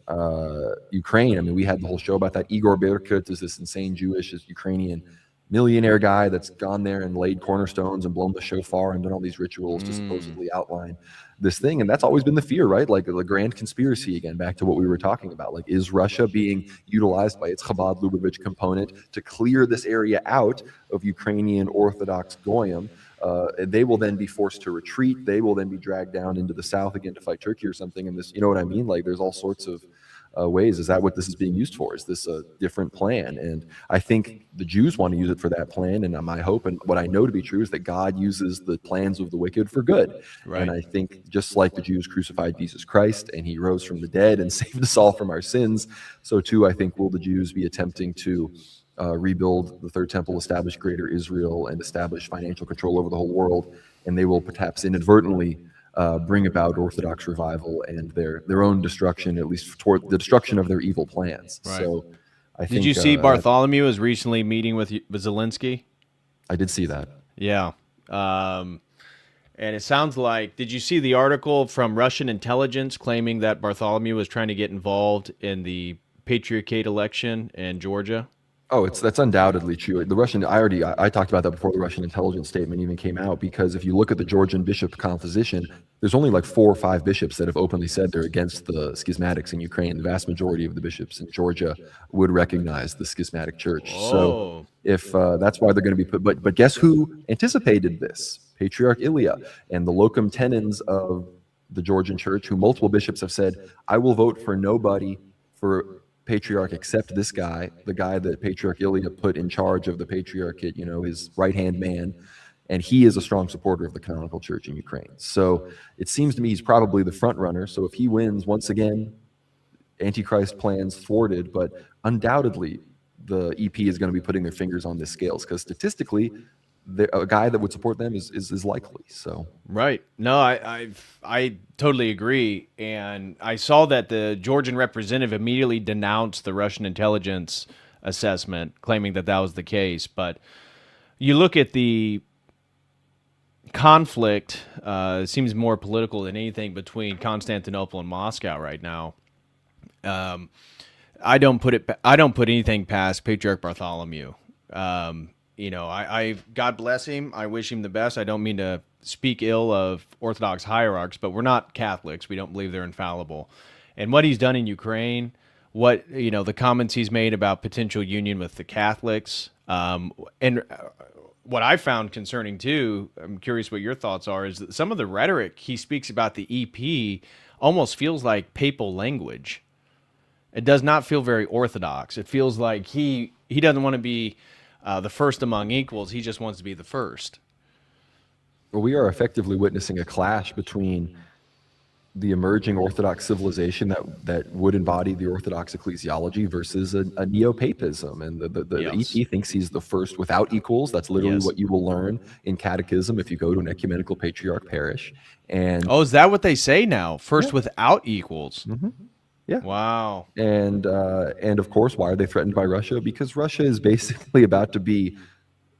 Ukraine, I mean, we had the whole show about that. Igor Berkut is this insane Jewish Ukrainian millionaire guy that's gone there and laid cornerstones and blown the shofar and done all these rituals to supposedly outline this thing. And that's always been the fear, right? Like the grand conspiracy, again, back to what we were talking about. Like, is Russia being utilized by its Chabad Lubavitch component to clear this area out of Ukrainian Orthodox Goyim? They will then be forced to retreat. They will then be dragged down into the south again to fight Turkey or something. And this, you know what I mean? Like, there's all sorts of ways. Is that what this is being used for? Is this a different plan? And I think the Jews want to use it for that plan. And my hope and what I know to be true is that God uses the plans of the wicked for good. Right. And I think just like the Jews crucified Jesus Christ and he rose from the dead and saved us all from our sins, so too I think will the Jews be attempting to rebuild the third temple, establish greater Israel, and establish financial control over the whole world. And they will perhaps inadvertently bring about Orthodox revival and their own destruction, at least toward the destruction of their evil plans. Right. So I think, did you see Bartholomew is recently meeting with Zelensky? I did see that. Yeah. And it sounds like, did you see the article from Russian intelligence claiming that Bartholomew was trying to get involved in the Patriarchate election in Georgia? Oh, that's undoubtedly true. The Russian, I talked about that before the Russian intelligence statement even came out, because if you look at the Georgian bishop composition, there's only like 4 or 5 bishops that have openly said they're against the schismatics in Ukraine. The vast majority of the bishops in Georgia would recognize the schismatic church. Whoa. So if that's why they're going to be put, but guess who anticipated this? Patriarch Ilya and the locum tenens of the Georgian church, who multiple bishops have said, I will vote for nobody for patriarch except this guy, the guy that Patriarch Ilya put in charge of the patriarchate, his right-hand man, and he is a strong supporter of the canonical church in Ukraine. So it seems to me he's probably the front runner. So if he wins, once again, Antichrist plans thwarted, but undoubtedly the EP is going to be putting their fingers on the scales, because statistically, a guy that would support them is likely. So right. No, I totally agree. And I saw that the Georgian representative immediately denounced the Russian intelligence assessment, claiming that that was the case. But you look at the conflict, it seems more political than anything between Constantinople and Moscow right now. I don't put anything past Patriarch Bartholomew. I God bless him. I wish him the best. I don't mean to speak ill of Orthodox hierarchs, but we're not Catholics. We don't believe they're infallible. And what he's done in Ukraine, the comments he's made about potential union with the Catholics, and what I found concerning too, I'm curious what your thoughts are, is that some of the rhetoric he speaks about the EP almost feels like papal language. It does not feel very Orthodox. It feels like he doesn't want to be the first among equals. He just wants to be the first. Well, we are effectively witnessing a clash between the emerging Orthodox civilization that would embody the Orthodox ecclesiology versus a neo-papism. And the yes. EP thinks he's the first without equals. That's literally yes. what you will learn in catechism if you go to an ecumenical patriarch parish. And is that what they say now? First yeah. without equals? Mm-hmm. Yeah. Wow. And of course, why are they threatened by Russia? Because Russia is basically about to be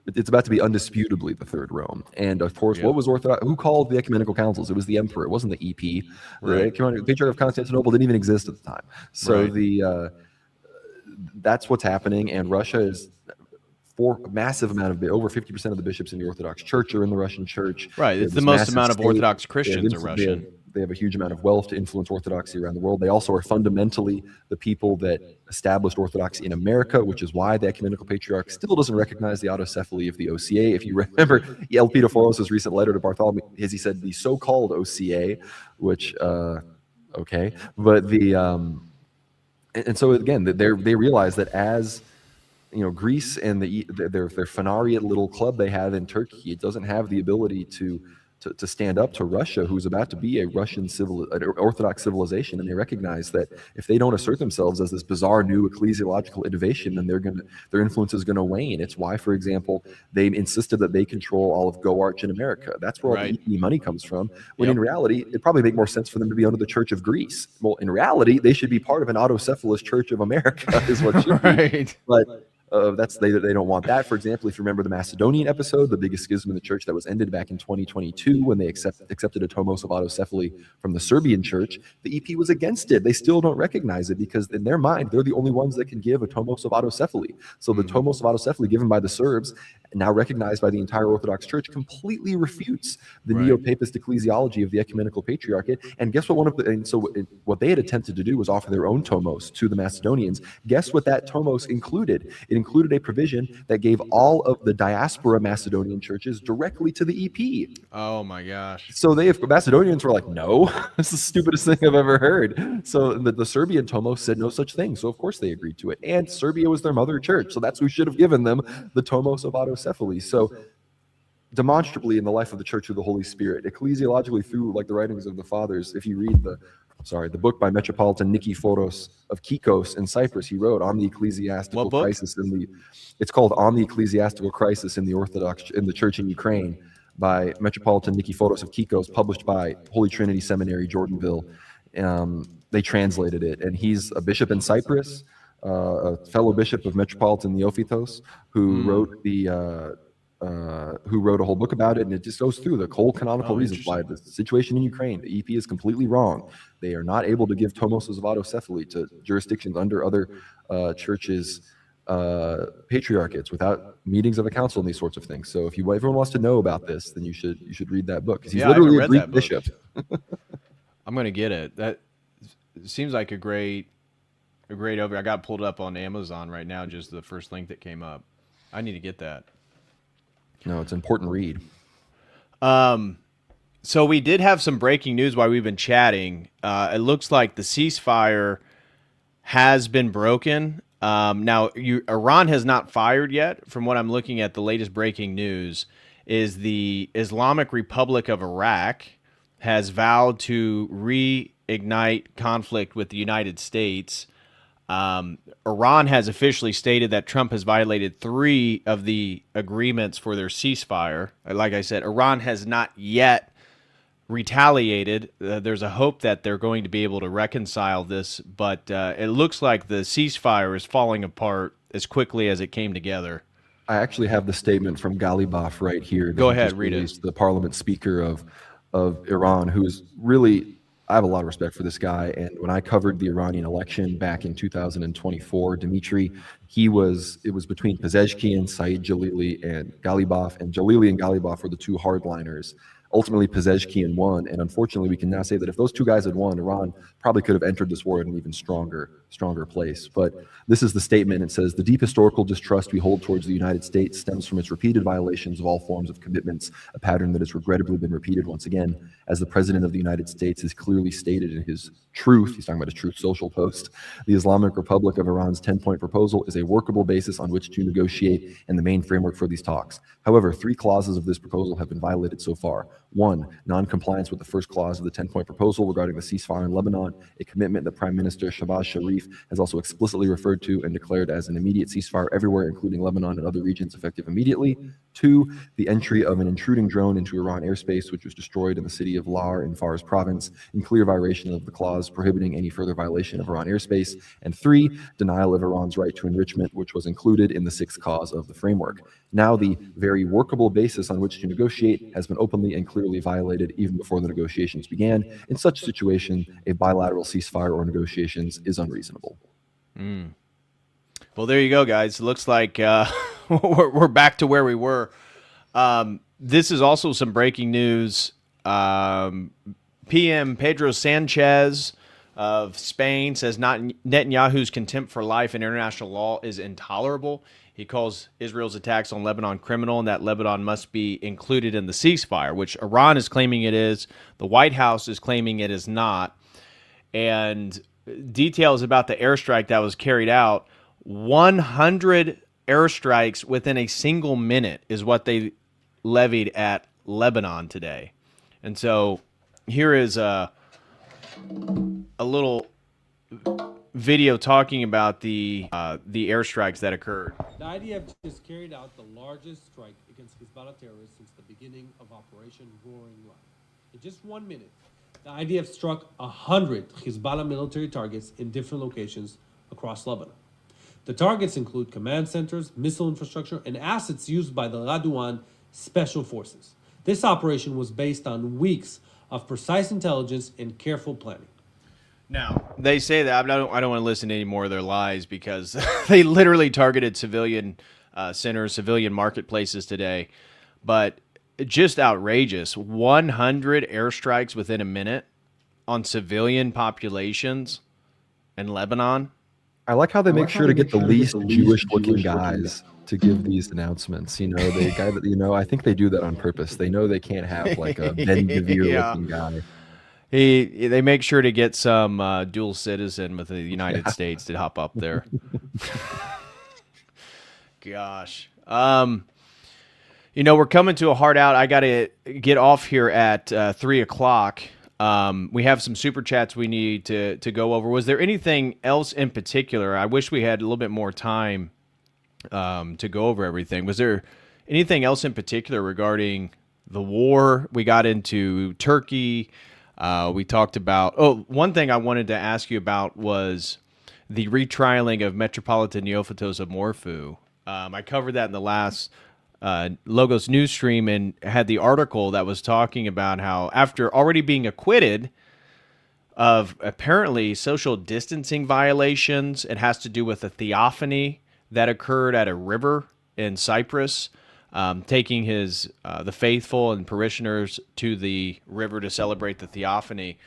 undisputably the third Rome. And of course, what was Orthodox? Who called the ecumenical councils? It was the emperor. It wasn't the EP. Right. The Patriarch of Constantinople didn't even exist at the time. So right. That's what's happening. And Russia is for a massive amount of over 50% of the bishops in the Orthodox Church are in the Russian Church. Right. It's the most amount of Orthodox Christians are Russian. They have a huge amount of wealth to influence Orthodoxy around the world. They also are fundamentally the people that established Orthodoxy in America, which is why the Ecumenical Patriarch still doesn't recognize the autocephaly of the OCA. If you remember Elpida Foros' recent letter to Bartholomew, as he said, the so-called OCA, which, okay. But and so again, they realize that as Greece and their Phanariot little club they have in Turkey, it doesn't have the ability to stand up to Russia, who's about to be a Russian Orthodox civilization, and they recognize that if they don't assert themselves as this bizarre new ecclesiological innovation, then their influence is going to wane. It's why, for example, they insisted that they control all of Go-Arch in America. That's where all the EP money comes from. When in reality, it'd probably make more sense for them to be under the Church of Greece. Well, in reality, they should be part of an autocephalous Church of America, is what should be. But They don't want that. For example, if you remember the Macedonian episode, the biggest schism in the church that was ended back in 2022 when they accepted a tomos of autocephaly from the Serbian church, the EP was against it. They still don't recognize it because in their mind, they're the only ones that can give a tomos of autocephaly. So the tomos of autocephaly given by the Serbs, now recognized by the entire Orthodox Church, completely refutes the neo-papist ecclesiology of the ecumenical patriarchate. And guess what? What they had attempted to do was offer their own tomos to the Macedonians. Guess what that tomos included? It included a provision that gave all of the diaspora Macedonian churches directly to the EP. Oh my gosh! So Macedonians were like, "No, this is the stupidest thing I've ever heard." So the Serbian tomos said no such thing. So of course they agreed to it. And Serbia was their mother church, so that's who should have given them the tomos of autocephaly. So demonstrably in the life of the Church of the Holy Spirit, ecclesiologically through like the writings of the fathers, if you read the book by Metropolitan Nikiforos of Kikos in Cyprus, he wrote on the ecclesiastical crisis it's called On the Ecclesiastical Crisis in the Church in Ukraine by Metropolitan Nikiforos of Kikos, published by Holy Trinity Seminary, Jordanville. They translated it, and he's a bishop in Cyprus, a fellow bishop of Metropolitan Neophytos, who wrote a whole book about it, and it just goes through the whole canonical reasons why the situation in Ukraine, the EP is completely wrong. They are not able to give tomoses of autocephaly to jurisdictions under other churches' patriarchates without meetings of a council and these sorts of things. So if everyone wants to know about this, then you should read that book, because he's literally a Greek bishop. I'm going to get it. That seems like a great overview. I got pulled up on Amazon right now, just the first link that came up. I need to get that. No, it's an important read. So we did have some breaking news while we've been chatting. It looks like the ceasefire has been broken. Now, Iran has not fired yet. From what I'm looking at, the latest breaking news is the Islamic Republic of Iraq has vowed to reignite conflict with the United States. Iran has officially stated that Trump has violated 3 of the agreements for their ceasefire. Like I said, Iran has not yet retaliated. There's a hope that they're going to be able to reconcile this, but it looks like the ceasefire is falling apart as quickly as it came together. I actually have the statement from Ghalibaf right here. Go ahead, read it. The parliament speaker of Iran, who is really... I have a lot of respect for this guy, and when I covered the Iranian election back in 2024, Dmitry, it was between Pezeshkian, Saeed Jalili, and Ghalibaf, and Jalili and Ghalibaf were the 2 hardliners. Ultimately, Pezeshkian won, and unfortunately, we can now say that if those 2 guys had won, Iran probably could have entered this war in an even stronger place. But this is the statement. It says, "The deep historical distrust we hold towards the United States stems from its repeated violations of all forms of commitments, a pattern that has regrettably been repeated once again. As the President of the United States has clearly stated in his Truth," he's talking about his Truth Social post, "the Islamic Republic of Iran's 10-point proposal is a workable basis on which to negotiate and the main framework for these talks. However, 3 clauses of this proposal have been violated so far. 1, non-compliance with the first clause of the 10-point proposal regarding the ceasefire in Lebanon, a commitment that Prime Minister Shahbaz Sharif has also explicitly referred to and declared as an immediate ceasefire everywhere, including Lebanon and other regions, effective immediately. 2, the entry of an intruding drone into Iran airspace, which was destroyed in the city of Lar in Fars province, in clear violation of the clause prohibiting any further violation of Iran airspace. And 3, denial of Iran's right to enrichment, which was included in the 6th clause of the framework. Now, the very workable basis on which to negotiate has been openly and clearly violated even before the negotiations began. In such a situation, a bilateral ceasefire or negotiations is unreasonable." Well, there you go, guys. It looks like we're back to where we were. This is also some breaking news. PM Pedro Sanchez of Spain says Netanyahu's contempt for life and international law is intolerable. He calls Israel's attacks on Lebanon criminal and that Lebanon must be included in the ceasefire, which Iran is claiming it is. The White House is claiming it is not. And details about the airstrike that was carried out, 100 airstrikes within a single minute is what they levied at Lebanon today. And so here is a little video talking about the airstrikes that occurred. The IDF just carried out the largest strike against Hezbollah terrorists since the beginning of Operation Roaring Lion. In just 1 minute, the IDF struck 100 Hezbollah military targets in different locations across Lebanon. The targets include command centers, missile infrastructure, and assets used by the Radwan Special Forces. This operation was based on weeks of precise intelligence and careful planning. Now, they say that I don't want to listen to any more of their lies because they literally targeted civilian centers, civilian marketplaces today. But just outrageous. 100 airstrikes within a minute on civilian populations in Lebanon. I like how they make sure to get the least Jewish-looking guys to give these announcements. You know, the guy that, you know, I think they do that on purpose. They know they can't have like a Ben Gvir-looking guy. They make sure to get some dual citizen with the United States to hop up there. Gosh. You know, we're coming to a hard out. I got to get off here at 3 o'clock. We have some super chats we need to go over. Was there anything else in particular? I wish we had a little bit more time to go over everything. Was there anything else in particular regarding the war? We got into Turkey. We talked about, one thing I wanted to ask you about was the retrialing of Metropolitan Neophytos of Morphu. I covered that in the last Logos news stream and had the article that was talking about how after already being acquitted of apparently social distancing violations, it has to do with a theophany that occurred at a river in Cyprus, taking the faithful and parishioners to the river to celebrate the theophany.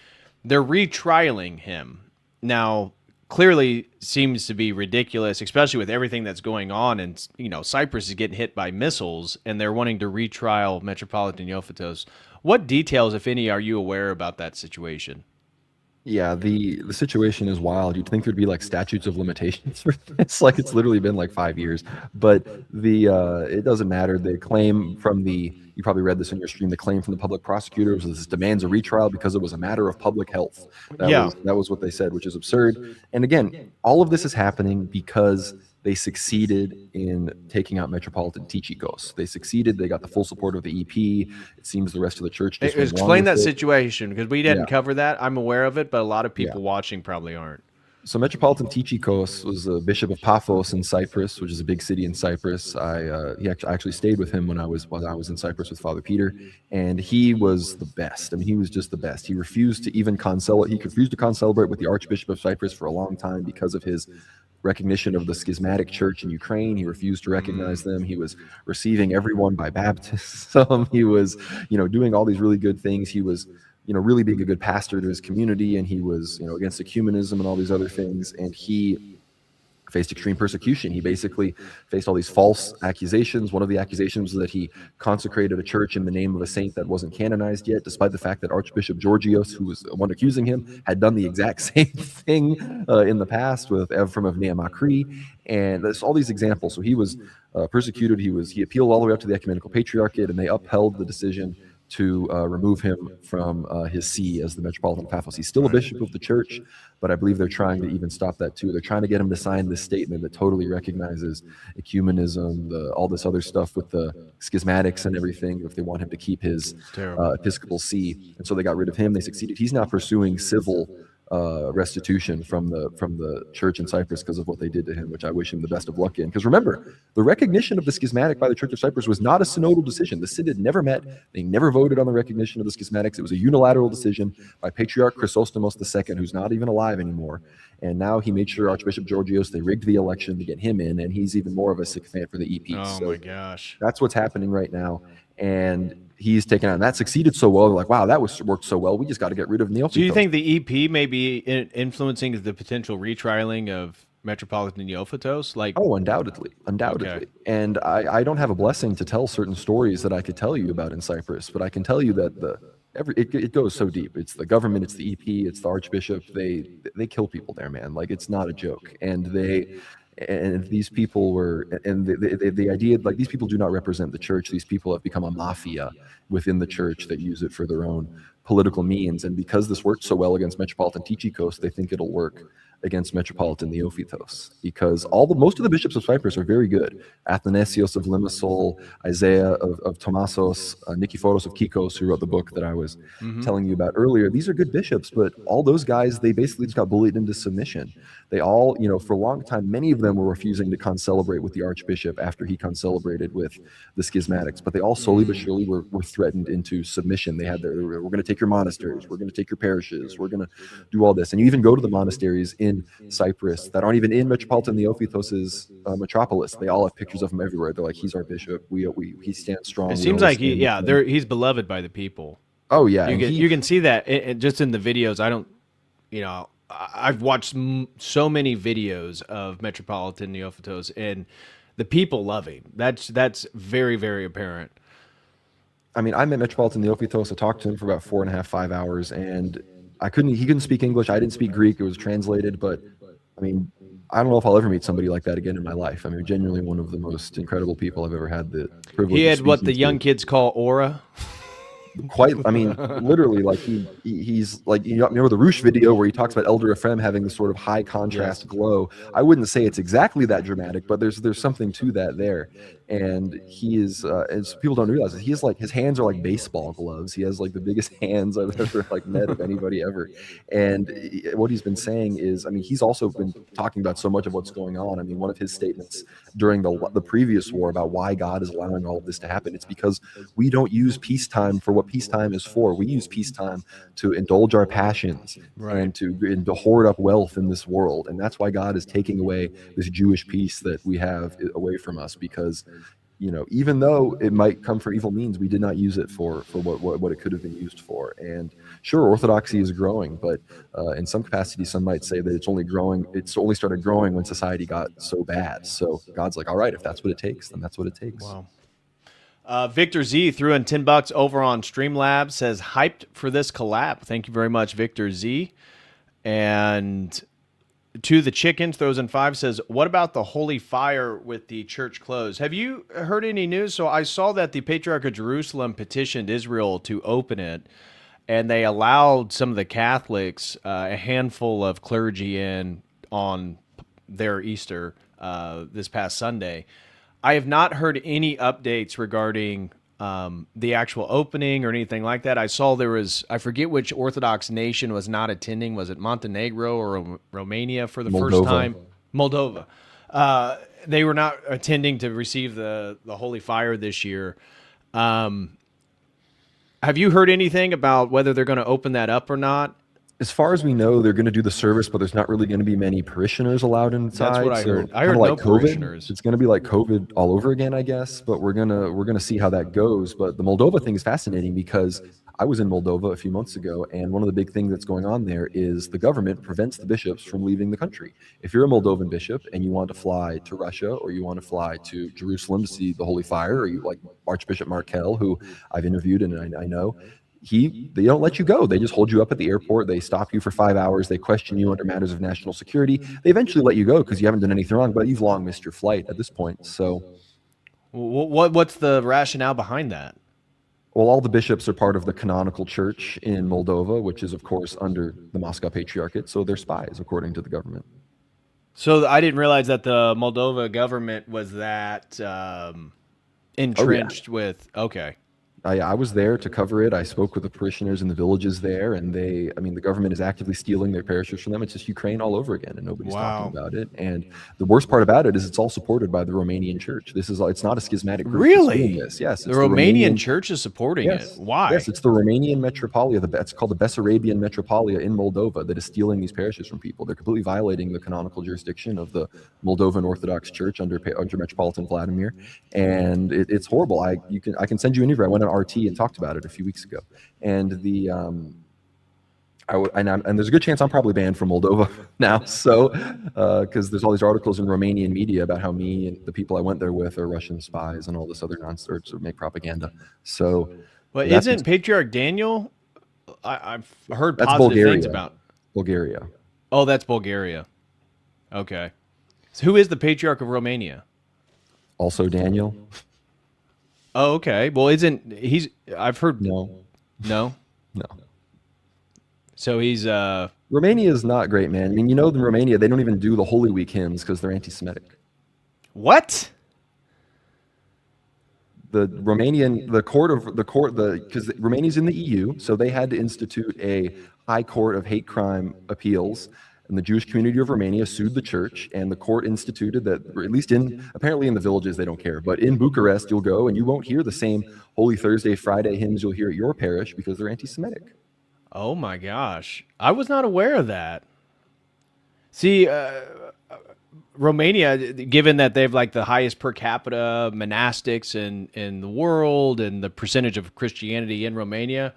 They're retrialing him. Now, clearly seems to be ridiculous, especially with everything that's going on. And, you know, Cyprus is getting hit by missiles, and they're wanting to retrial Metropolitan Neophytos. What details, if any, are you aware about that situation? Yeah, the situation is wild. You'd think there'd be like statutes of limitations for this. Like it's literally been like 5 years, but it doesn't matter. The claim from you probably read this in your stream. The claim from the public prosecutors was this demands a retrial because it was a matter of public health. That was what they said, which is absurd. And again, all of this is happening because they succeeded in taking out Metropolitan Tychikos. They succeeded. They got the full support of the EP. It seems the rest of the church just went explain that it. situation, because we didn't cover that. I'm aware of it, but a lot of people watching probably aren't. So Metropolitan Tychikos was a bishop of Paphos in Cyprus, which is a big city in Cyprus. I actually stayed with him when I was in Cyprus with Father Peter, and he was the best. I mean, he was just the best. He refused to even concelebrate with the Archbishop of Cyprus for a long time because of his recognition of the schismatic church in Ukraine. He refused to recognize them. He was receiving everyone by baptism. He was, doing all these really good things. He was, really being a good pastor to his community, and he was, against ecumenism and all these other things. And he faced extreme persecution. He basically faced all these false accusations. One of the accusations was that he consecrated a church in the name of a saint that wasn't canonized yet, despite the fact that Archbishop Georgios, who was the one accusing him, had done the exact same thing in the past with Ephraim of Neamakri. And there's all these examples. So he was persecuted. He appealed all the way up to the Ecumenical Patriarchate, and they upheld the decision to remove him from his see as the Metropolitan of Paphos. He's still a bishop of the church, but I believe they're trying to even stop that too. They're trying to get him to sign this statement that totally recognizes ecumenism, all this other stuff with the schismatics and everything, if they want him to keep his episcopal see. And so they got rid of him. They succeeded. He's now pursuing civil restitution from the church in Cyprus because of what they did to him, which I wish him the best of luck in. Because remember, the recognition of the schismatic by the Church of Cyprus was not a synodal decision. The synod never met. They never voted on the recognition of the schismatics. It was a unilateral decision by Patriarch Chrysostomos II, who's not even alive anymore. And now he made sure Archbishop Georgios, they rigged the election to get him in, and he's even more of a sycophant for the EP. Oh, my gosh. That's what's happening right now. And he's taken on that, succeeded so well. They're like, wow, that worked so well. We just got to get rid of Neophytos. Do you think the EP may be influencing the potential retrialing of Metropolitan Neophytos? Undoubtedly. Okay. And I don't have a blessing to tell certain stories that I could tell you about in Cyprus, but I can tell you that it goes so deep. It's the government, it's the EP, it's the Archbishop. They kill people there, man. Like, it's not a joke. And these people the idea, like, these people do not represent the church. These people have become a mafia within the church that use it for their own political means. And because this worked so well against Metropolitan Tychikos, they think it'll work against Metropolitan Theophitos, because most of the bishops of Cyprus are very good. Athanasios of Limassol, Isaiah of Tomassos, Nikephoros of Kikos, who wrote the book that I was telling you about earlier. These are good bishops, but all those guys, they basically just got bullied into submission. They all, for a long time, many of them were refusing to concelebrate with the archbishop after he concelebrated with the schismatics, but they all slowly but surely were threatened into submission. They had we're going to take your monasteries, we're going to take your parishes, we're going to do all this. And you even go to the monasteries in Cyprus that aren't even in Metropolitan Theophitos' metropolis. They all have pictures of him everywhere. They're like, he's our bishop. He stands strong. It seems like he's beloved by the people. Oh yeah, you can see that just in the videos. I've watched so many videos of Metropolitan Theophitos, and the people love him. That's very, very apparent. I mean, I met Metropolitan Theophitos. I talked to him for about 4.5, 5 hours, and he couldn't speak English. I didn't speak Greek. It was translated, but I mean, I don't know if I'll ever meet somebody like that again in my life. I mean, genuinely one of the most incredible people I've ever had the privilege. He had what the young kids call aura. Quite, I mean, literally, like he's like, remember the Roosh video where he talks about Elder Ephraim having this sort of high contrast glow. I wouldn't say it's exactly that dramatic, but there's something to that there. And he is, as people don't realize it, he's like, his hands are like baseball gloves. He has like the biggest hands I've ever met of anybody ever. And what he's been saying is, I mean, he's also been talking about so much of what's going on. I mean, one of his statements during the previous war about why God is allowing all of this to happen, it's because we don't use peacetime for what peacetime is for. We use peacetime to indulge our passions and to hoard up wealth in this world. And that's why God is taking away this Jewish peace that we have away from us, because even though it might come from evil means, we did not use it for what it could have been used for. And sure, Orthodoxy is growing, but in some capacity, some might say that it's only started growing when society got so bad. So God's like, all right, if that's what it takes, then that's what it takes. Wow. Victor Z threw in $10 over on Streamlabs, says, hyped for this collab. Thank you very much, Victor Z. And To the Chickens throws in 5, says, what about the holy fire with the church closed? Have you heard any news? So I saw that the Patriarch of Jerusalem petitioned Israel to open it, and they allowed some of the Catholics, a handful of clergy in on their Easter this past Sunday. I have not heard any updates regarding the actual opening or anything like that. I saw there was, I forget which Orthodox nation was not attending. Was it Montenegro or Romania for the first time? Moldova. They were not attending to receive the Holy Fire this year. Have you heard anything about whether they're going to open that up or not? As far as we know, they're going to do the service, but there's not really going to be many parishioners allowed inside. That's what I heard. I heard no like COVID. Parishioners. It's going to be like COVID all over again, I guess. But we're gonna see how that goes. But the Moldova thing is fascinating because I was in Moldova a few months ago, and one of the big things that's going on there is the government prevents the bishops from leaving the country. If you're a Moldovan bishop and you want to fly to Russia or you want to fly to Jerusalem to see the Holy Fire, or you like Archbishop Markel, who I've interviewed and I know. They don't let you go. They just hold you up at the airport. They stop you for 5 hours. They question you under matters of national security. They eventually let you go because you haven't done anything wrong, but you've long missed your flight at this point. So, what's the rationale behind that? Well, all the bishops are part of the canonical church in Moldova, which is, of course, under the Moscow Patriarchate. So they're spies, according to the government. So I didn't realize that the Moldova government was that entrenched with. Okay. I was there to cover it. I spoke with the parishioners in the villages there, and the government is actively stealing their parishes from them. It's just Ukraine all over again, and nobody's talking about it. And the worst part about it is it's all supported by the Romanian church. It's not a schismatic group. Really? Doing this. Yes. The Romanian church is supporting it. Why? Yes, it's the Romanian Metropolia. It's called the Bessarabian Metropolia in Moldova that is stealing these parishes from people. They're completely violating the canonical jurisdiction of the Moldovan Orthodox Church under Metropolitan Vladimir, and it's horrible. I can send you an interview. I went on RT and talked about it a few weeks ago, and and there's a good chance I'm probably banned from Moldova now. So, because there's all these articles in Romanian media about how me and the people I went there with are Russian spies and all this other nonsense or make propaganda. So, but isn't Patriarch Daniel? I've heard that's positive Bulgaria. things about Bulgaria. Oh, that's Bulgaria. Okay, so who is the Patriarch of Romania? Also Daniel. Oh, okay. Well, I've heard No. No. So he's Romania is not great, man. I mean, in Romania, they don't even do the Holy Week hymns because they're anti-Semitic. what? Because Romania's in the EU, so they had to institute a high court of hate crime appeals. And the Jewish community of Romania sued the church, and the court instituted that, or at least apparently in the villages, they don't care. But in Bucharest, you'll go and you won't hear the same Holy Thursday, Friday hymns you'll hear at your parish because they're anti-Semitic. Oh my gosh. I was not aware of that. See, Romania, given that they've like the highest per capita monastics in the world and the percentage of Christianity in Romania.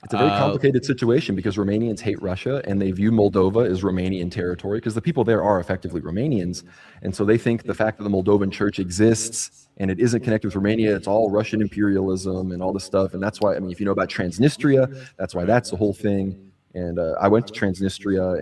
It's a very complicated situation because Romanians hate Russia and they view Moldova as Romanian territory because the people there are effectively Romanians. And so they think the fact that the Moldovan church exists and it isn't connected with Romania, it's all Russian imperialism and all this stuff. And that's why, I mean, if you know about Transnistria, that's why that's the whole thing. And I went to Transnistria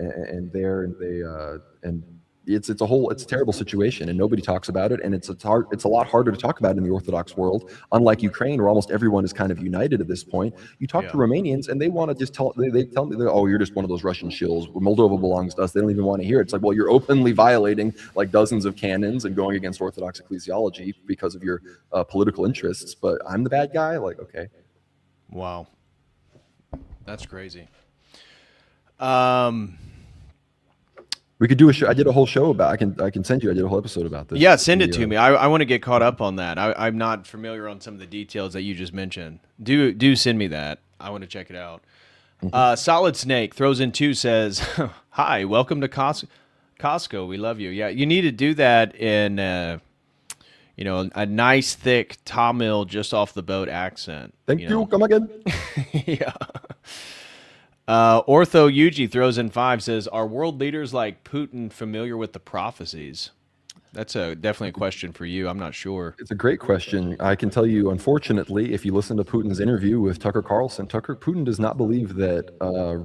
and it's a terrible situation and nobody talks about it. And it's a lot harder to talk about in the Orthodox world, unlike Ukraine, where almost everyone is kind of united at this point. You talk to Romanians and they want to just they tell me, oh, you're just one of those Russian shills. Moldova belongs to us. They don't even want to hear it. It's like, well, you're openly violating like dozens of canons and going against Orthodox ecclesiology because of your political interests. But I'm the bad guy? Like, okay. Wow. That's crazy. We could do a show. I did a whole show about. I can send you. I did a whole episode about this. Yeah, send it to me. I want to get caught up on that. I'm not familiar on some of the details that you just mentioned. Do send me that. I want to check it out. Solid Snake throws in 2, says, "Hi, welcome to Costco. We love you. Yeah, you need to do that in a nice thick Tamil just off the boat accent. Thank you. Come again. Yeah." Ortho Yuji throws in 5, says, "Are world leaders like Putin familiar with the prophecies?" That's definitely a question for you. I'm not sure. It's a great question. I can tell you, unfortunately, if you listen to Putin's interview with Tucker Carlson, Putin does not believe that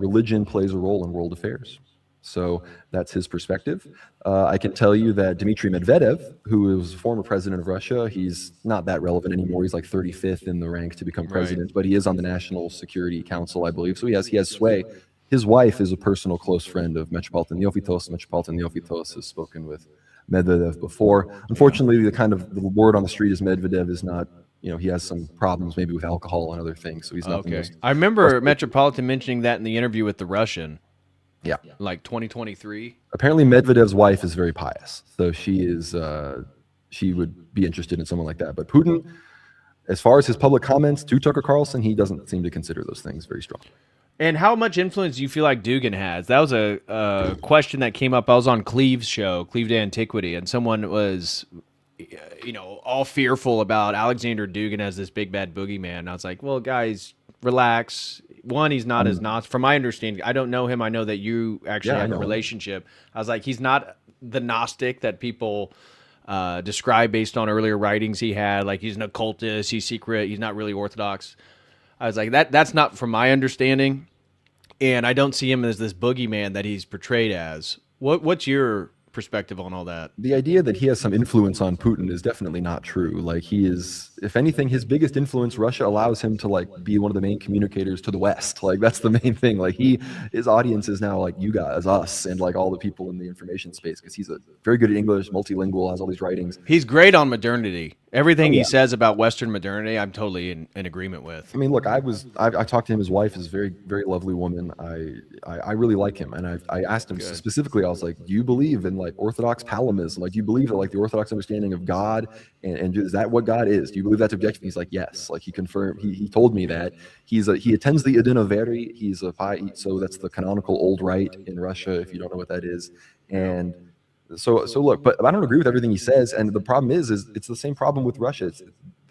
religion plays a role in world affairs. So that's his perspective. I can tell you that Dmitry Medvedev, who was a former president of Russia, he's not that relevant anymore. He's like 35th in the rank to become president, but he is on the National Security Council, I believe. So he has sway. His wife is a personal close friend of Metropolitan Neophytos. Metropolitan Neophytos has spoken with Medvedev before. Unfortunately, the word on the street is Medvedev is not, he has some problems maybe with alcohol and other things. So he's not the most. I remember Metropolitan mentioning that in the interview with the Russian. Yeah. Like 2023. Apparently Medvedev's wife is very pious. So she would be interested in someone like that. But Putin, as far as his public comments to Tucker Carlson, he doesn't seem to consider those things very strong. And how much influence do you feel like Dugan has? That was a question that came up. I was on Cleve's show, Cleve to Antiquity, and someone was, all fearful about Alexander Dugan as this big bad boogeyman. And I was like, well, guys, relax. One, he's not as Gnostic. From my understanding, I don't know him. I know that you actually have a relationship. I was like, he's not the Gnostic that people describe based on earlier writings he had. Like, he's an occultist, he's secret, he's not really Orthodox. I was like, that's not from my understanding. And I don't see him as this boogeyman that he's portrayed as. What's your perspective on all that? The idea that he has some influence on Putin is definitely not true. Like, he is, if anything, his biggest influence, Russia allows him to like be one of the main communicators to the West. Like, that's the main thing. Like, his audience is now like you guys, us, and like all the people in the information space, because he's very good at English, multilingual, has all these writings. He's great on modernity. Everything he says about Western modernity, I'm totally in agreement with. I mean, look, I talked to him. His wife is a very, very lovely woman. I really like him, and I asked him specifically. I was like, "Do you believe in like Orthodox Palimism? Like, do you believe that like the Orthodox understanding of God, and is that what God is? Do you believe that's objective?" He's like, "Yes." Like, he confirmed. He told me that he attends the Edina Veri. He's a so that's the canonical old rite in Russia. If you don't know what that is, and. So look, but I don't agree with everything he says, and the problem is it's the same problem with Russia.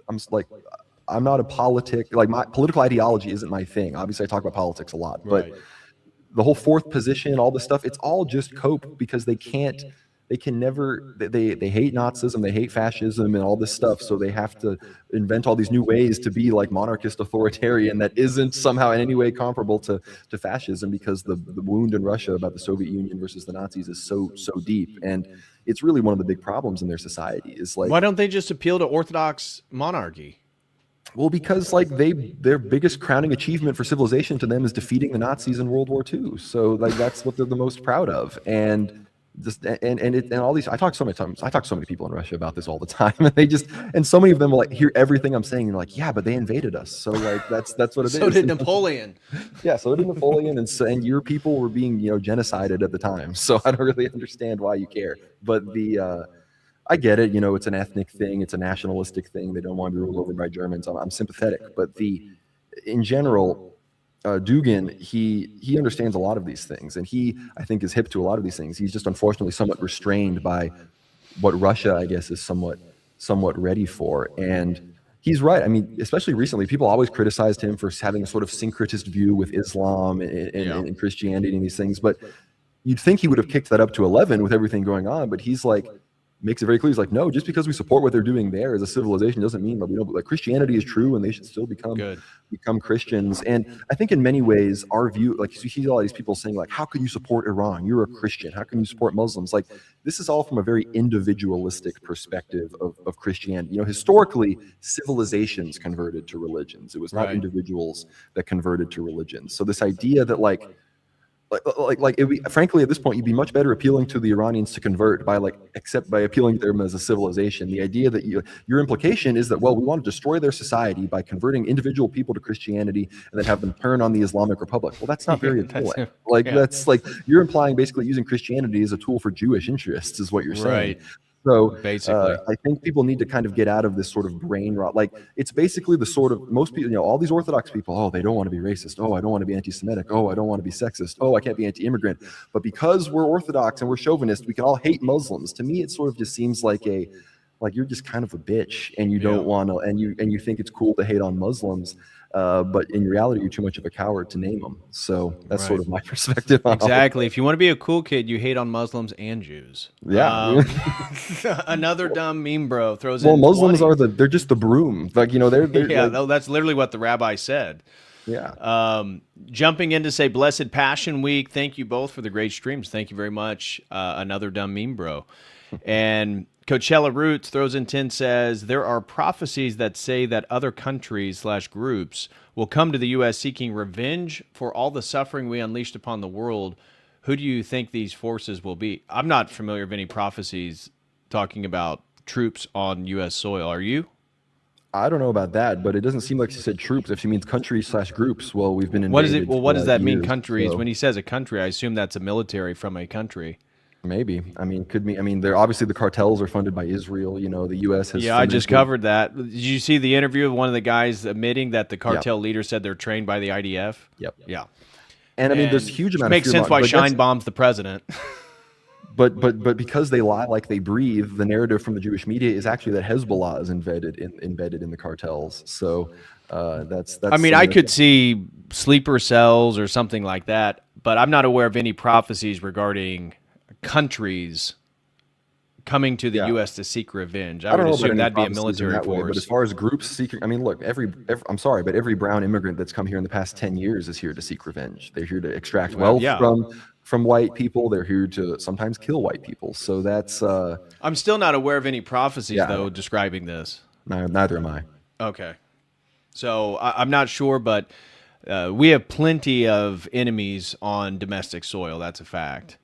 I'm not a politic, like my political ideology isn't my thing. Obviously, I talk about politics a lot, but the whole fourth position, all this stuff, it's all just cope because they can never, they hate Nazism, they hate fascism and all this stuff. So they have to invent all these new ways to be like monarchist authoritarian that isn't somehow in any way comparable to fascism, because the wound in Russia about the Soviet Union versus the Nazis is so deep. And it's really one of the big problems in their society is like, why don't they just appeal to Orthodox monarchy? Well, because like their biggest crowning achievement for civilization to them is defeating the Nazis in World War II. So like that's what they're the most proud of. And just and all these, I talk so many times. I talk to so many people in Russia about this all the time, and they just, and so many of them will like hear everything I'm saying and like, yeah, but they invaded us. So like that's what it So is. did Napoleon. Yeah, so did Napoleon, and your people were being genocided at the time. So I don't really understand why you care. But I get it. It's an ethnic thing. It's a nationalistic thing. They don't want to be ruled over by Germans. I'm sympathetic. But in general, Dugin, he understands a lot of these things, and I think, is hip to a lot of these things. He's just unfortunately somewhat restrained by what Russia, I guess, is somewhat ready for. And he's right. I mean, especially recently, people always criticized him for having a sort of syncretist view with Islam and Christianity and these things. But you'd think he would have kicked that up to 11 with everything going on. But he's like, makes it very clear. He's like, no, just because we support what they're doing there as a civilization doesn't mean that we don't. Like, Christianity is true, and they should still become Christians. And I think in many ways, our view, like, you see all these people saying, like, how can you support Iran? You're a Christian. How can you support Muslims? Like, this is all from a very individualistic perspective of Christianity. Historically, civilizations converted to religions. It was not individuals that converted to religions. So this idea that frankly, at this point, you'd be much better appealing to the Iranians to convert by appealing to them as a civilization. The idea that your implication is that, well, we want to destroy their society by converting individual people to Christianity and then have them turn on the Islamic Republic. Well, that's not very appealing. That's like, you're implying basically using Christianity as a tool for Jewish interests, is what you're saying. Right. So basically, I think people need to kind of get out of this sort of brain rot. Like, it's basically the sort of, most people, all these Orthodox people, oh, they don't want to be racist. Oh, I don't want to be anti-Semitic. Oh, I don't want to be sexist. Oh, I can't be anti-immigrant. But because we're Orthodox and we're chauvinist, we can all hate Muslims. To me, it sort of just seems like you're just kind of a bitch, and you don't want to, and you think it's cool to hate on Muslims. But in reality, you're too much of a coward to name them. So that's sort of my perspective on exactly. If you want to be a cool kid, you hate on Muslims and Jews. Yeah. Another dumb meme bro throws well, in Muslims 20. they're just the broom. Like, they're yeah, like, that's literally what the rabbi said. Yeah. Jumping in to say Blessed Passion Week. Thank you both for the great streams. Thank you very much. Another dumb meme bro. And Coachella Roots throws in 10, says, there are prophecies that say that other countries / groups will come to the U.S. seeking revenge for all the suffering we unleashed upon the world. Who do you think these forces will be? I'm not familiar with any prophecies talking about troops on U.S. soil. Are you? I don't know about that, but it doesn't seem like she said troops. If she means countries / groups, well, we've been invaded. What is it? Well, what does that mean, years, countries? so. When he says a country, I assume that's a military from a country. Maybe. I mean, could be. I mean, they're obviously, the cartels are funded by Israel. The U.S. has. Yeah, I just covered that. Did you see the interview of one of the guys admitting that the cartel leader said they're trained by the IDF? Yep. Yeah. And I mean, there's a huge amount. Makes of fear sense why Shine bombs the president. But because they lie like they breathe, the narrative from the Jewish media is actually that Hezbollah is embedded in the cartels. So that's. I mean, I could see sleeper cells or something like that, but I'm not aware of any prophecies regarding countries coming to the U.S. to seek revenge. I would assume that'd be a military force. But as far as groups seeking, I mean, look, I'm sorry, but every brown immigrant that's come here in the past 10 years is here to seek revenge. They're here to extract wealth from white people. They're here to sometimes kill white people. So that's. I'm still not aware of any prophecies though describing this. Neither am I. Okay, so I'm not sure, but we have plenty of enemies on domestic soil. That's a fact.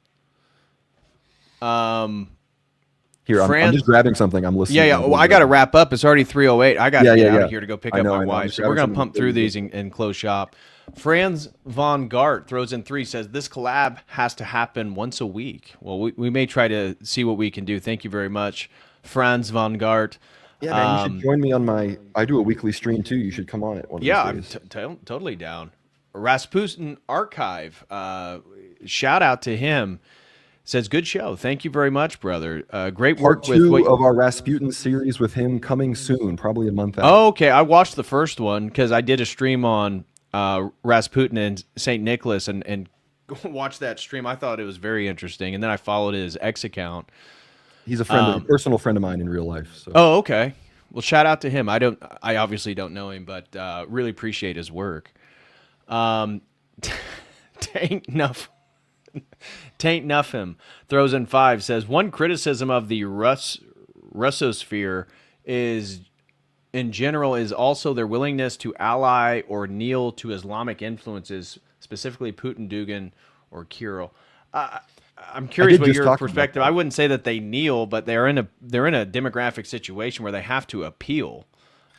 Here, I'm just grabbing something. I'm listening. Yeah. Well, I got to wrap up. It's already 3:08. I got to get out of here to go pick up my wife. So we're going to pump through these and close shop. Franz von Gart throws in 3, says, this collab has to happen once a week. Well, we may try to see what we can do. Thank you very much, Franz von Gart. Yeah, man, you should join me on I do a weekly stream too. You should come on it one of these days. I'm totally down. Rasputin Archive, shout out to him. Says, good show. Thank you very much, brother. Great work Part 2 of our Rasputin series with him coming soon, probably a month out. Oh, okay. I watched the first one because I did a stream on Rasputin and St. Nicholas and watched that stream. I thought it was very interesting. And then I followed his X account. He's a personal friend of mine in real life. So. Oh, okay. Well, shout out to him. I obviously don't know him, but really appreciate his work. Taint Nuffham throws in 5, says, one criticism of the Russosphere is in general is also their willingness to ally or kneel to Islamic influences, specifically Putin, Dugin, or Kirill. I'm curious did what just your talk about perspective. that. I wouldn't say that they kneel, but they're in a demographic situation where they have to appeal.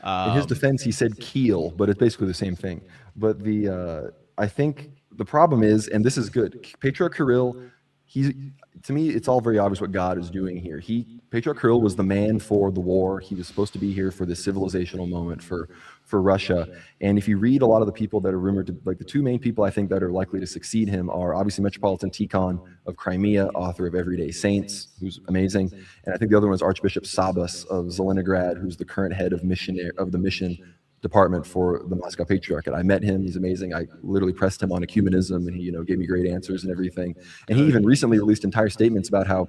In his defense, he said keel, but it's basically the same thing. But I think the problem is, and this is good, Patriarch Kirill, to me, it's all very obvious what God is doing here. Patriarch Kirill was the man for the war. He was supposed to be here for this civilizational moment for Russia. And if you read a lot of the people that are rumored to, like the two main people I think that are likely to succeed him are obviously Metropolitan Tikhon of Crimea, author of Everyday Saints, who's amazing. And I think the other one is Archbishop Sabas of Zelenograd, who's the current head of the mission department for the Moscow Patriarchate. I met him. He's amazing. I literally pressed him on ecumenism, and he, gave me great answers and everything. And he even recently released entire statements about how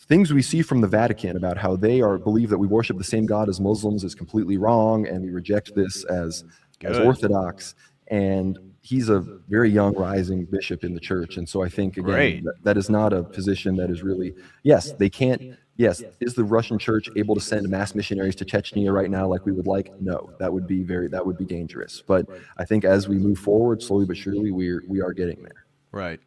things we see from the Vatican about how they believe that we worship the same God as Muslims is completely wrong, and we reject this as orthodox. And he's a very young rising bishop in the church. And so I think, again, that is not a position that is really, yes, they can't. Yes, is the Russian church able to send mass missionaries to Chechnya right now like we would like? No, that would be dangerous. But I think as we move forward, slowly but surely, we are getting there. Right.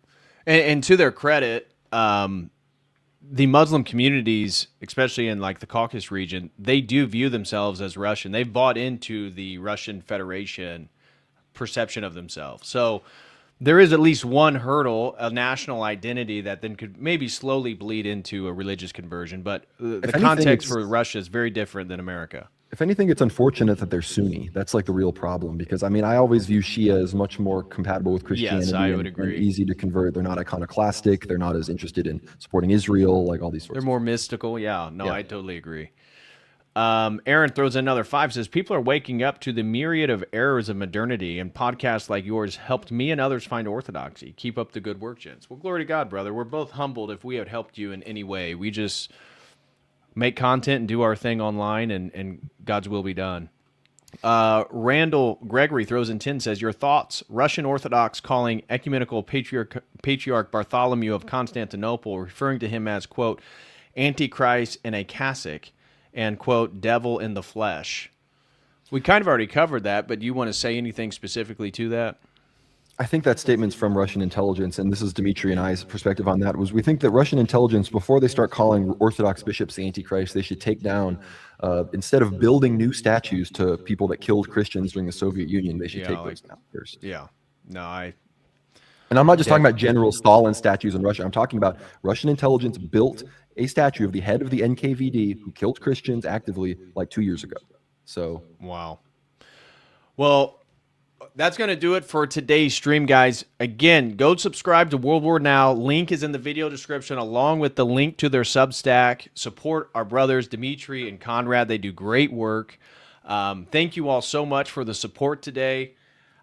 And to their credit, the Muslim communities, especially in like the Caucasus region, they do view themselves as Russian. They've bought into the Russian Federation perception of themselves. So there is at least one hurdle, a national identity that then could maybe slowly bleed into a religious conversion. But the context for Russia is very different than America. If anything, it's unfortunate that they're Sunni. That's like the real problem, because I always view Shia as much more compatible with Christianity. Yes, I would agree. And easy to convert. They're not iconoclastic. They're not as interested in supporting Israel, like all these sorts. They're more mystical. Yeah, no, I totally agree. Aaron throws in another 5, says, people are waking up to the myriad of errors of modernity, and podcasts like yours helped me and others find orthodoxy. Keep up the good work, gents. Well, glory to God, brother. We're both humbled if we had helped you in any way. We just make content and do our thing online, and God's will be done. Randall Gregory throws in 10, says, your thoughts, Russian Orthodox calling ecumenical patriarch Bartholomew of Constantinople, referring to him as, quote, Antichrist in a cassock, and, quote, devil in the flesh. We kind of already covered that, but do you want to say anything specifically to that? I think that statement's from Russian intelligence, and this is Dimitri and I's perspective on that, was we think that Russian intelligence, before they start calling Orthodox bishops the Antichrist, they should take down, instead of building new statues to people that killed Christians during the Soviet Union, they should take those down first. Yeah. No, And I'm not just talking about General Stalin statues in Russia. I'm talking about Russian intelligence built a statue of the head of the NKVD who killed Christians actively like 2 years ago. So, wow. Well, that's going to do it for today's stream, guys. Again, go subscribe to World War Now. Link is in the video description, along with the link to their Substack. Support our brothers, Dimitri and Conrad. They do great work. Thank you all so much for the support today.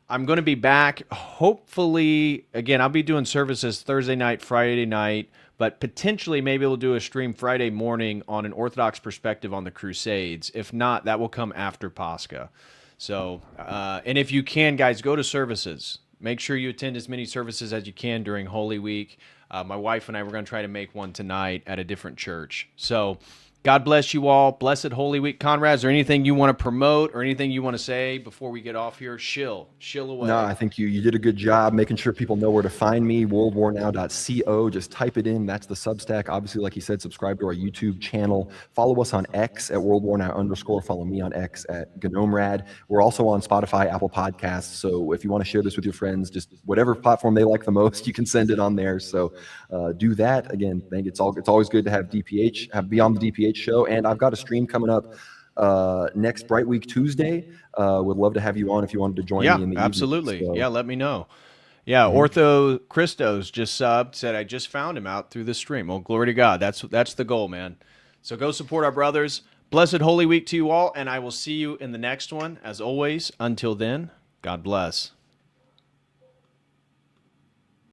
I'm going to be back, hopefully, again, I'll be doing services Thursday night, Friday night, but potentially maybe we'll do a stream Friday morning on an Orthodox perspective on the Crusades. If not, that will come after Pascha. So, and if you can, guys, go to services. Make sure you attend as many services as you can during Holy Week. My wife and I, we're going to try to make one tonight at a different church. So, God bless you all. Blessed Holy Week. Conrad, is there anything you want to promote or anything you want to say before we get off here? Shill away. No, I think you did a good job making sure people know where to find me, worldwarnow.co. Just type it in. That's the Substack. Obviously, like he said, subscribe to our YouTube channel. Follow us on X at worldwarnow_. Follow me on X at GnomeRad. We're also on Spotify, Apple Podcasts. So if you want to share this with your friends, just whatever platform they like the most, you can send it on there. So do that. Again, I think it's always good to have DPH, Beyond the DPH show, and I've got a stream coming up next Bright Week Tuesday. Would love to have you on if you wanted to join me in the absolutely evening, so. Yeah, let me know. Ortho Christos just subbed, said I just found him out through the stream. Well, glory to God. That's the goal, man. So go support our brothers. Blessed Holy Week to you all, and I will see you in the next one. As always, until then, God bless.